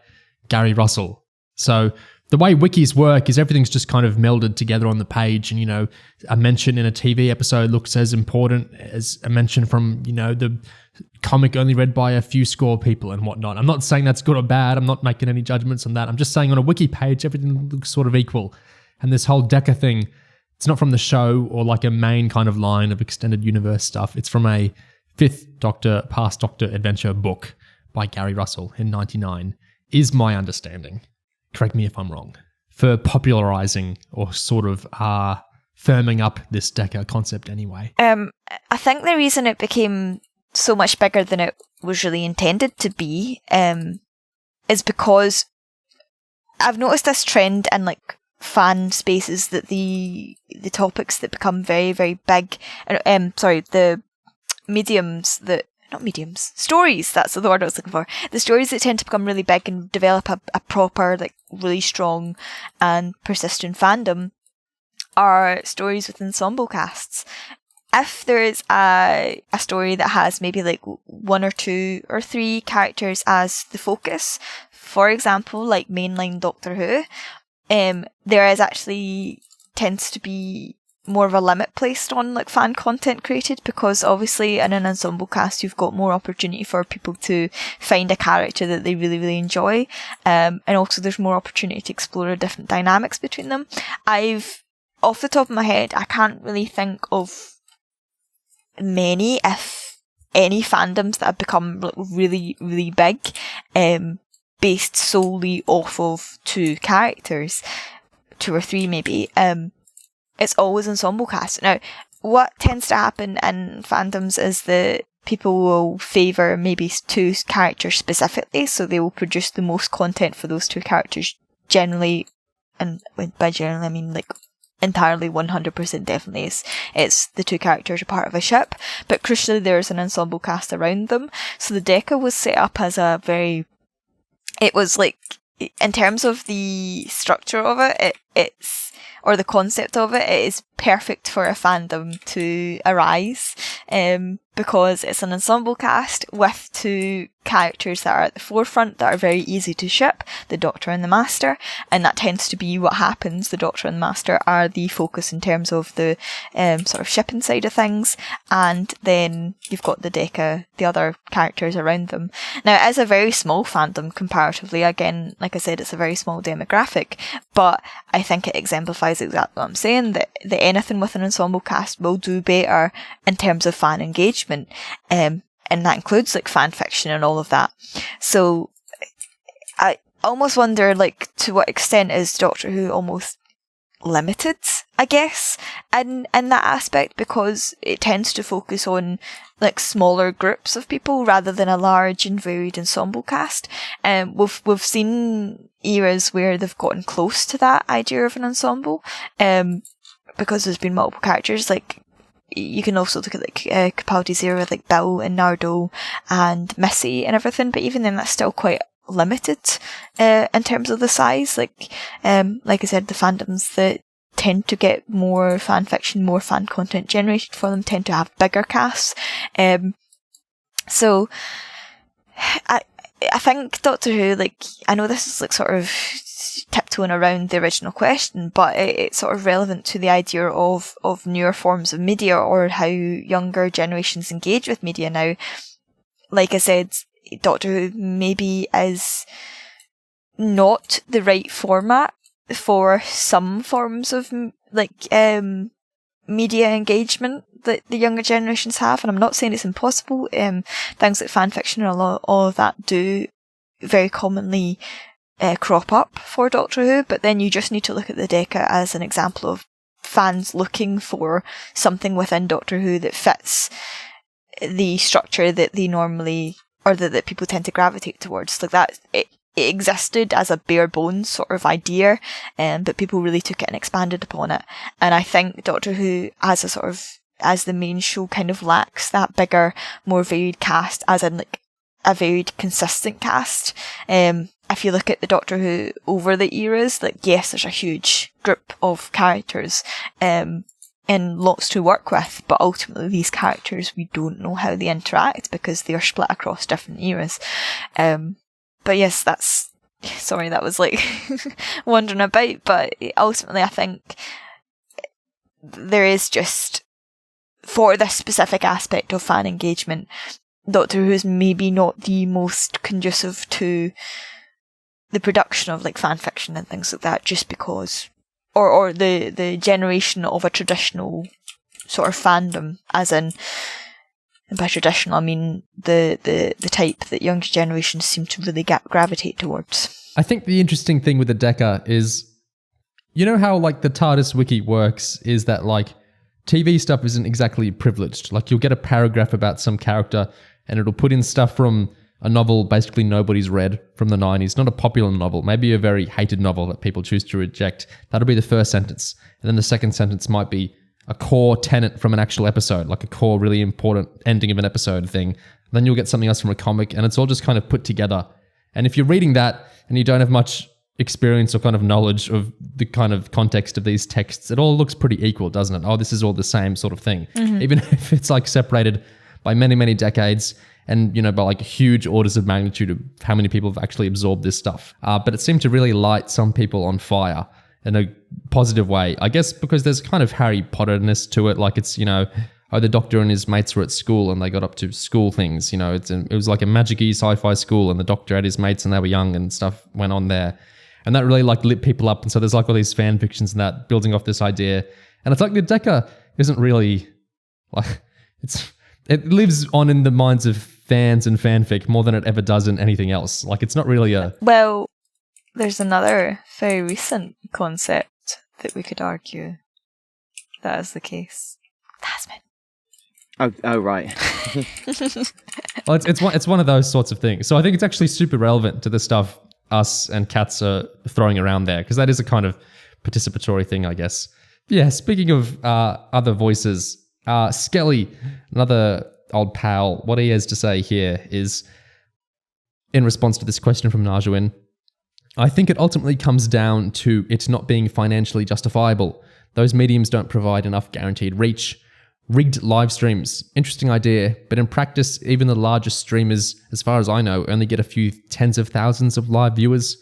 Gary Russell. So the way wikis work is everything's just kind of melded together on the page, and, you know, a mention in a TV episode looks as important as a mention from, you know, the comic only read by a few score people and whatnot. I'm not saying that's good or bad. I'm not making any judgments on that. I'm just saying on a wiki page, everything looks sort of equal. And this whole Deca thing, it's not from the show or like a main kind of line of extended universe stuff. It's from a 5th Doctor, Past Doctor adventure book by Gary Russell in 1999, is my understanding. Correct me if I'm wrong. For popularizing or sort of firming up this Deca concept anyway. I think the reason it became so much bigger than it was really intended to be is because I've noticed this trend in like fan spaces that the topics that become very, very big, the stories, that's the word I was looking for. The stories that tend to become really big and develop a proper, like really strong and persistent fandom are stories with ensemble casts. If there is a story that has maybe like 1 or 2 or 3 characters as the focus, for example, like mainline Doctor Who, there is actually tends to be more of a limit placed on like fan content created, because obviously in an ensemble cast you've got more opportunity for people to find a character that they really, really enjoy, and also there's more opportunity to explore different dynamics between them. Off the top of my head, I can't really think of many, if any fandoms that have become like really, really big, based solely off of two characters, two or three maybe, it's always ensemble cast. Now, what tends to happen in fandoms is that people will favour maybe two characters specifically, so they will produce the most content for those two characters generally, and by generally I mean like entirely 100% definitely it's the two characters are part of a ship, but crucially there's an ensemble cast around them. So the Deca was set up as it was like, in terms of the structure of it's or the concept of it is perfect for a fandom to arise, because it's an ensemble cast with two characters that are at the forefront that are very easy to ship, the Doctor and the Master, and that tends to be what happens. The Doctor and the Master are the focus in terms of the sort of shipping side of things, and then you've got the Deca, the other characters around them. Now, it is a very small fandom comparatively. Again, like I said, it's a very small demographic, but I think it exemplifies exactly what I'm saying, that anything with an ensemble cast will do better in terms of fan engagement, and that includes like fan fiction and all of that. So I almost wonder, like, to what extent is Doctor Who almost limited, I guess, in that aspect, because it tends to focus on like smaller groups of people rather than a large and varied ensemble cast. We've seen eras where they've gotten close to that idea of an ensemble, because there's been multiple characters. Like, you can also look at like Capaldi's era with like Bill and Nardo and Missy and everything, but even then that's still quite limited in terms of the size. Like I said, the fandoms that tend to get more fan fiction, more fan content generated for them, tend to have bigger casts. So I think Doctor Who, like, I know this is like sort of tiptoeing around the original question, but it's sort of relevant to the idea of newer forms of media, or how younger generations engage with media now. Like I said, Doctor Who maybe is not the right format for some forms of like media engagement that the younger generations have, and I'm not saying it's impossible. Things like fan fiction and all of that do very commonly crop up for Doctor Who, but then you just need to look at the Deca as an example of fans looking for something within Doctor Who that fits the structure that they normally, or that people tend to gravitate towards. Like that, it existed as a bare bones sort of idea, but people really took it and expanded upon it. And I think Doctor Who as a sort of, as the main show, kind of lacks that bigger, more varied cast, as in like a varied, consistent cast. If you look at the Doctor Who over the eras, like, yes, there's a huge group of characters, and lots to work with, but ultimately these characters, we don't know how they interact because they are split across different eras. But yes, that was like wandering about, but ultimately I think there is just, for this specific aspect of fan engagement, Doctor Who is maybe not the most conducive to the production of like fan fiction and things like that, just because, or the generation of a traditional sort of fandom, as in, and by traditional I mean the type that younger generations seem to really gravitate towards. I think the interesting thing with the Deca is, you know how like the TARDIS wiki works is that like TV stuff isn't exactly privileged. Like you'll get a paragraph about some character and it'll put in stuff from a novel basically nobody's read from the 90s, not a popular novel, maybe a very hated novel that people choose to reject. That'll be the first sentence. And then the second sentence might be a core tenet from an actual episode, like a core really important ending of an episode thing. And then you'll get something else from a comic, and it's all just kind of put together. And if you're reading that and you don't have much experience or kind of knowledge of the kind of context of these texts, it all looks pretty equal, doesn't it? Oh, this is all the same sort of thing. Mm-hmm. Even if it's like separated by many, many decades and, you know, by like huge orders of magnitude of how many people have actually absorbed this stuff. But it seemed to really light some people on fire in a positive way, I guess, because there's kind of Harry Potter-ness to it. Like it's, you know, oh, the Doctor and his mates were at school and they got up to school things. You know, it was like a magic-y sci-fi school, and the Doctor had his mates and they were young and stuff went on there. And that really like lit people up. And so there's like all these fan fictions and that building off this idea. And it's like the Deca isn't really like, it's It lives on in the minds of fans and fanfic more than it ever does in anything else. Like, it's not really a... Well, there's another very recent concept that we could argue that is the case. Thasmin. Oh, right. Well, it's one of those sorts of things. So I think it's actually super relevant to the stuff us and Cats are throwing around there, because that is a kind of participatory thing, I guess. Yeah, speaking of other voices, Skelly, another old pal, what he has to say here is, in response to this question from Narjuin, I think it ultimately comes down to it not being financially justifiable. Those mediums don't provide enough guaranteed reach. Rigged live streams, interesting idea, but in practice, even the largest streamers, as far as I know, only get a few tens of thousands of live viewers.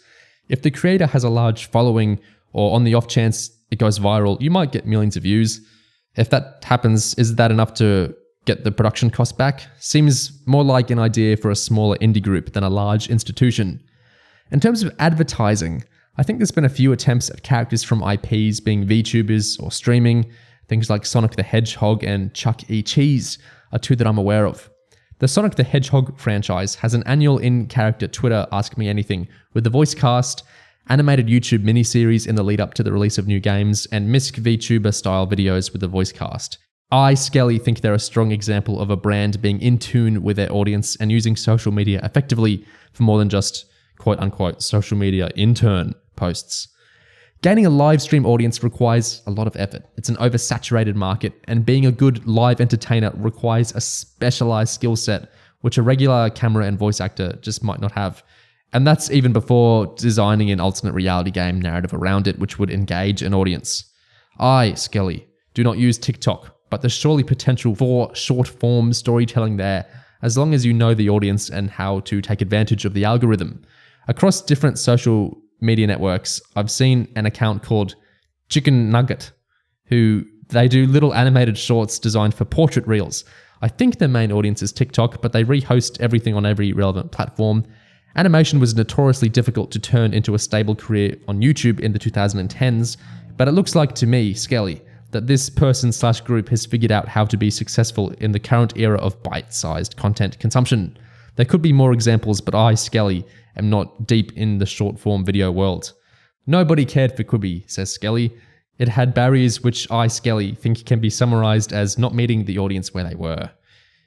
If the creator has a large following, or on the off chance it goes viral, you might get millions of views. If that happens, is that enough to get the production cost back? Seems more like an idea for a smaller indie group than a large institution. In terms of advertising, I think there's been a few attempts at characters from IPs being VTubers or streaming. Things like Sonic the Hedgehog and Chuck E. Cheese are two that I'm aware of. The Sonic the Hedgehog franchise has an annual in-character Twitter Ask Me Anything with the voice cast, animated YouTube miniseries in the lead up to the release of new games, and Misk VTuber style videos with the voice cast. I, Skelly, think they're a strong example of a brand being in tune with their audience and using social media effectively for more than just quote-unquote social media intern posts. Gaining a live stream audience requires a lot of effort. It's an oversaturated market, and being a good live entertainer requires a specialized skill set, which a regular camera and voice actor just might not have. And that's even before designing an alternate reality game narrative around it, which would engage an audience. I, Skelly, do not use TikTok, but there's surely potential for short-form storytelling there, as long as you know the audience and how to take advantage of the algorithm. Across different social media networks, I've seen an account called Chicken Nugget, who they do little animated shorts designed for portrait reels. I think their main audience is TikTok, but they rehost everything on every relevant platform. Animation was notoriously difficult to turn into a stable career on YouTube in the 2010s, but it looks like to me, Skelly, that this person/group has figured out how to be successful in the current era of bite-sized content consumption. There could be more examples, but I, Skelly, am not deep in the short-form video world. Nobody cared for Quibi, says Skelly. It had barriers which I, Skelly, think can be summarized as not meeting the audience where they were.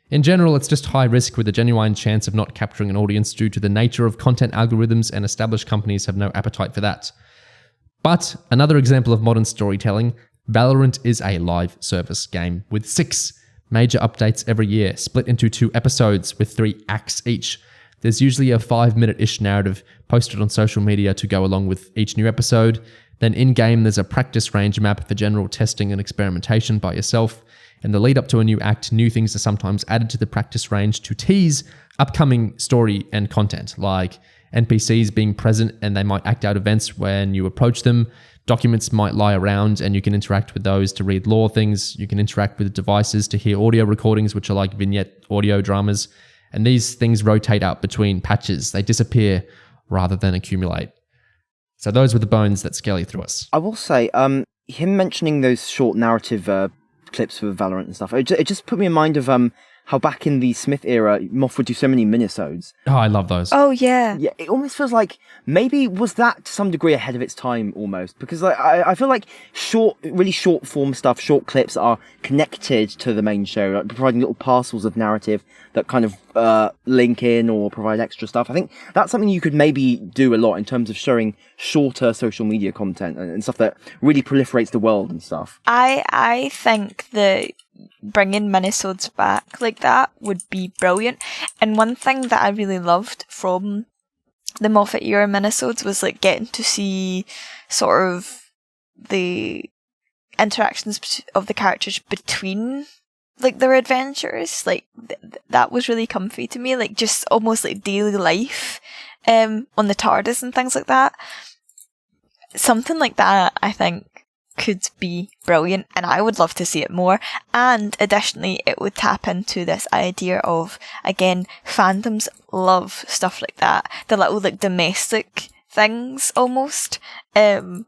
In general, it's just high risk with a genuine chance of not capturing an audience due to the nature of content algorithms, and established companies have no appetite for that. But another example of modern storytelling, Valorant is a live service game with 6 major updates every year, split into 2 episodes with 3 acts each. There's usually a 5-minute-ish narrative posted on social media to go along with each new episode. Then in-game, there's a practice range map for general testing and experimentation by yourself. In the lead up to a new act, new things are sometimes added to the practice range to tease upcoming story and content, like NPCs being present and they might act out events when you approach them. Documents might lie around and you can interact with those to read lore things. You can interact with devices to hear audio recordings, which are like vignette audio dramas. And these things rotate out between patches. They disappear rather than accumulate. So those were the bones that Skelly threw us. I will say, him mentioning those short narrative clips for Valorant and stuff, it just put me in mind of how back in the Smith era, Moff would do so many minisodes. Oh, I love those. Oh, yeah. Yeah, it almost feels like maybe was that to some degree ahead of its time almost, because I feel like really short form stuff, short clips are connected to the main show, like providing little parcels of narrative that kind of link in or provide extra stuff. I think that's something you could maybe do a lot in terms of showing shorter social media content and stuff that really proliferates the world and stuff. I think that bringing minisodes back like that would be brilliant. And one thing that I really loved from the Moffat era minisodes was like getting to see sort of the interactions of the characters between like their adventures. Like that was really comfy to me, like just almost like daily life on the TARDIS and things like that. Something like that I think could be brilliant, and I would love to see it more. And additionally, it would tap into this idea of, again, fandoms love stuff like that, the little like domestic things almost that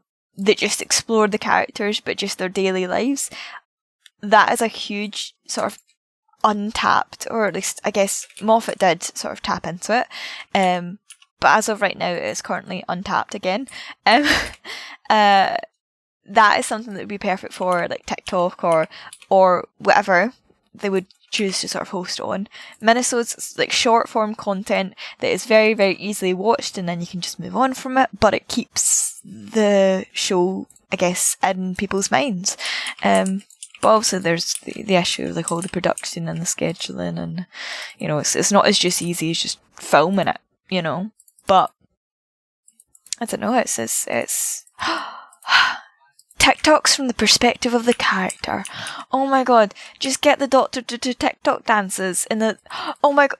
just explore the characters but just their daily lives. That is a huge sort of untapped, or at least I guess Moffat did sort of tap into it. But as of right now, it is currently untapped again. That is something that would be perfect for like TikTok or whatever they would choose to sort of host on. Minisodes, like short form content that is very, very easily watched, and then you can just move on from it, but it keeps the show, I guess, in people's minds. But obviously there's the issue of like all the production and the scheduling, and you know, it's not as just easy as just filming it, you know. But I don't know, it's TikToks from the perspective of the character. Oh my god, just get the Doctor to do TikTok dances in the... Oh my god,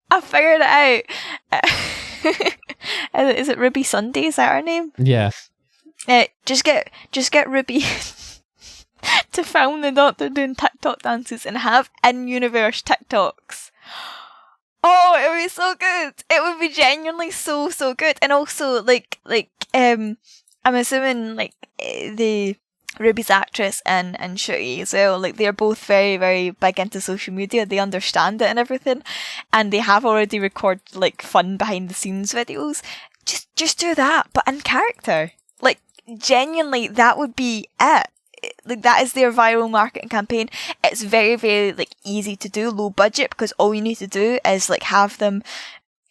I figured it out. Is it Ruby Sunday? Is that her name? Yeah. Just get Ruby to film the Doctor doing TikTok dances and have in-universe TikToks. Oh, it would be so good. It would be genuinely so good. And also, I'm assuming like the Ruby's actress and Shooty as well, like they're both very, very big into social media. They understand it and everything, and they have already recorded like fun behind the scenes videos. Just do that, but in character. Like genuinely, that would be it. Like that is their viral marketing campaign. It's very, very like easy to do, low budget, because all you need to do is like have them,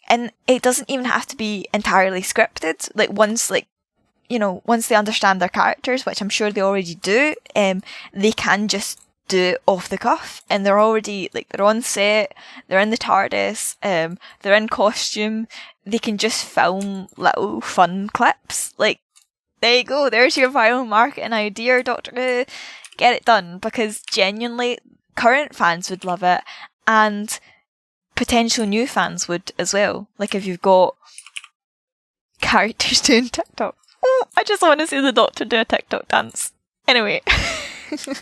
and it doesn't even have to be entirely scripted. Like once they understand their characters, which I'm sure they already do, they can just do it off the cuff, and they're already like, they're on set, they're in the TARDIS, they're in costume, they can just film little fun clips. Like, there you go, there's your viral marketing idea, Doctor Who. Get it done, because genuinely current fans would love it, and potential new fans would as well. Like if you've got characters doing TikTok. Oh, I just want to see the Doctor do a TikTok dance. Anyway.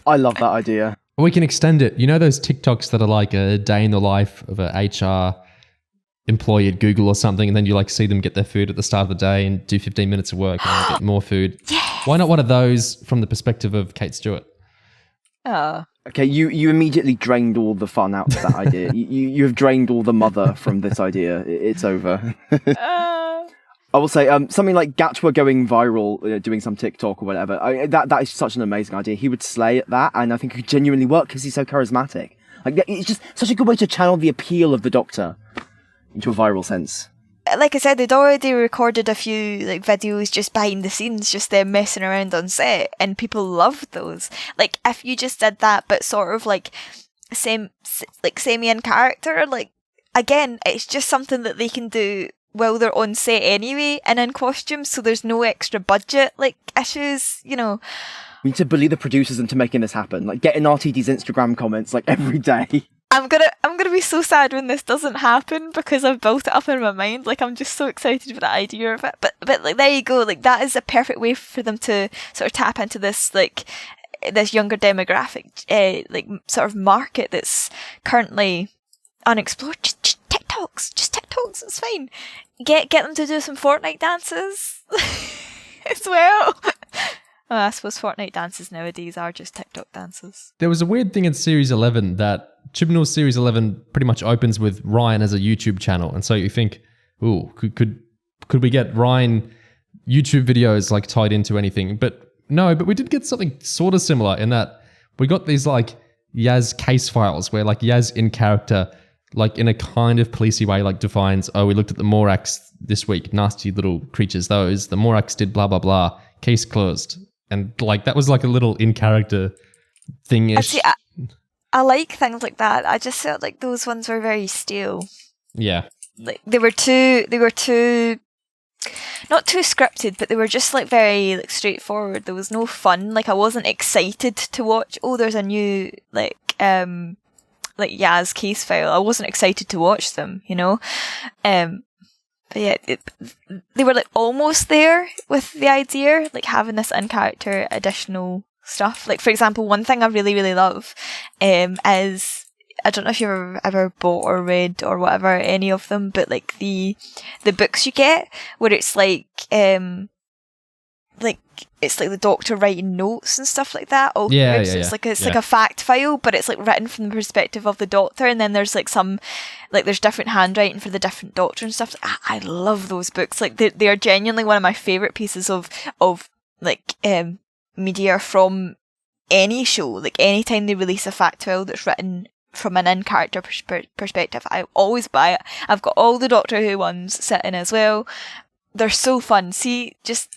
I love that idea. We can extend it. You know those TikToks that are like a day in the life of a HR employee at Google or something, and then you like see them get their food at the start of the day and do 15 minutes of work and then get more food. Yes! Why not one of those from the perspective of Kate Stewart? Oh. Okay, you immediately drained all the fun out of that idea. You have drained all the mother from this idea. It's over. I will say something like Gatwa going viral, doing some TikTok or whatever. That is such an amazing idea. He would slay at that, and I think it could genuinely work because he's so charismatic. Like it's just such a good way to channel the appeal of the Doctor into a viral sense. Like I said, they'd already recorded a few like videos just behind the scenes, just them messing around on set, and people loved those. Like if you just did that, but sort of like semi in character, like again, it's just something that they can do while they're on set anyway and in costume, so there's no extra budget like issues, you know. We need to bully the producers into making this happen, like getting RTD's Instagram comments like every day. I'm gonna be so sad when this doesn't happen, because I've built it up in my mind. Like I'm just so excited for the idea of it. But like there you go. Like that is a perfect way for them to sort of tap into this like this younger demographic, like sort of market that's currently unexplored. Just TikToks. It's fine. Get them to do some Fortnite dances as well. Oh, I suppose Fortnite dances nowadays are just TikTok dances. There was a weird thing in Series 11 that Chibnall's Series 11 pretty much opens with Ryan as a YouTube channel. And so you think, ooh, could we get Ryan YouTube videos like tied into anything? But no, but we did get something sort of similar in that we got these like Yaz case files where like Yaz in character, like in a kind of policey way, like defines, oh, we looked at the Morax this week, nasty little creatures, those. The Morax did blah, blah, blah, case closed. And like that was like a little in-character thing-ish. I like things like that. I just felt like those ones were very stale. Yeah. Like they were too not too scripted, but they were just like very like straightforward. There was no fun. Like I wasn't excited to watch, oh, there's a new like Yaz case file. I wasn't excited to watch them, you know? But yeah, they were like almost there with the idea, like having this in-character additional stuff. Like for example, one thing I really, really love is, I don't know if you've ever bought or read or whatever, any of them, but like the books you get where it's like like it's like the Doctor writing notes and stuff like that. All Yeah, through. yeah, So it's yeah. like it's Yeah. like a fact file, but it's like written from the perspective of the Doctor, and then there's like some like there's different handwriting for the different Doctor and stuff. I love those books. Like they are genuinely one of my favorite pieces of like media from any show. Like anytime they release a fact file that's written from an in-character perspective, I always buy it. I've got all the Doctor Who ones sitting as well. They're so fun. See, just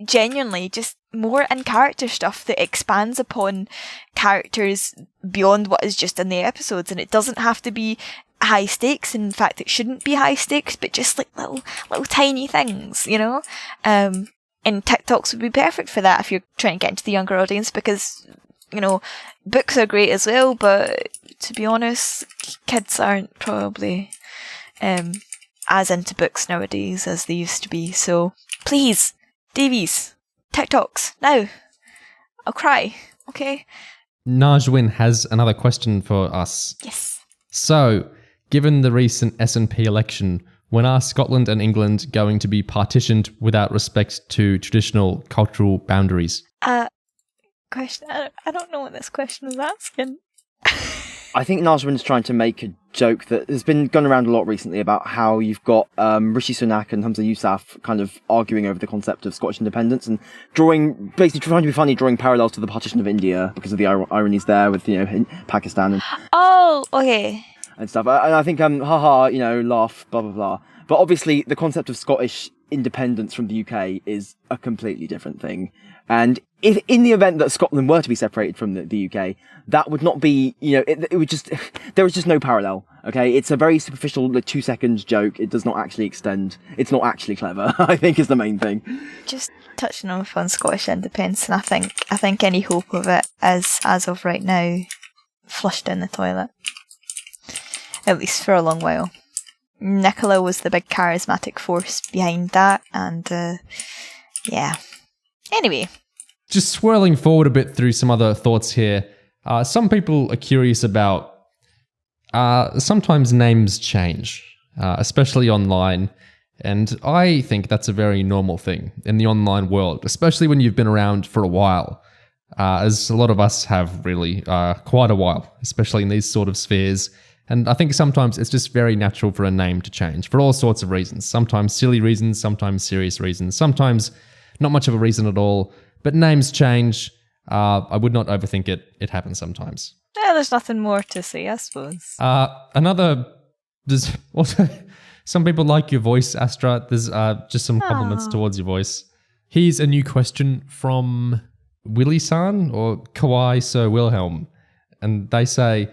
genuinely, just more in-character stuff that expands upon characters beyond what is just in the episodes, and it doesn't have to be high stakes. In fact, it shouldn't be high stakes, but just like little tiny things, you know? And TikToks would be perfect for that if you're trying to get into the younger audience, because, you know, books are great as well, but to be honest, kids aren't probably as into books nowadays as they used to be. So please, Davies, TikToks, now. I'll cry, okay? Najwin has another question for us. Yes. So, given the recent SNP election, when are Scotland and England going to be partitioned without respect to traditional cultural boundaries? Question. I don't know what this question is asking. I think Najwin's trying to make a joke that has been gone around a lot recently about how you've got Rishi Sunak and Hamza Yousaf kind of arguing over the concept of Scottish independence and basically trying to be funny, drawing parallels to the partition of India because of the ironies there with, you know, Pakistan and Oh, okay. and stuff. And I think, haha, you know, laugh, blah, blah, blah. But obviously the concept of Scottish independence from the UK is a completely different thing. And if in the event that Scotland were to be separated from the UK, that would not be, you know, it would just, there is just no parallel, okay? It's a very superficial, 2-second joke. It does not actually extend. It's not actually clever, I think is the main thing. Just touching on Scottish independence, and I think any hope of it is, as of right now, flushed down the toilet. At least for a long while. Nicola was the big charismatic force behind that, and yeah. Anyway. Just swirling forward a bit through some other thoughts here. Some people are curious about sometimes names change, especially online. And I think that's a very normal thing in the online world, especially when you've been around for a while, as a lot of us have really quite a while, especially in these sort of spheres. And I think sometimes it's just very natural for a name to change for all sorts of reasons. Sometimes silly reasons, sometimes serious reasons, sometimes not much of a reason at all. But names change. I would not overthink it. It happens sometimes. Yeah, there's nothing more to say, I suppose. There's also some people like your voice, Astra. There's just some compliments towards your voice. Here's a new question from Willie-san or Kawai Sir Wilhelm. And they say,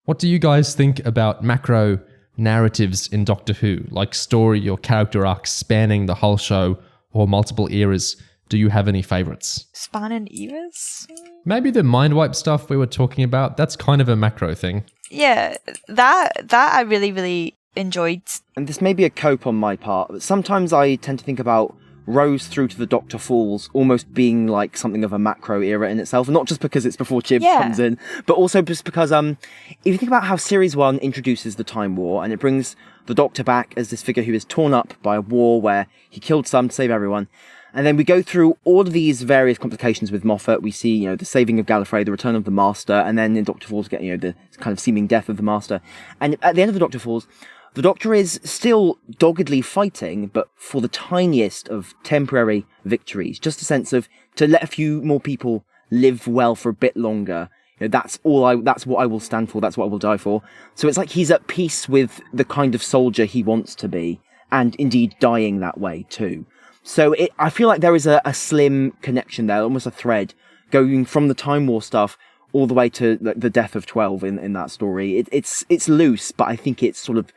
what do you guys think about macro narratives in Doctor Who, like story or character arcs spanning the whole show or multiple eras? Do you have any favourites? Spanning eras? Maybe the mind wipe stuff we were talking about. That's kind of a macro thing. Yeah, that I really, really enjoyed. And this may be a cope on my part, but sometimes I tend to think about Rose through to the Doctor Falls almost being like something of a macro era in itself, not just because it's before Chib comes in, but also just because if you think about how Series 1 introduces the Time War and it brings the Doctor back as this figure who is torn up by a war where he killed some to save everyone. And then we go through all of these various complications with Moffat. We see, you know, the saving of Gallifrey, the return of the Master, and then in Doctor Falls, get, you know, the kind of seeming death of the Master. And at the end of the Doctor Falls, the Doctor is still doggedly fighting, but for the tiniest of temporary victories. Just a sense of to let a few more people live well for a bit longer. You know, that's what I will stand for. That's what I will die for. So it's like he's at peace with the kind of soldier he wants to be, and indeed dying that way too. So I feel like there is a slim connection there, almost a thread, going from the Time War stuff all the way to the death of 12 in that story. It's loose, but I think it's sort of,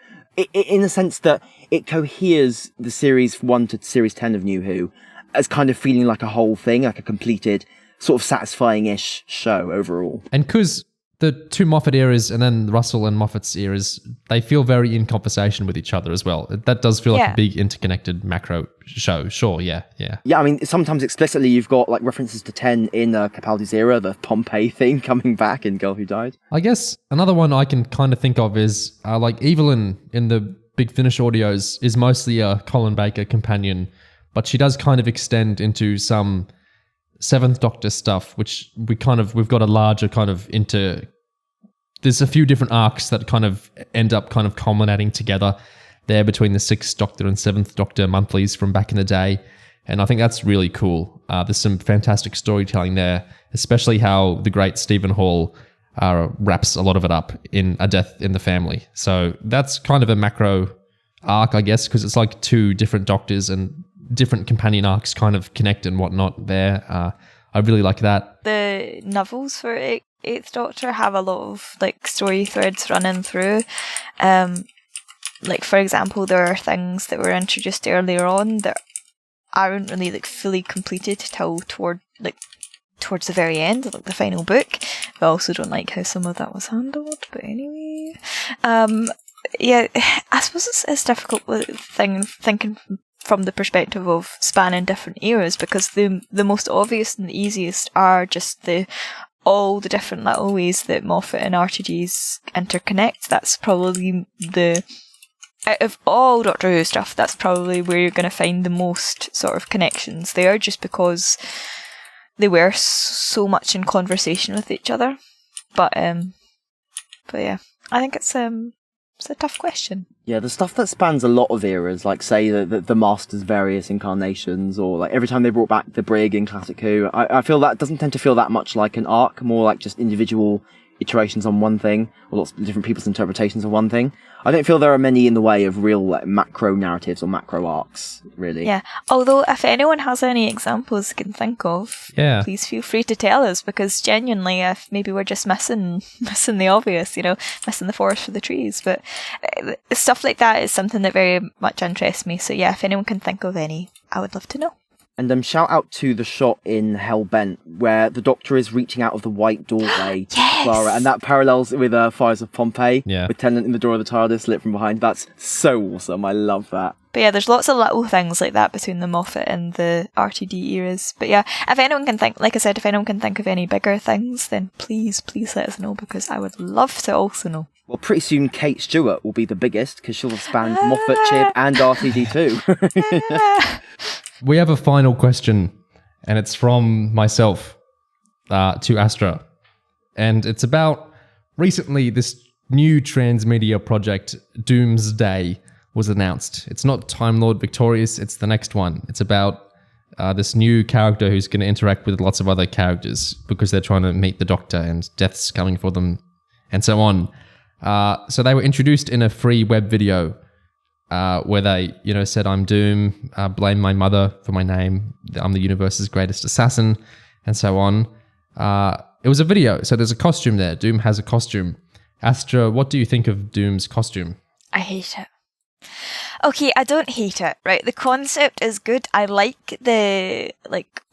in the sense that it coheres the Series 1 to Series 10 of New Who as kind of feeling like a whole thing, like a completed, sort of satisfying-ish show overall. And because the two Moffat eras and then Russell and Moffat's eras, they feel very in conversation with each other as well. That does feel like a big interconnected macro show. Sure, yeah. Yeah, I mean, sometimes explicitly you've got like references to 10 in Capaldi's era, the Pompeii theme coming back in Girl Who Died. I guess another one I can kind of think of is like Evelyn in the Big Finish audios is mostly a Colin Baker companion, but she does kind of extend into some Seventh Doctor stuff, which we've got a larger kind of there's a few different arcs that kind of end up kind of culminating together there between the Sixth Doctor and Seventh Doctor monthlies from back in the day. And I think that's really cool. There's some fantastic storytelling there, especially how the great Stephen Hall wraps a lot of it up in A Death in the Family. So that's kind of a macro arc, I guess, because it's like two different Doctors and different companion arcs kind of connect and whatnot there. I really like that. The novels for Eighth Doctor have a lot of like story threads running through. Like, for example, there are things that were introduced earlier on that aren't really like fully completed till towards the very end, like the final book. I also don't like how some of that was handled, but anyway. Yeah, I suppose it's difficult thinking from the perspective of spanning different eras, because the most obvious and the easiest are just all the different little ways that Moffat and RTDs interconnect. That's probably out of all Doctor Who stuff, that's probably where you're going to find the most sort of connections there, just because they were so much in conversation with each other. But yeah, I think it's a tough question. Yeah, the stuff that spans a lot of eras, like say the Master's various incarnations, or like every time they brought back the Brig in Classic Who, I feel that doesn't tend to feel that much like an arc, more like just individual iterations on one thing, or lots of different people's interpretations of one thing. I don't feel there are many in the way of real like macro narratives or macro arcs, really. Yeah, although if anyone has any examples they can think of, please feel free to tell us, because genuinely, if maybe we're just missing the obvious, missing the forest for the trees. But stuff like that is something that very much interests me. So yeah, if anyone can think of any, I would love to know. And shout out to the shot in Hellbent where the Doctor is reaching out of the white doorway to Clara, and that parallels with Fires of Pompeii, with Tennant in the door of the TARDIS lit from behind. That's so awesome. I love that. But yeah, there's lots of little things like that between the Moffat and the RTD eras. But yeah, if anyone can think, like I said, if anyone can think of any bigger things, then please let us know, because I would love to also know. Well, pretty soon Kate Stewart will be the biggest, because she'll have spanned Moffat, Chib, and RTD2. We have a final question, and it's from myself to Astra. And it's about recently this new transmedia project, Doomsday, was announced. It's not Time Lord Victorious, it's the next one. It's about this new character who's going to interact with lots of other characters because they're trying to meet the Doctor and death's coming for them and so on. So they were introduced in a free web video where they, said, I'm Doom, blame my mother for my name, I'm the universe's greatest assassin, and so on. It was a video, so there's a costume there. Doom has a costume. Astra, what do you think of Doom's costume? I hate it. Okay, I don't hate it, right? The concept is good. I like the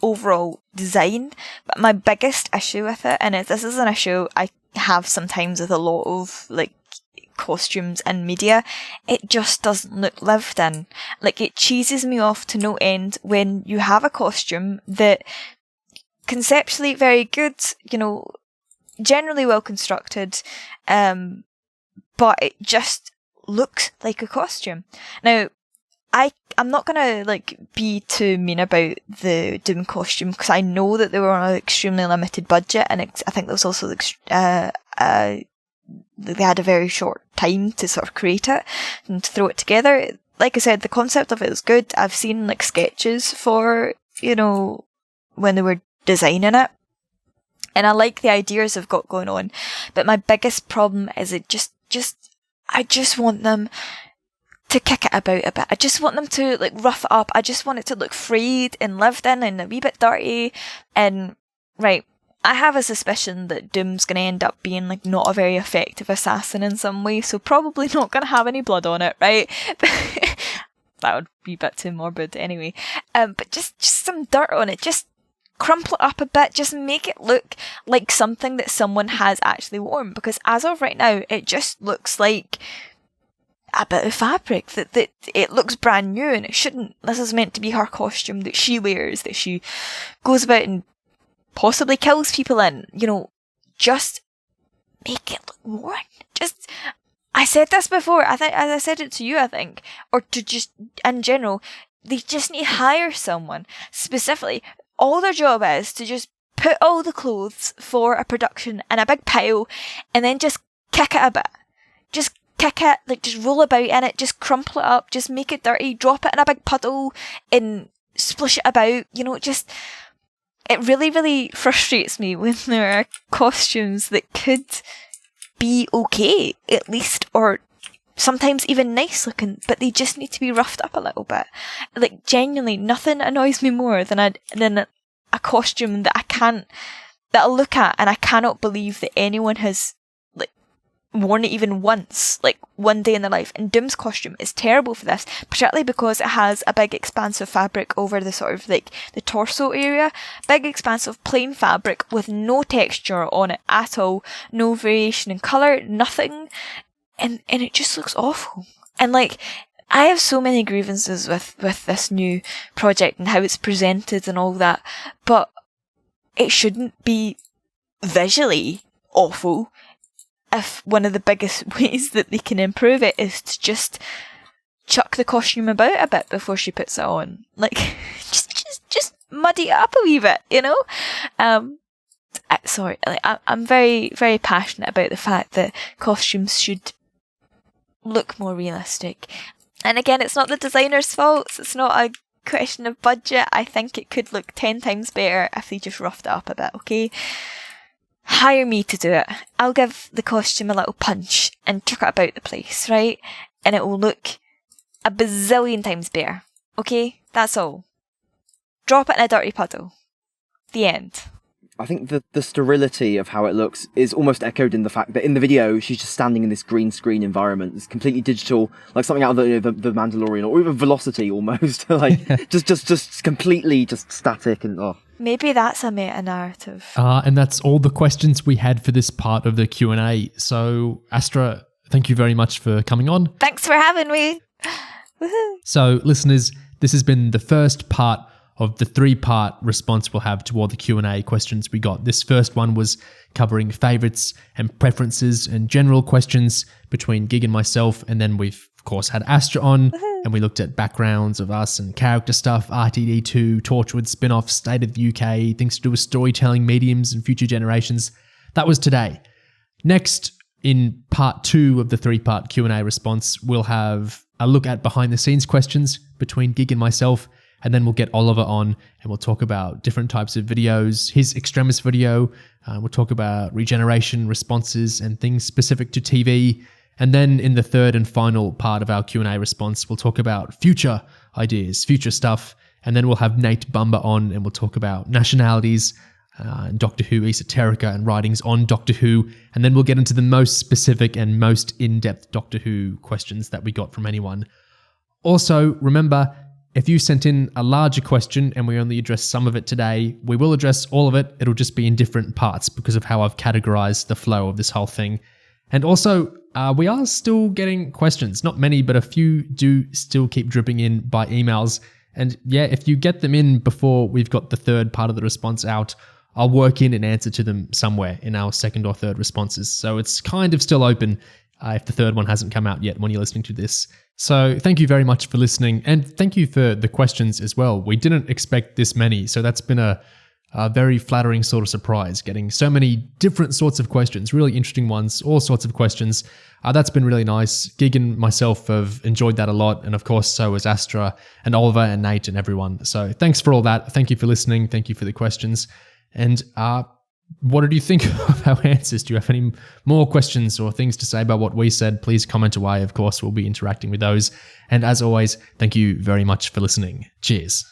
overall design, but my biggest issue with it, and this is an issue I have sometimes with a lot of costumes and media, it just doesn't look lived in. It cheeses me off to no end when you have a costume that conceptually very good, generally well constructed, but it just looks like a costume. Now, I'm not gonna be too mean about the Doom costume, because I know that they were on an extremely limited budget, and I think there was also they had a very short time to sort of create it and to throw it together. Like I said, the concept of it is good. I've seen sketches for when they were designing it, and I like the ideas they've got going on. But my biggest problem is it I just want them to kick it about a bit. I just want them to rough it up. I just want it to look frayed and lived in and a wee bit dirty. And right, I have a suspicion that Doom's going to end up being not a very effective assassin in some way, so probably not going to have any blood on it, right? That would be a bit too morbid anyway. But just some dirt on it. Just crumple it up a bit. Just make it look like something that someone has actually worn. Because as of right now, it just looks like a bit of fabric that it looks brand new, and it shouldn't. This is meant to be her costume that she wears, that she goes about and possibly kills people in. Just make it look worn. I said this before, I said it to you, I think, or to just, in general, they just need to hire someone specifically. All their job is to just put all the clothes for a production in a big pile and then just kick it a bit. Just kick it, like just roll about in it, just crumple it up, just make it dirty, drop it in a big puddle and splish it about, you know, just... It really, really frustrates me when there are costumes that could be okay, at least, or sometimes even nice looking, but they just need to be roughed up a little bit. Like, genuinely, nothing annoys me more than a costume that that I'll look at and I cannot believe that anyone has, like, worn it even once, like one day in their life. And Doom's costume is terrible for this, particularly because it has a big expanse of fabric over the sort of like the torso area, big expanse of plain fabric with no texture on it at all, no variation in colour, nothing, and it just looks awful. And like, I have so many grievances with this new project and how it's presented and all that, but it shouldn't be visually awful. If one of the biggest ways that they can improve it is to just chuck the costume about a bit before she puts it on. Like, just muddy it up a wee bit, you know? Sorry, like, I'm very, very passionate about the fact that costumes should look more realistic. And again, it's not the designer's fault. It's not a question of budget. I think it could look 10 times better if they just roughed it up a bit, okay? Hire me to do it. I'll give the costume a little punch and chuck it about the place, right? And it will look a bazillion times better. Okay? That's all. Drop it in a dirty puddle. The end. I think the sterility of how it looks is almost echoed in the fact that in the video she's just standing in this green screen environment. It's completely digital, like something out of the Mandalorian, or even Velocity almost. Like just completely just static and oh. Maybe that's a meta-narrative. And that's all the questions we had for this part of the Q&A. So, Astra, thank you very much for coming on. Thanks for having me. Woohoo. So, listeners, this has been the first part of the 3-part response we'll have to all the Q&A questions we got. This first one was covering favourites and preferences and general questions between Gig and myself. And then we've, of course, had Astra on. Woohoo. And we looked at backgrounds of us and character stuff, RTD2, Torchwood, spinoff, state of the UK, things to do with storytelling, mediums, and future generations. That was today. Next, in part 2 of the 3-part Q&A response, we'll have a look at behind-the-scenes questions between Gig and myself, and then we'll get Oliver on and we'll talk about different types of videos, his Extremis video, we'll talk about regeneration responses and things specific to TV. And then in the third and final part of our Q&A response, we'll talk about future ideas, future stuff. And then we'll have Nate Bumber on and we'll talk about nationalities, Doctor Who, esoterica, and writings on Doctor Who. And then we'll get into the most specific and most in-depth Doctor Who questions that we got from anyone. Also, remember, if you sent in a larger question and we only addressed some of it today, we will address all of it. It'll just be in different parts because of how I've categorized the flow of this whole thing. And also, we are still getting questions. Not many, but a few do still keep dripping in by emails. And yeah, if you get them in before we've got the third part of the response out, I'll work in an answer to them somewhere in our second or third responses. So it's kind of still open if the third one hasn't come out yet when you're listening to this. So thank you very much for listening. And thank you for the questions as well. We didn't expect this many. So that's been a very flattering sort of surprise, getting so many different sorts of questions, really interesting ones, all sorts of questions. That's been really nice. Gig and myself have enjoyed that a lot. And of course, so has Astra and Oliver and Nate and everyone. So thanks for all that. Thank you for listening. Thank you for the questions. And what did you think of our answers? Do you have any more questions or things to say about what we said? Please comment away. Of course, we'll be interacting with those. And as always, thank you very much for listening. Cheers.